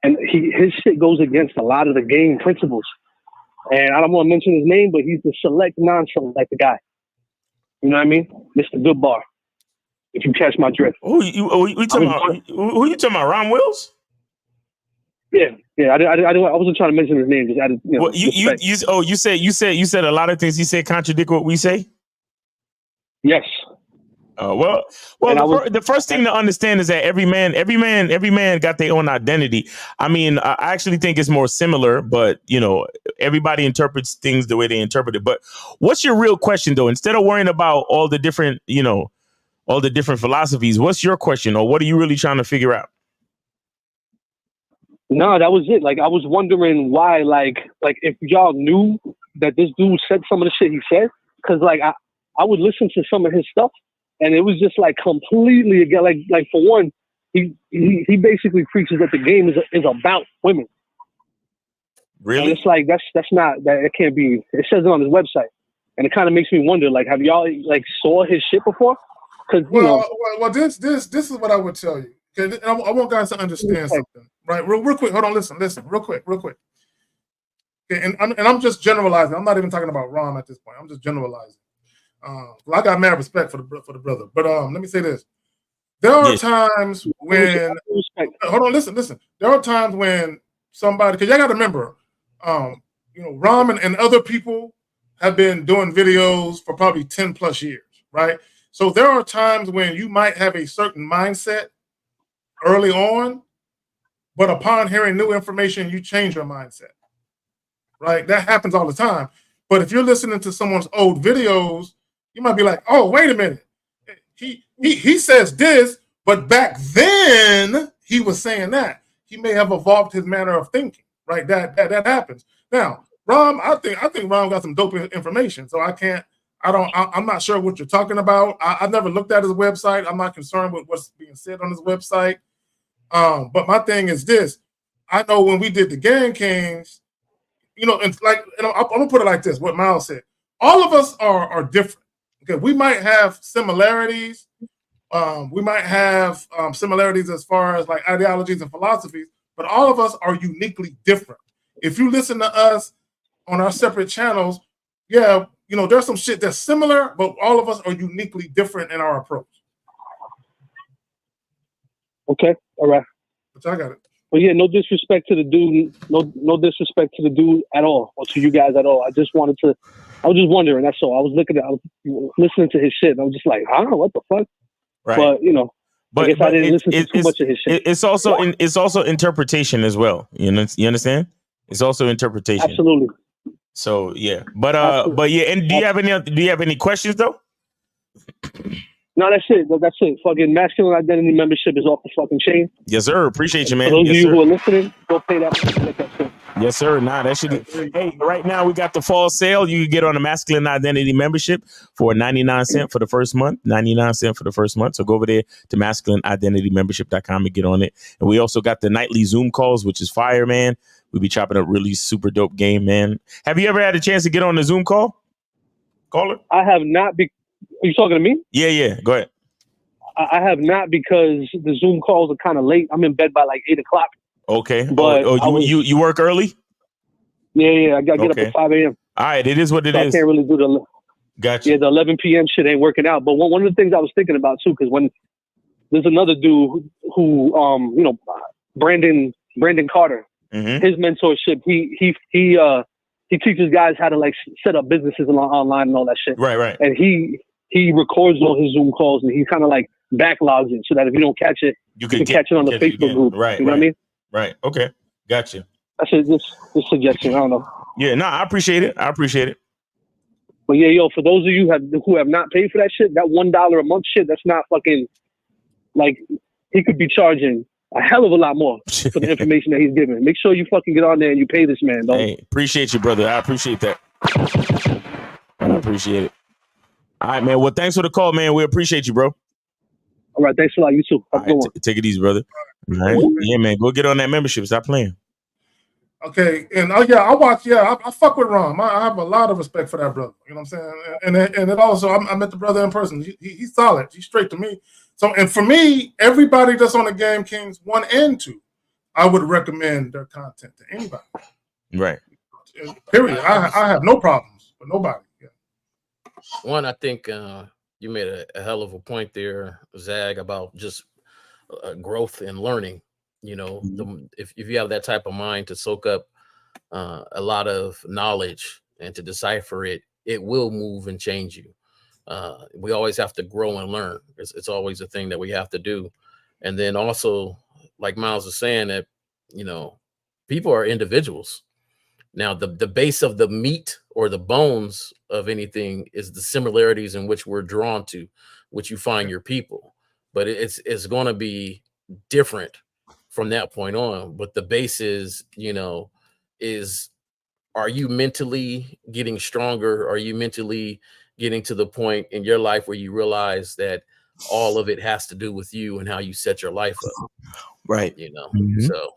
Speaker 17: And his shit goes against a lot of the game principles. And I don't want to mention his name, but he's the select, non-select guy. You know what I mean? Mr. Goodbar. If you catch my drift.
Speaker 10: Who you talking about? Ron Wills?
Speaker 17: Yeah. I wasn't trying to mention his name. Just added,
Speaker 10: you said a lot of things he said contradict what we say.
Speaker 17: Yes.
Speaker 10: The first thing to understand is that every man got their own identity. I mean, I actually think it's more similar, but everybody interprets things the way they interpret it. But what's your real question, though? Instead of worrying about all the different philosophies, what's your question, or what are you really trying to figure out?
Speaker 17: No, that was it. Like, I was wondering why, like if y'all knew that this dude said some of the shit he said, because like I would listen to some of his stuff. And it was just like completely again, like for one, he basically preaches that the game is about women.
Speaker 10: Really?
Speaker 17: And it's like that's not that it can't be. It says it on his website, and it kind of makes me wonder. Like, have y'all like saw his shit before? Because
Speaker 7: this is what I would tell you. And I want guys to understand something, right? Real quick. Hold on. Listen. Real quick. Okay, and I'm just generalizing. I'm not even talking about Ron at this point. I'm just generalizing. I got mad respect for the brother, but let me say this: there are times when hold on, listen. There are times when somebody, because y'all got to remember, Ram and other people have been doing videos for probably 10 plus years, right? So there are times when you might have a certain mindset early on, but upon hearing new information, you change your mindset, right? That happens all the time. But if you're listening to someone's old videos, you might be like, oh, wait a minute. He says this, but back then he was saying that. He may have evolved his manner of thinking, right? That happens. Now, Ram, I think Ram got some dope information. So I'm not sure what you're talking about. I've never looked at his website. I'm not concerned with what's being said on his website. But my thing is this. I know when we did the Gang Kings, I'm gonna put it like this, what Miles said. All of us are different. Okay, we might have similarities. We might have similarities as far as like ideologies and philosophies, but all of us are uniquely different. If you listen to us on our separate channels, there's some shit that's similar, but all of us are uniquely different in our approach.
Speaker 17: Okay, all right.
Speaker 7: But I got it.
Speaker 17: Well, yeah, no disrespect to the dude, no disrespect to the dude at all, or to you guys at all. I was just wondering, that's all. I was listening to his shit, and I was just like, what the fuck?
Speaker 10: Right.
Speaker 17: But I guess I didn't listen to too much of his shit.
Speaker 10: It's also interpretation as well. You understand? It's also interpretation.
Speaker 17: Absolutely.
Speaker 10: So yeah, but yeah. And do you have any questions though?
Speaker 17: No, that's it. That's it. Fucking masculine identity membership is off the fucking chain.
Speaker 10: Yes, sir. Appreciate you, man.
Speaker 17: For those
Speaker 10: yes,
Speaker 17: of you
Speaker 10: sir.
Speaker 17: who are listening, go pay that shit.
Speaker 10: Yes, sir. That should. Hey, right now we got the fall sale. You can get on a masculine identity membership for 99 cents for the first month. 99 cents for the first month. So go over there to masculineidentitymembership.com and get on it. And we also got the nightly Zoom calls, which is fire, man. We be chopping up really super dope game, man. Have you ever had a chance to get on the Zoom call? Caller?
Speaker 17: I have not. Are you talking to me?
Speaker 10: Yeah. Go ahead.
Speaker 17: I have not, because the Zoom calls are kind of late. I'm in bed by like 8 o'clock.
Speaker 10: Okay.
Speaker 17: But
Speaker 10: You work early?
Speaker 17: Yeah, I got to get up
Speaker 10: Okay.
Speaker 17: at 5 a.m.
Speaker 10: All right, it is what it
Speaker 17: So
Speaker 10: is.
Speaker 17: I can't really do the.
Speaker 10: Gotcha.
Speaker 17: Yeah, the 11 p.m. shit ain't working out. But one of the things I was thinking about too, because when there's another dude who Brandon Carter, his mentorship, he teaches guys how to like set up businesses online and all that shit.
Speaker 10: Right.
Speaker 17: And he records all his Zoom calls, and he kind of like backlogs it so that if you don't catch it, you can catch it on the Facebook group.
Speaker 10: Right.
Speaker 17: You know what I mean?
Speaker 10: Right. Okay. Gotcha.
Speaker 17: That's just suggestion. I don't know.
Speaker 10: Yeah. No, I appreciate it.
Speaker 17: But yeah, yo, for those of you who have not paid for that shit, that $1 a month shit, that's not fucking, like, he could be charging a hell of a lot more for the information that he's giving. Make sure you fucking get on there and you pay this man, dog.
Speaker 10: Hey, appreciate you, brother. I appreciate that. I appreciate it. All right, man. Well, thanks for the call, man. We appreciate you, bro.
Speaker 17: All right, thanks a lot. You too.
Speaker 10: All right, take it easy, brother. All right. Yeah, man. Go get on that membership. Stop playing.
Speaker 7: Okay, and I watch. Yeah, I fuck with Ron. I have a lot of respect for that brother. You know what I'm saying? And it also, I met the brother in person. He's solid. He's straight to me. So, and for me, everybody that's on the Game Kings 1 and 2, I would recommend their content to anybody.
Speaker 10: Right.
Speaker 7: Period. I have no problems with nobody. Yeah.
Speaker 15: One, I think you made a hell of a point there, Zag, about just growth and learning. You know, if you have that type of mind to soak up a lot of knowledge and to decipher it, it will move and change you. We always have to grow and learn. It's always a thing that we have to do. And then also, like Miles was saying, that, you know, people are individuals. Now, the base of the meat or the bones of anything is the similarities in which we're drawn to, which you find your people. But it's going to be different from that point on. But the base is, you know, are you mentally getting stronger? Are you mentally getting to the point in your life where you realize that all of it has to do with you and how you set your life up?
Speaker 10: Right.
Speaker 15: You know,
Speaker 10: Mhm.
Speaker 15: so.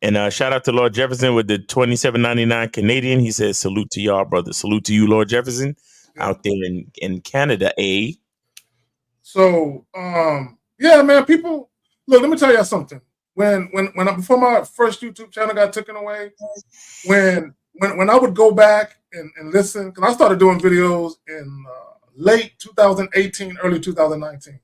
Speaker 10: And shout out to Lord Jefferson with the $27.99 Canadian. He says, salute to y'all, brother. Salute to you, Lord Jefferson, out there in Canada, eh?
Speaker 7: So, yeah, man, people, look, let me tell y'all something. Before my first YouTube channel got taken away, when I would go back and listen, because I started doing videos in late 2018, early 2019.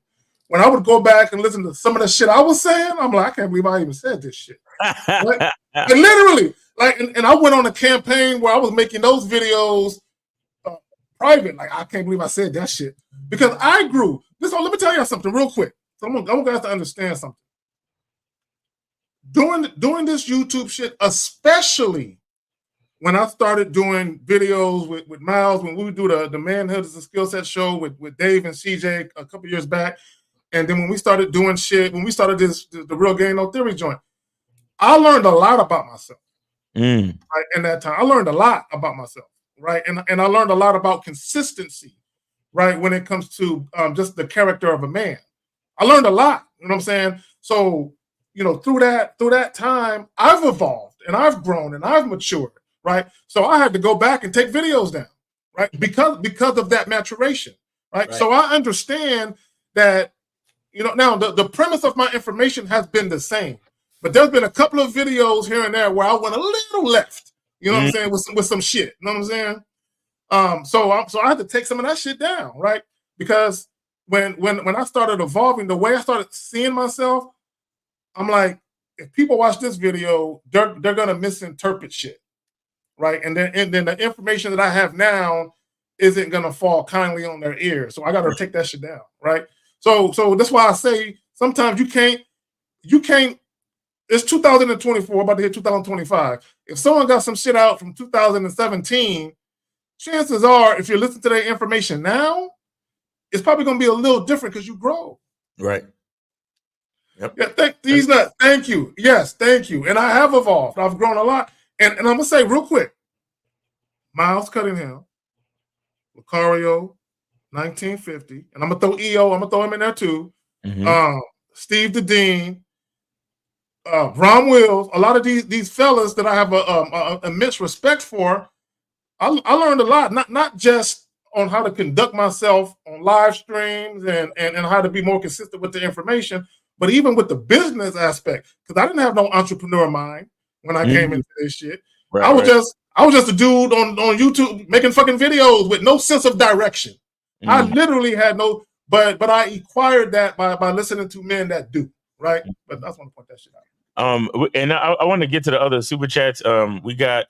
Speaker 7: When I would go back and listen to some of the shit I was saying, I'm like, I can't believe I even said this shit. Right? And literally, like, and I went on a campaign where I was making those videos private. Like, I can't believe I said that shit. Because I grew. Let me tell you something real quick. So I want you guys to understand something. Doing this YouTube shit, especially when I started doing videos with Miles, when we would do the Manhood is a Skill Set show with Dave and CJ a couple years back, and then when we started doing shit, when we started the Real Game No Theory joint, I learned a lot about myself. Right, in that time, I learned a lot about myself, right, and I learned a lot about consistency, right, when it comes to just the character of a man. I learned a lot. You know what I'm saying? So, you know, through that time, I've evolved and I've grown and I've matured, right? So I had to go back and take videos down, right? Because of that maturation, right? So I understand that, you know, now the premise of my information has been the same, but there's been a couple of videos here and there where I went a little left, you know what I'm saying, with some shit, you know what I'm saying? So I had to take some of that shit down, right? Because when I started evolving, the way I started seeing myself, I'm like, if people watch this video, they're gonna misinterpret shit, right? And then the information that I have now isn't gonna fall kindly on their ears. So I gotta take that shit down, right? So that's why I say sometimes you can't. It's 2024, about to hit 2025. If someone got some shit out from 2017, chances are, if you're listening to their information now, it's probably gonna be a little different because you grow.
Speaker 10: Right. Yep.
Speaker 7: Yeah, thank you. Yes, thank you. And I have evolved. I've grown a lot. And I'm gonna say real quick, Miles Cunningham, Lucario, 1950, and I'm gonna throw EO, I'm gonna throw him in there too. Steve the Dean, Ron Wills, a lot of these fellas that I have a immense respect for. I learned a lot, not just on how to conduct myself on live streams and how to be more consistent with the information, but even with the business aspect, because I didn't have no entrepreneur mind when I came into this shit.
Speaker 10: Right,
Speaker 7: I was just a dude on YouTube making fucking videos with no sense of direction. I literally had no, but I acquired that by listening to men that do, right? But I just want to point that shit out.
Speaker 10: And I want to get to the other super chats. We got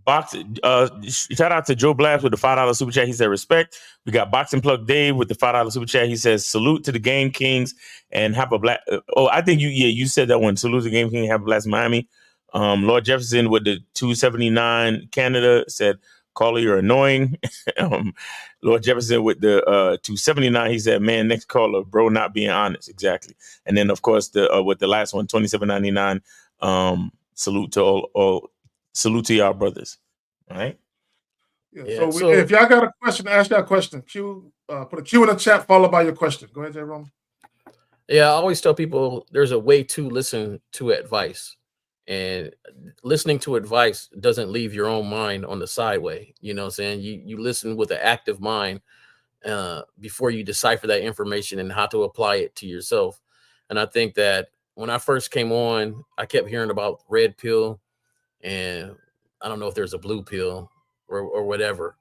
Speaker 10: shout out to Joe Blast with the $5 super chat. He said respect. We got Boxing Plug Dave with the $5 super chat. He says salute to the Game Kings and have a black. I think you said that one. Salute to the Game King, have a blast Miami. Lord Jefferson with the 279 Canada said caller, you're annoying. Lord Jefferson with the 279, he said, man, next caller, bro, not being honest. Exactly. And then of course with the last one, 2799, salute to y'all brothers. All right.
Speaker 7: Yeah, so if y'all got a question, ask y'all a question. Put a Q in the chat followed by your question. Go ahead, Jerome.
Speaker 15: Yeah, I always tell people there's a way to listen to advice. And listening to advice doesn't leave your own mind on the sideway. You know what I'm saying? You listen with an active mind before you decipher that information and how to apply it to yourself. And I think that when I first came on, I kept hearing about red pill, and I don't know if there's a blue pill or whatever.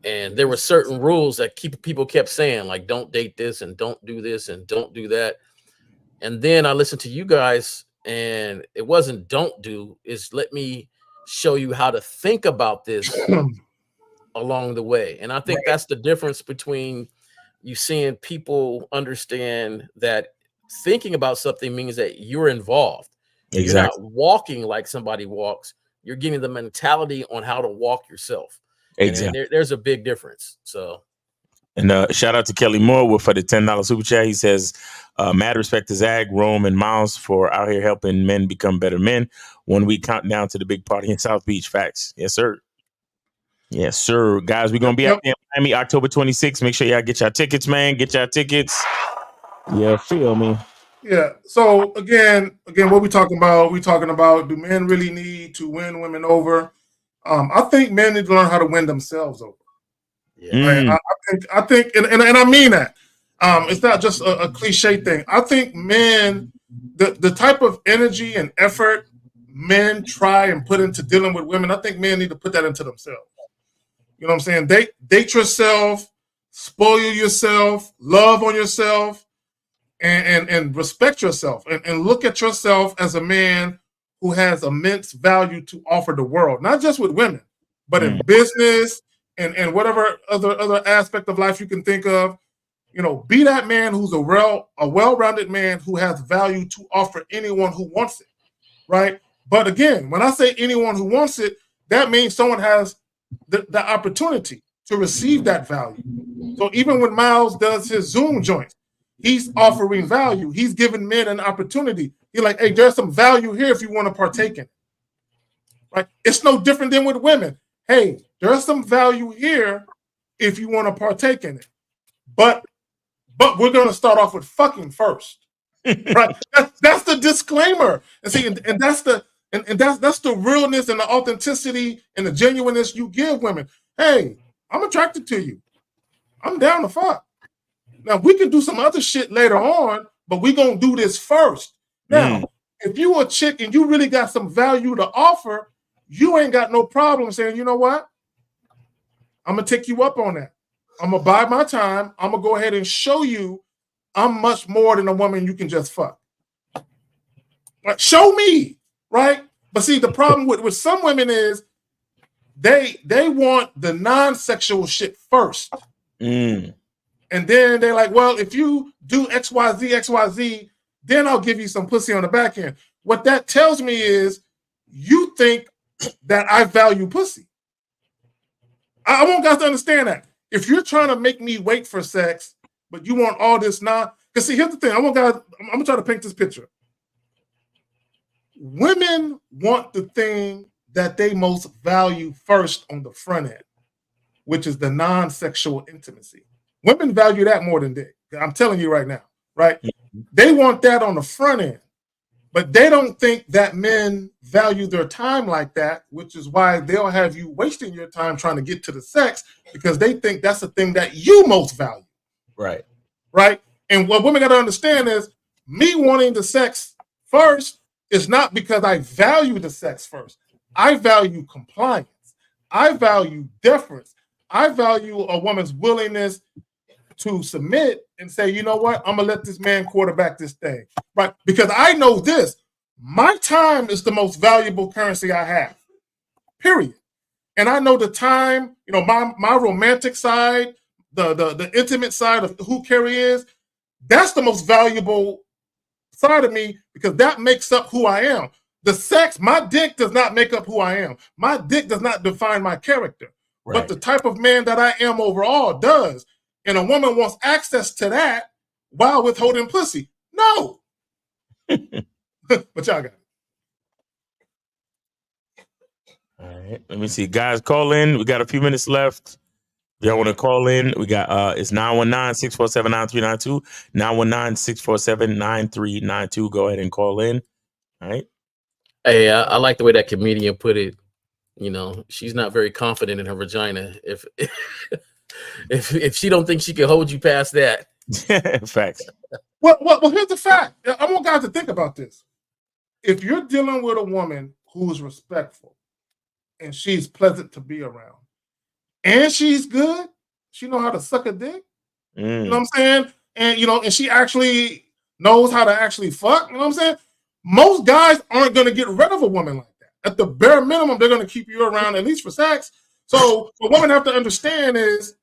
Speaker 15: And there were certain rules that people kept saying, like, don't date this and don't do this and don't do that. And then I listened to you guys, and it wasn't don't do, is let me show you how to think about this along the way. And I think that's the difference between you seeing people understand that thinking about something means that you're involved. Exactly. You're not walking like somebody walks. You're getting the mentality on how to walk yourself. Exactly. And there's a big difference. So.
Speaker 10: And shout out to Kelly Moore for the $10 super chat. He says, mad respect to Zag, Rome, and Miles for out here helping men become better men. 1 week countdown to the big party in South Beach. Facts. Yes, sir. Yes, sir. Guys, we're going to be out there in Miami October 26th. Make sure y'all get y'all tickets, man. Get y'all tickets. Yeah, feel me.
Speaker 7: Yeah. So again, what we talking about? We talking about, do men really need to win women over? I think men need to learn how to win themselves over. Yeah. I think, and I mean that. It's not just a cliche thing. I think men, the type of energy and effort men try and put into dealing with women, I think men need to put that into themselves. You know what I'm saying? Date yourself, spoil yourself, love on yourself, and respect yourself, and look at yourself as a man who has immense value to offer the world, not just with women, but in business and whatever other aspect of life you can think of. You know, be that man who's a well-rounded man who has value to offer anyone who wants it, right? But again, when I say anyone who wants it, that means someone has the opportunity to receive that value. So even when Miles does his Zoom joints, he's offering value. He's giving men an opportunity. He's like, hey, there's some value here if you want to partake in it. Right? It's no different than with women. Hey, there's some value here if you want to partake in it. But we're going to start off with fucking first. Right? That's the disclaimer. And see, and that's the realness and the authenticity and the genuineness you give women. Hey, I'm attracted to you. I'm down to fuck. Now, we can do some other shit later on, but we're going to do this first. Now, if you a chick and you really got some value to offer, you ain't got no problem saying, you know what? I'm going to take you up on that. I'm going to bide my time. I'm going to go ahead and show you I'm much more than a woman you can just fuck. Like, show me, right? But see, the problem with some women is they want the non-sexual shit first. And then they're like, well, if you do XYZ, then I'll give you some pussy on the back end. What that tells me is you think that I value pussy. I want guys to understand that. If you're trying to make me wait for sex, but you want all this because see, here's the thing. I'm gonna try to paint this picture. Women want the thing that they most value first on the front end, which is the non-sexual intimacy. Women value that more than dick. I'm telling you right now, right? They want that on the front end. But they don't think that men value their time like that, which is why they'll have you wasting your time trying to get to the sex because they think that's the thing that you most value.
Speaker 10: Right.
Speaker 7: Right? And what women got to understand is me wanting the sex first is not because I value the sex first. I value compliance. I value deference. I value a woman's willingness to submit and say, you know what, I'm gonna let this man quarterback this thing, right? Because I know this, my time is the most valuable currency I have, period. And I know the time, you know, my romantic side, the intimate side of who Carrie is, that's the most valuable side of me because that makes up who I am. The sex, my dick does not make up who I am. My dick does not define my character. Right. But the type of man that I am overall does. And a woman wants access to that while withholding pussy. No. But y'all got it.
Speaker 10: All right. Let me see. Guys, call in. We got a few minutes left. If y'all want to call in, we got it's 919-647-9392. 919-647-9392. Go ahead and call in. All right.
Speaker 15: Hey, I like the way that comedian put it. You know, she's not very confident in her vagina. If she don't think she can hold you past that.
Speaker 10: Facts.
Speaker 7: Well, here's the fact. I want guys to think about this. If you're dealing with a woman who's respectful and she's pleasant to be around and she's good, she know how to suck a dick. You know what I'm saying? And you know, and she actually knows how to actually fuck. You know what I'm saying? Most guys aren't going to get rid of a woman like that. At the bare minimum, they're going to keep you around at least for sex. So what women have to understand is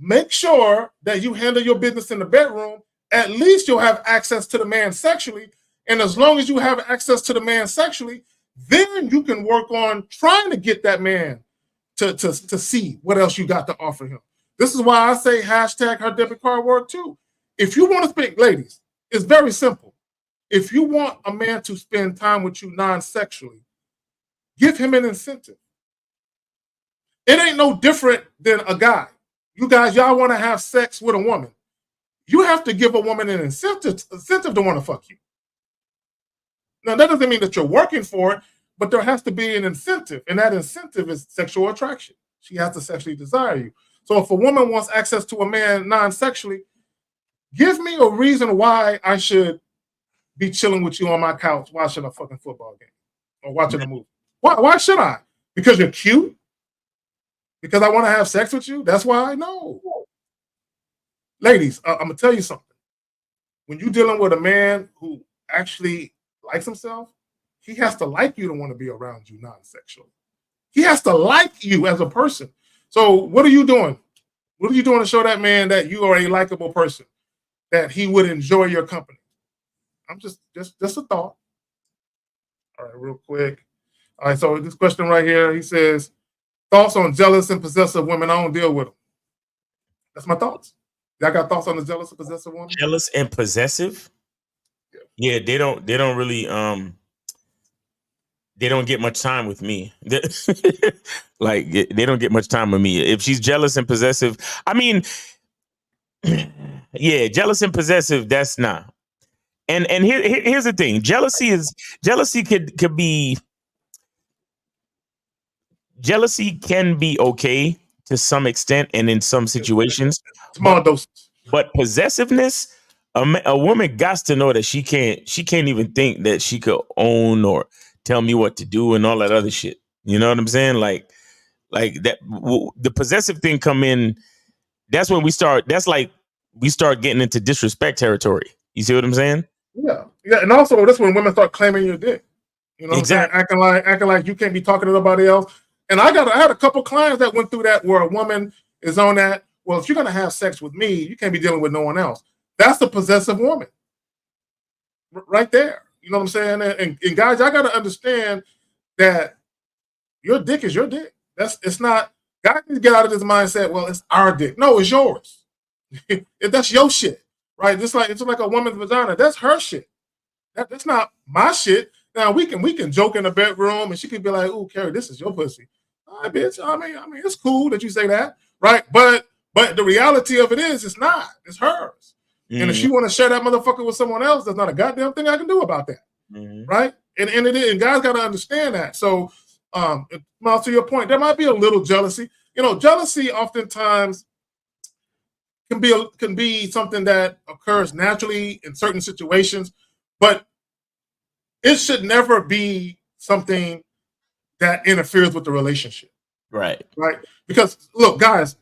Speaker 7: make sure that you handle your business in the bedroom. At least you'll have access to the man sexually. And as long as you have access to the man sexually, then you can work on trying to get that man to see what else you got to offer him. This is why I say hashtag her debit card work too. If you want to speak, ladies, it's very simple. If you want a man to spend time with you non-sexually, give him an incentive. It ain't no different than a guy. You guys, y'all want to have sex with a woman. You have to give a woman an incentive to want to fuck you. Now, that doesn't mean that you're working for it, but there has to be an incentive, and that incentive is sexual attraction. She has to sexually desire you. So if a woman wants access to a man non-sexually, give me a reason why I should be chilling with you on my couch watching a fucking football game or watching a movie. Why should I? Because you're cute? Because I want to have sex with you? That's why? No. Ladies, I'm going to tell you something. When you're dealing with a man who actually likes himself, he has to like you to want to be around you non-sexually. He has to like you as a person. So what are you doing? What are you doing to show that man that you are a likable person, that he would enjoy your company? I'm just a thought. All right, real quick. All right, so this question right here, he says, thoughts on jealous and possessive women. I don't deal with them. That's my thoughts. Y'all got thoughts on the jealous and possessive woman?
Speaker 10: Jealous and possessive? Yeah, they don't really they don't get much time with me. Like they don't get much time with me. If she's jealous and possessive, I mean, yeah, jealous and possessive, that's not. And here's the thing. Jealousy can be okay to some extent and in some situations.
Speaker 7: Small doses.
Speaker 10: But possessiveness, a woman got to know that she can't even think that she could own or tell me what to do and all that other shit. You know what I'm saying? Like that the possessive thing come in. That's when we start getting into disrespect territory. You see what I'm saying?
Speaker 7: Yeah. And also that's when women start claiming your dick. You know
Speaker 10: exactly.
Speaker 7: what I'm saying? Acting like you can't be talking to nobody else. And I had a couple clients that went through that where a woman is on that. Well, if you're gonna have sex with me, you can't be dealing with no one else. That's the possessive woman, right there. You know what I'm saying? And guys, I gotta understand that your dick is your dick. It's not. Guys need to get out of this mindset. Well, it's our dick. No, it's yours. That's your shit, right? It's like a woman's vagina. That's her shit. That's not my shit. Now we can joke in the bedroom, and she can be like, "Ooh, Carrie, this is your pussy." All right, bitch. I mean, it's cool that you say that, right? But the reality of it is, it's not. It's hers. And if she want to share that motherfucker with someone else, there's not a goddamn thing I can do about that. Right? And guys got to understand that. So, Miles, to your point, there might be a little jealousy. You know, jealousy oftentimes can be something that occurs naturally in certain situations, but it should never be something that interferes with the relationship.
Speaker 10: Right.
Speaker 7: Right? Because look, guys,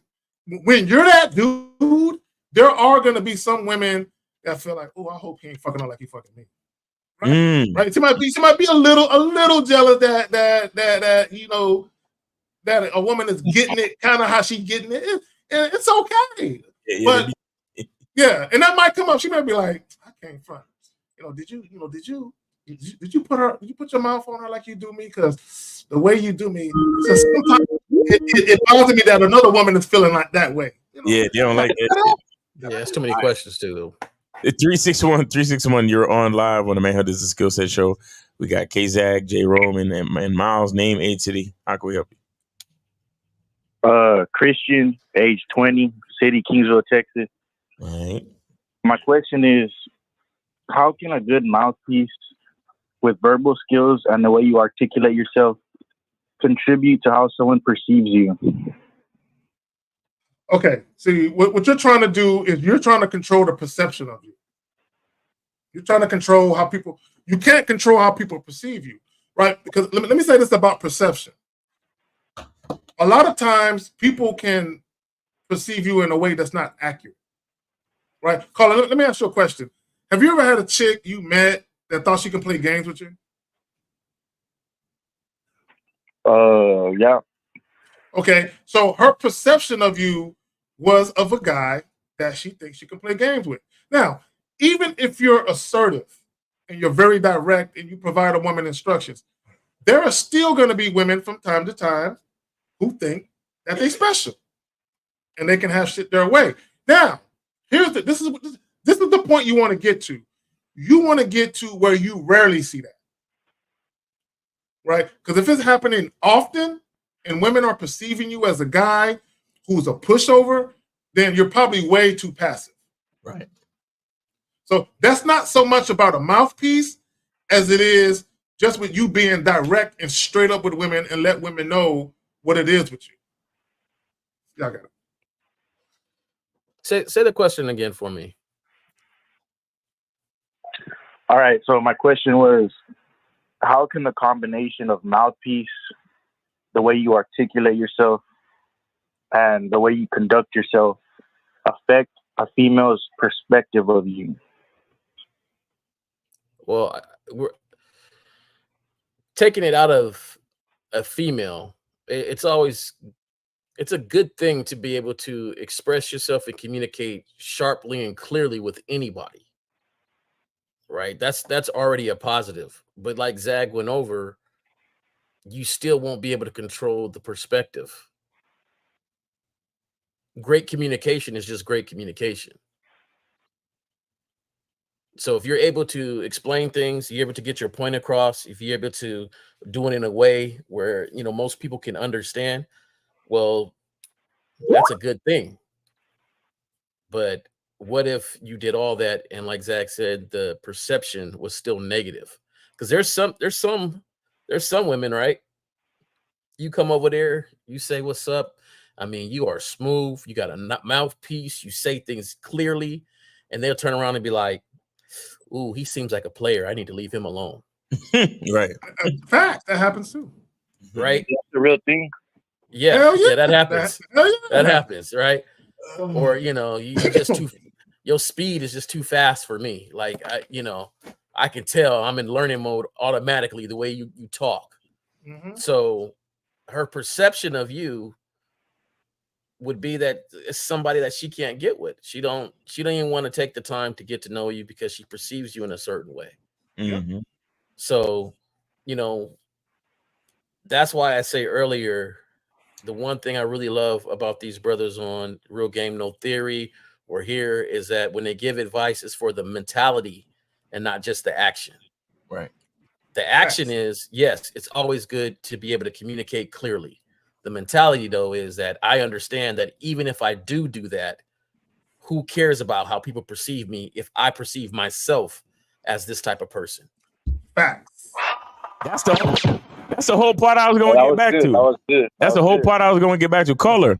Speaker 7: when you're that dude, there are going to be some women that feel like, oh, I hope he ain't fucking her like he fucking me. Right? Right? She might be a little jealous that you know that a woman is getting it kind of how she getting it. And it's okay. But yeah, and that might come up. She might be like, I can't front. Did you put your mouth on her like you do me? Because the way you do me, just sometimes it bothers me that another woman is feeling like that way.
Speaker 10: Yeah, they don't like that.
Speaker 15: Yeah, it's too many questions too, though.
Speaker 10: 361, you're on live on the Manhood is a Skill Set show. We got K-Zag, J. Roman, and Miles. Name, age, city. How can we help you?
Speaker 18: Christian, age 20, city, Kingsville, Texas.
Speaker 10: All right.
Speaker 18: My question is, how can a good mouthpiece with verbal skills and the way you articulate yourself contribute to how someone perceives you?
Speaker 7: Okay, see, what you're trying to do is you're trying to control the perception of you. You're trying to control how people, you can't control how people perceive you, right? Because let me say this about perception. A lot of times people can perceive you in a way that's not accurate, right? Colin, let me ask you a question. Have you ever had a chick you met that thought she can play games with you?
Speaker 18: Yeah.
Speaker 7: Okay, so her perception of you was of a guy that she thinks she can play games with. Now, even if you're assertive and you're very direct and you provide a woman instructions, there are still going to be women from time to time who think that they're special and they can have shit their way. Now, this is the point you want to get to. You want to get to where you rarely see that, right? Because if it's happening often and women are perceiving you as a guy who's a pushover, then you're probably way too passive.
Speaker 10: Right.
Speaker 7: So that's not so much about a mouthpiece as it is just with you being direct and straight up with women and let women know what it is with you. Y'all got it.
Speaker 15: Say the question again for me.
Speaker 18: All right, so my question was, how can the combination of mouthpiece, the way you articulate yourself, and the way you conduct yourself affect a female's perspective of you?
Speaker 15: Well, we're taking it out of a female. It's a good thing to be able to express yourself and communicate sharply and clearly with anybody. Right? That's already a positive. But like Zag went over, you still won't be able to control the perspective. Great communication is just great communication. So if you're able to explain things, you're able to get your point across, if you're able to do it in a way where, most people can understand, well, that's a good thing. But what if you did all that and, like Zach said, the perception was still negative? Because there's some women, right? You come over there, you say what's up. I mean, you are smooth. You got a mouthpiece. You say things clearly, and they'll turn around and be like, "Ooh, he seems like a player. I need to leave him alone."
Speaker 10: Right.
Speaker 7: Fact, that happens too.
Speaker 15: Right.
Speaker 18: That's the real thing.
Speaker 15: Yeah,
Speaker 7: yeah.
Speaker 15: That happens. That happens, right?
Speaker 7: Oh.
Speaker 15: Or you just your speed is just too fast for me. Like I can tell I'm in learning mode automatically the way you talk.
Speaker 7: Mm-hmm.
Speaker 15: So her perception of you would be that it's somebody that she can't get with. She don't even want to take the time to get to know you because she perceives you in a certain way.
Speaker 10: Mm-hmm.
Speaker 15: So, that's why I say earlier, the one thing I really love about these brothers on Real Game No Theory or here is that when they give advice, it's for the mentality and not just the action.
Speaker 10: Right.
Speaker 15: The action is, yes, it's always good to be able to communicate clearly. The mentality, though, is that I understand that even if I do that, who cares about how people perceive me if I perceive myself as this type of person?
Speaker 7: Facts.
Speaker 10: That's the whole part I was going to get back to. That's the whole part I was going to get back to. Caller.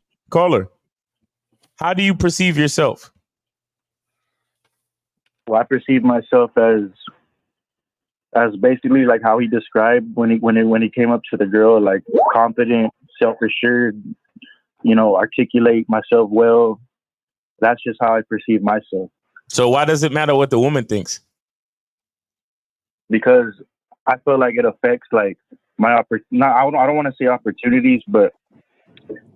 Speaker 10: How do you perceive yourself?
Speaker 18: Well, I perceive myself as basically like how he described when he came up to the girl, like confident, self-assured, articulate myself well. That's just how I perceive myself.
Speaker 10: So why does it matter what the woman thinks?
Speaker 18: Because I feel like it affects like my I don't want to say opportunities, but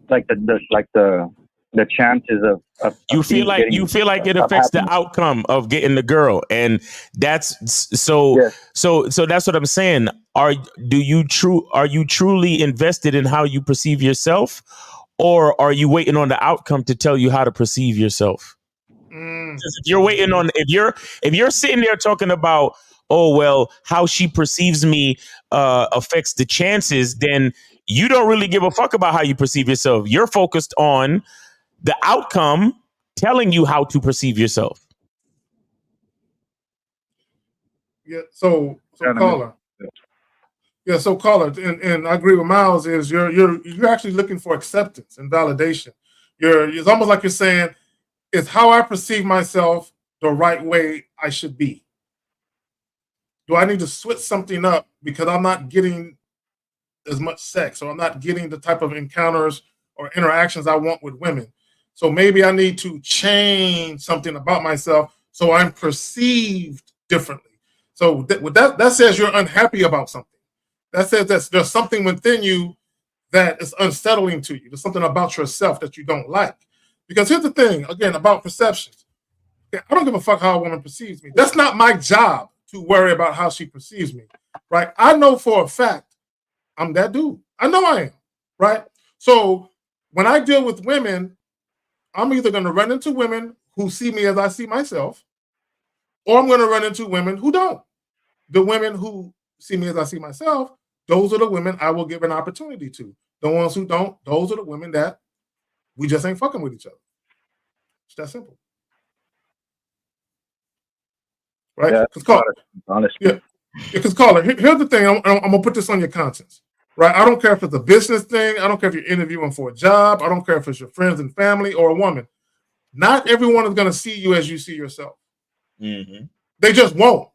Speaker 18: like the chances of
Speaker 10: you feel like it affects the outcome of getting the girl, and that's so that's what I'm saying. Are you truly invested in how you perceive yourself, or are you waiting on the outcome to tell you how to perceive yourself? If you're waiting on, if you're sitting there talking about, oh well, how she perceives me affects the chances, then you don't really give a fuck about how you perceive yourself. You're focused on the outcome telling you how to perceive yourself.
Speaker 7: Yeah. So caller. Yeah. So caller, and I agree with Miles. Is you're actually looking for acceptance and validation. It's almost like you're saying, is how I perceive myself the right way I should be? Do I need to switch something up because I'm not getting as much sex, or I'm not getting the type of encounters or interactions I want with women? So maybe I need to change something about myself so I'm perceived differently. So that says you're unhappy about something. That says that there's something within you that is unsettling to you. There's something about yourself that you don't like. Because here's the thing, again, about perceptions. I don't give a fuck how a woman perceives me. That's not my job to worry about how she perceives me, right? I know for a fact I'm that dude. I know I am, right? So when I deal with women, I'm either going to run into women who see me as I see myself, or I'm going to run into women who don't. The women who see me as I see myself, those are the women I will give an opportunity to. The ones who don't, those are the women that we just ain't fucking with each other. It's that simple. Right?
Speaker 18: Yeah,
Speaker 7: honestly. Yeah. Because caller, here's the thing. I'm going to put this on your conscience. Right? I don't care if it's a business thing. I don't care if you're interviewing for a job. I don't care if it's your friends and family or a woman. Not everyone is going to see you as you see yourself.
Speaker 10: Mm-hmm.
Speaker 7: They just won't.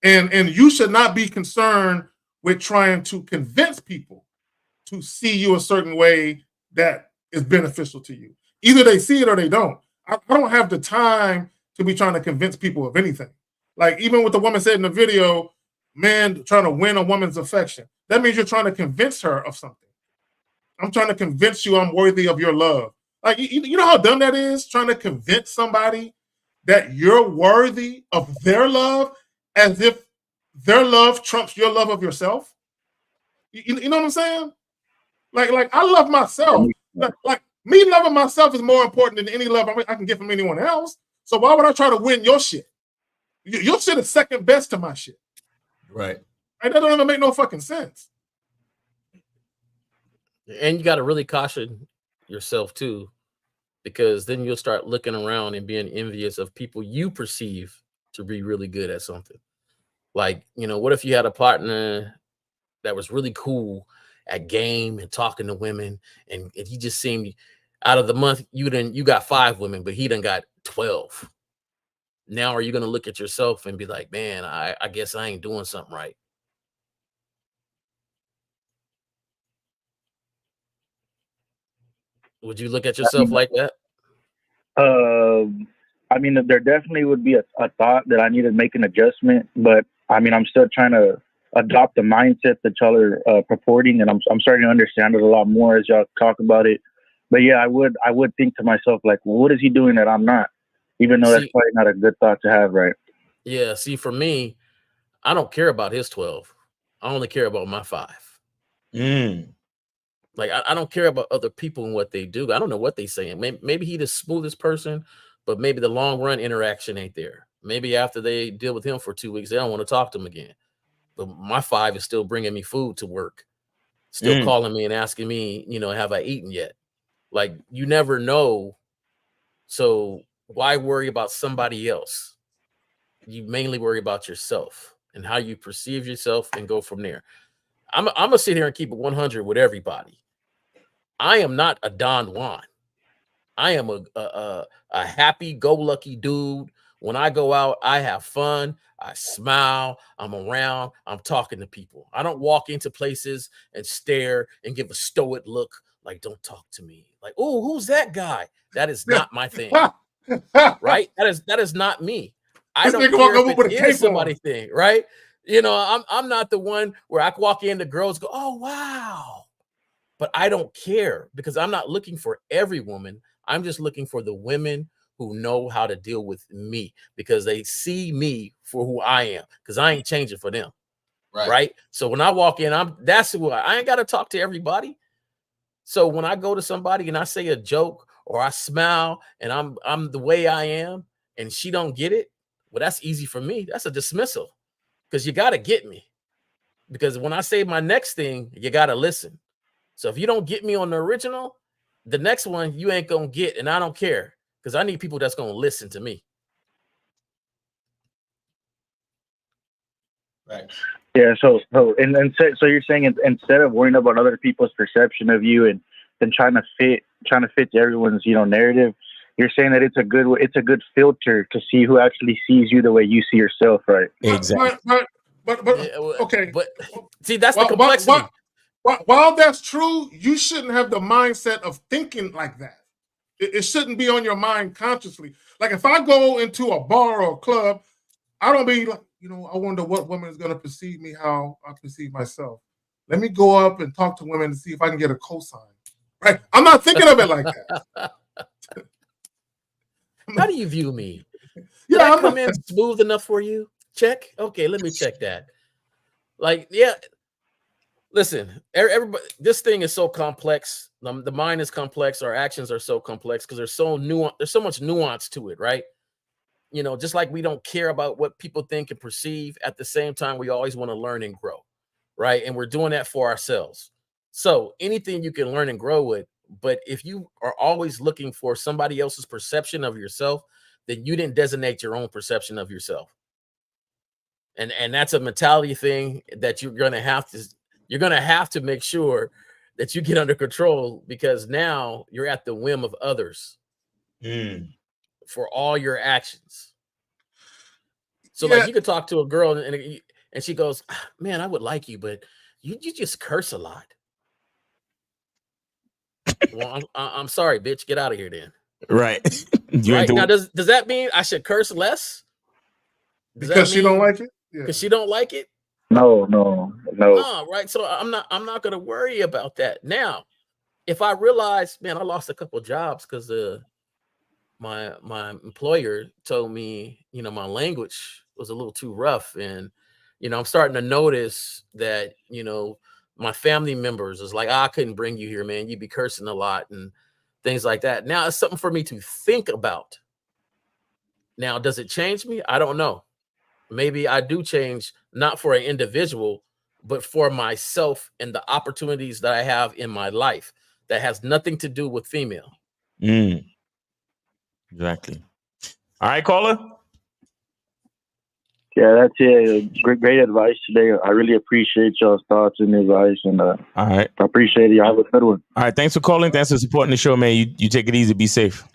Speaker 7: And you should not be concerned with trying to convince people to see you a certain way that is beneficial to you. Either they see it or they don't. I don't have the time to be trying to convince people of anything. Like even what the woman said in the video, man trying to win a woman's affection. That means you're trying to convince her of something. I'm trying to convince you I'm worthy of your love. Like, you know how dumb that is? Trying to convince somebody that you're worthy of their love as if their love trumps your love of yourself. You know what I'm saying? Like I love myself. Like me loving myself is more important than any love I can get from anyone else. So why would I try to win your shit? Your shit is second best to my shit.
Speaker 10: Right.
Speaker 7: And that don't even make no fucking sense.
Speaker 15: And you got to really caution yourself too, because then you'll start looking around and being envious of people you perceive to be really good at something. Like, what if you had a partner that was really cool at game and talking to women, and he just seemed, out of the month, you got 5 women, but he done got 12. Now are you going to look at yourself and be like, man, I guess I ain't doing something right? Would you look at yourself like that?
Speaker 18: I mean, there definitely would be a thought that I need to make an adjustment, but I mean, I'm still trying to adopt the mindset that y'all are purporting, and I'm starting to understand it a lot more as y'all talk about it. But yeah, I would think to myself, like, well, what is he doing that I'm not? Even though that's probably not a good thought to have, right?
Speaker 15: Yeah, see, for me, I don't care about his 12. I only care about my 5. Like, I don't care about other people and what they do. I don't know what they saying. Maybe he the smoothest person, but maybe the long run interaction ain't there. Maybe after they deal with him for 2 weeks, they don't want to talk to him again. But my 5 is still bringing me food to work, still calling me and asking me, have I eaten yet? Like, you never know. So why worry about somebody else? You mainly worry about yourself and how you perceive yourself and go from there. I'm gonna sit here and keep it 100 with everybody. I am not a Don Juan. I am a happy-go-lucky dude. When I go out, I have fun. I smile. I'm around. I'm talking to people. I don't walk into places and stare and give a stoic look like, don't talk to me. Like, oh, who's that guy? That is not my thing. Right? That is not me. I don't care if it is somebody's thing, right? You know, I'm not the one where I walk in, the girls go, oh, wow. But I don't care because I'm not looking for every woman. I'm just looking for the women who know how to deal with me because they see me for who I am because I ain't changing for them. Right. So when I walk in, that's who I ain't got to talk to everybody. So when I go to somebody and I say a joke or I smile and I'm the way I am and she don't get it, well, that's easy for me. That's a dismissal because you got to get me. Because when I say my next thing, you got to listen. So if you don't get me on the original, the next one you ain't gonna get, and I don't care because I need people that's gonna listen to me.
Speaker 18: Right. Yeah. So you're saying instead of worrying about other people's perception of you and then trying to fit everyone's narrative, you're saying that it's a good filter to see who actually sees you the way you see yourself, right?
Speaker 10: Exactly.
Speaker 7: But okay.
Speaker 15: But see, that's the complexity.
Speaker 7: While that's true, you shouldn't have the mindset of thinking like that. It shouldn't be on your mind consciously. Like if I go into a bar or a club, I don't be like, I wonder what woman is going to perceive me how I perceive myself. Let me go up and talk to women to see if I can get a cosign. Right? I'm not thinking of it like that.
Speaker 15: How do you view me? Did I come in smooth enough for you? Check. Okay, let me check that. Like, yeah. Listen, everybody, this thing is so complex. The mind is complex. Our actions are so complex because there's so much nuance to it, right? Just like we don't care about what people think and perceive, at the same time, we always want to learn and grow, right? And we're doing that for ourselves. So anything you can learn and grow with, but if you are always looking for somebody else's perception of yourself, then you didn't designate your own perception of yourself. And that's a mentality thing that you're going to have to make sure that you get under control because now you're at the whim of others for all your actions. So like you could talk to a girl and she goes, man, I would like you, but you just curse a lot. Well, I'm sorry, bitch. Get out of here then.
Speaker 10: Right.
Speaker 15: Right? Now, does that mean I should curse less?
Speaker 7: Because she don't like it?
Speaker 15: Because she don't like it?
Speaker 18: No.
Speaker 15: Right. So I'm not gonna worry about that. Now, if I realize, man, I lost a couple jobs because my employer told me, my language was a little too rough, and I'm starting to notice that my family members is like, I couldn't bring you here, man. You'd be cursing a lot and things like that. Now it's something for me to think about. Now, does it change me? I don't know. Maybe I do change, not for an individual, but for myself and the opportunities that I have in my life that has nothing to do with female.
Speaker 10: Exactly. All right, caller.
Speaker 18: Yeah, that's it. Great advice today. I really appreciate y'all's thoughts and advice, and
Speaker 10: all right,
Speaker 18: I appreciate it. Y'all have a good one.
Speaker 10: All right, thanks for calling. Thanks for supporting the show, man. You take it easy. Be safe.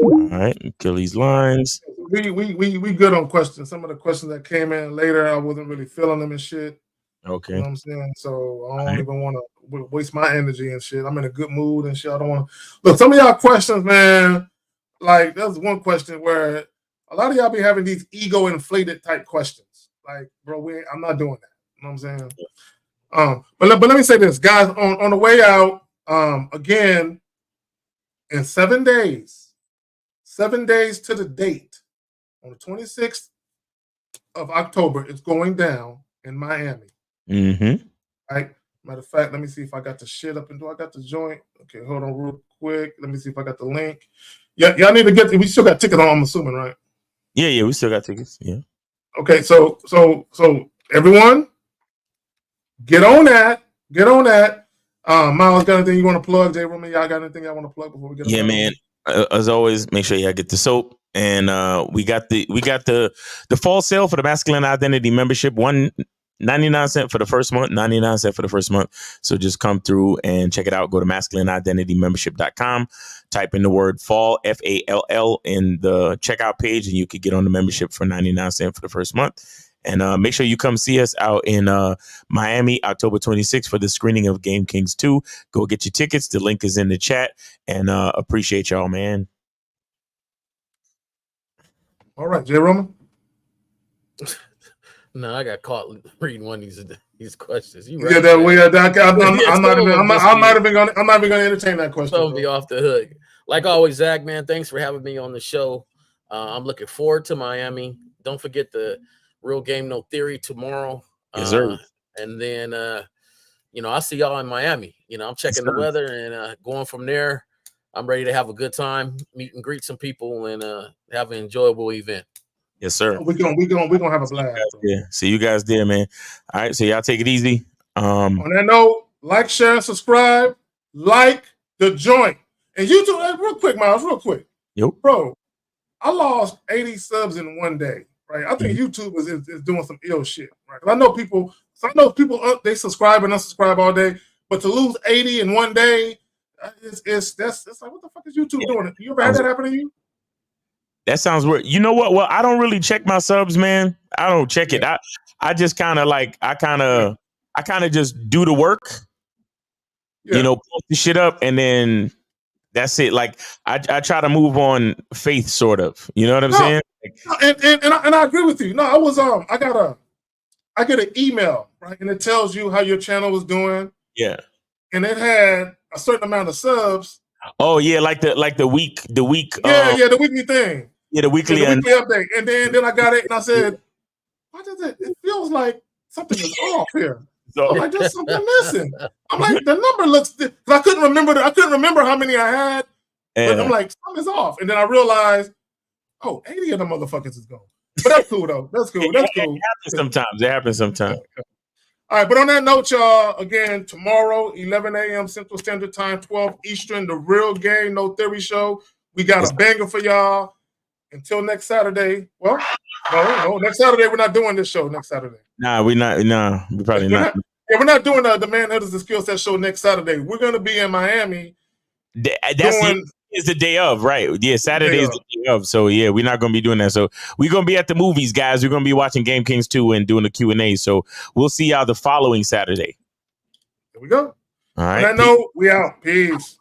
Speaker 10: All right, kill these lines.
Speaker 7: We good on questions. Some of the questions that came in later, I wasn't really feeling them and shit.
Speaker 10: Okay.
Speaker 7: You know what I'm saying? So I don't even want to waste my energy and shit. I'm in a good mood and shit. I don't want to look. Some of y'all questions, man. Like there's one question where a lot of y'all be having these ego inflated type questions. Like, bro, I'm not doing that. You know what I'm saying? But let me say this, guys. On the way out, again, in 7 days, 7 days to the date, on the 26th of October, it's going down in Miami. Right? Matter of fact, let me see if I got the shit up and do I got the joint? Okay, hold on real quick. Let me see if I got the link. Yeah, y'all need to get. We still got tickets on. I'm assuming, right?
Speaker 10: Yeah, we still got tickets. Yeah.
Speaker 7: Okay, so everyone, get on that. Miles, got anything you want to plug? Jay Roman, y'all got anything y'all want to plug before we get?
Speaker 10: Yeah, man. as always, make sure y'all get the soap. And we got the fall sale for the Masculine Identity membership. $1.99 for the first month, 99 cents for the first month. So just come through and check it out. Go to masculineidentitymembership.com. Type in the word fall, FALL, in the checkout page, and you could get on the membership for 99 cents for the first month. And make sure you come see us out in Miami, October 26th for the screening of Game Kings 2. Go get your tickets. The link is in the chat. And appreciate y'all, man.
Speaker 7: All right, Jay Roman.
Speaker 15: No, I got caught reading one of these questions. You
Speaker 7: right? I'm not even gonna entertain that question.
Speaker 15: Don't be off the hook. Like always, Zach, man, thanks for having me on the show. I'm looking forward to Miami. Don't forget the Real Game No Theory tomorrow.
Speaker 10: Yes, sir.
Speaker 15: And then I'll see y'all in Miami. I'm checking the weather and going from there. I'm ready to have a good time, meet and greet some people, and have an enjoyable event.
Speaker 10: Yes, sir.
Speaker 7: We're gonna have a blast.
Speaker 10: Yeah, see you guys there, man. All right, so y'all take it easy.
Speaker 7: On that note, like, share, and subscribe. Like the joint. And YouTube, real quick, Miles, real quick.
Speaker 10: Yep.
Speaker 7: Bro, I lost 80 subs in one day, right? I think YouTube is doing some ill shit, right? I know people they subscribe and unsubscribe all day, but to lose 80 in one day, that's like, what the fuck is YouTube doing? You ever had that happen to you?
Speaker 10: That sounds weird. You know what? Well, I don't really check my subs, man. I don't check it. I just kind of just do the work, post the shit up, and then that's it. Like I try to move on faith, sort of. You know what I'm saying?
Speaker 7: And I agree with you. No, I get an email, right, and it tells you how your channel is doing.
Speaker 10: Yeah.
Speaker 7: And it had a certain amount of subs.
Speaker 10: Oh yeah, like the week.
Speaker 7: The weekly thing.
Speaker 10: Yeah, the weekly
Speaker 7: update. And then I got it, and I said, "Why does it? It feels like something is off here. I'm like, there's something missing." I'm like, the number looks. I couldn't remember how many I had. But I'm like, something's off. And then I realized, 80 of them motherfuckers is gone. But that's cool though. That's cool. That's cool.
Speaker 10: It happens sometimes.
Speaker 7: All right, but on that note, y'all, again, tomorrow, 11 a.m. Central Standard Time, 12 Eastern, the Real Game No Theory show. We got a banger for y'all. Until next Saturday. Well, no, next Saturday we're not doing this show. Next Saturday.
Speaker 10: Nah, we're not. No, we're probably not.
Speaker 7: We're not doing the Manhood is a Skill Set show next Saturday. We're going to be in Miami.
Speaker 10: Is the day of, right? Yeah, Saturday is the day of. So yeah, we're not going to be doing that. So we're going to be at the movies, guys. We're going to be watching Game Kings 2 and doing the Q&A. So we'll see y'all the following Saturday.
Speaker 7: There we go.
Speaker 10: All right.
Speaker 7: On that note, we out. Peace.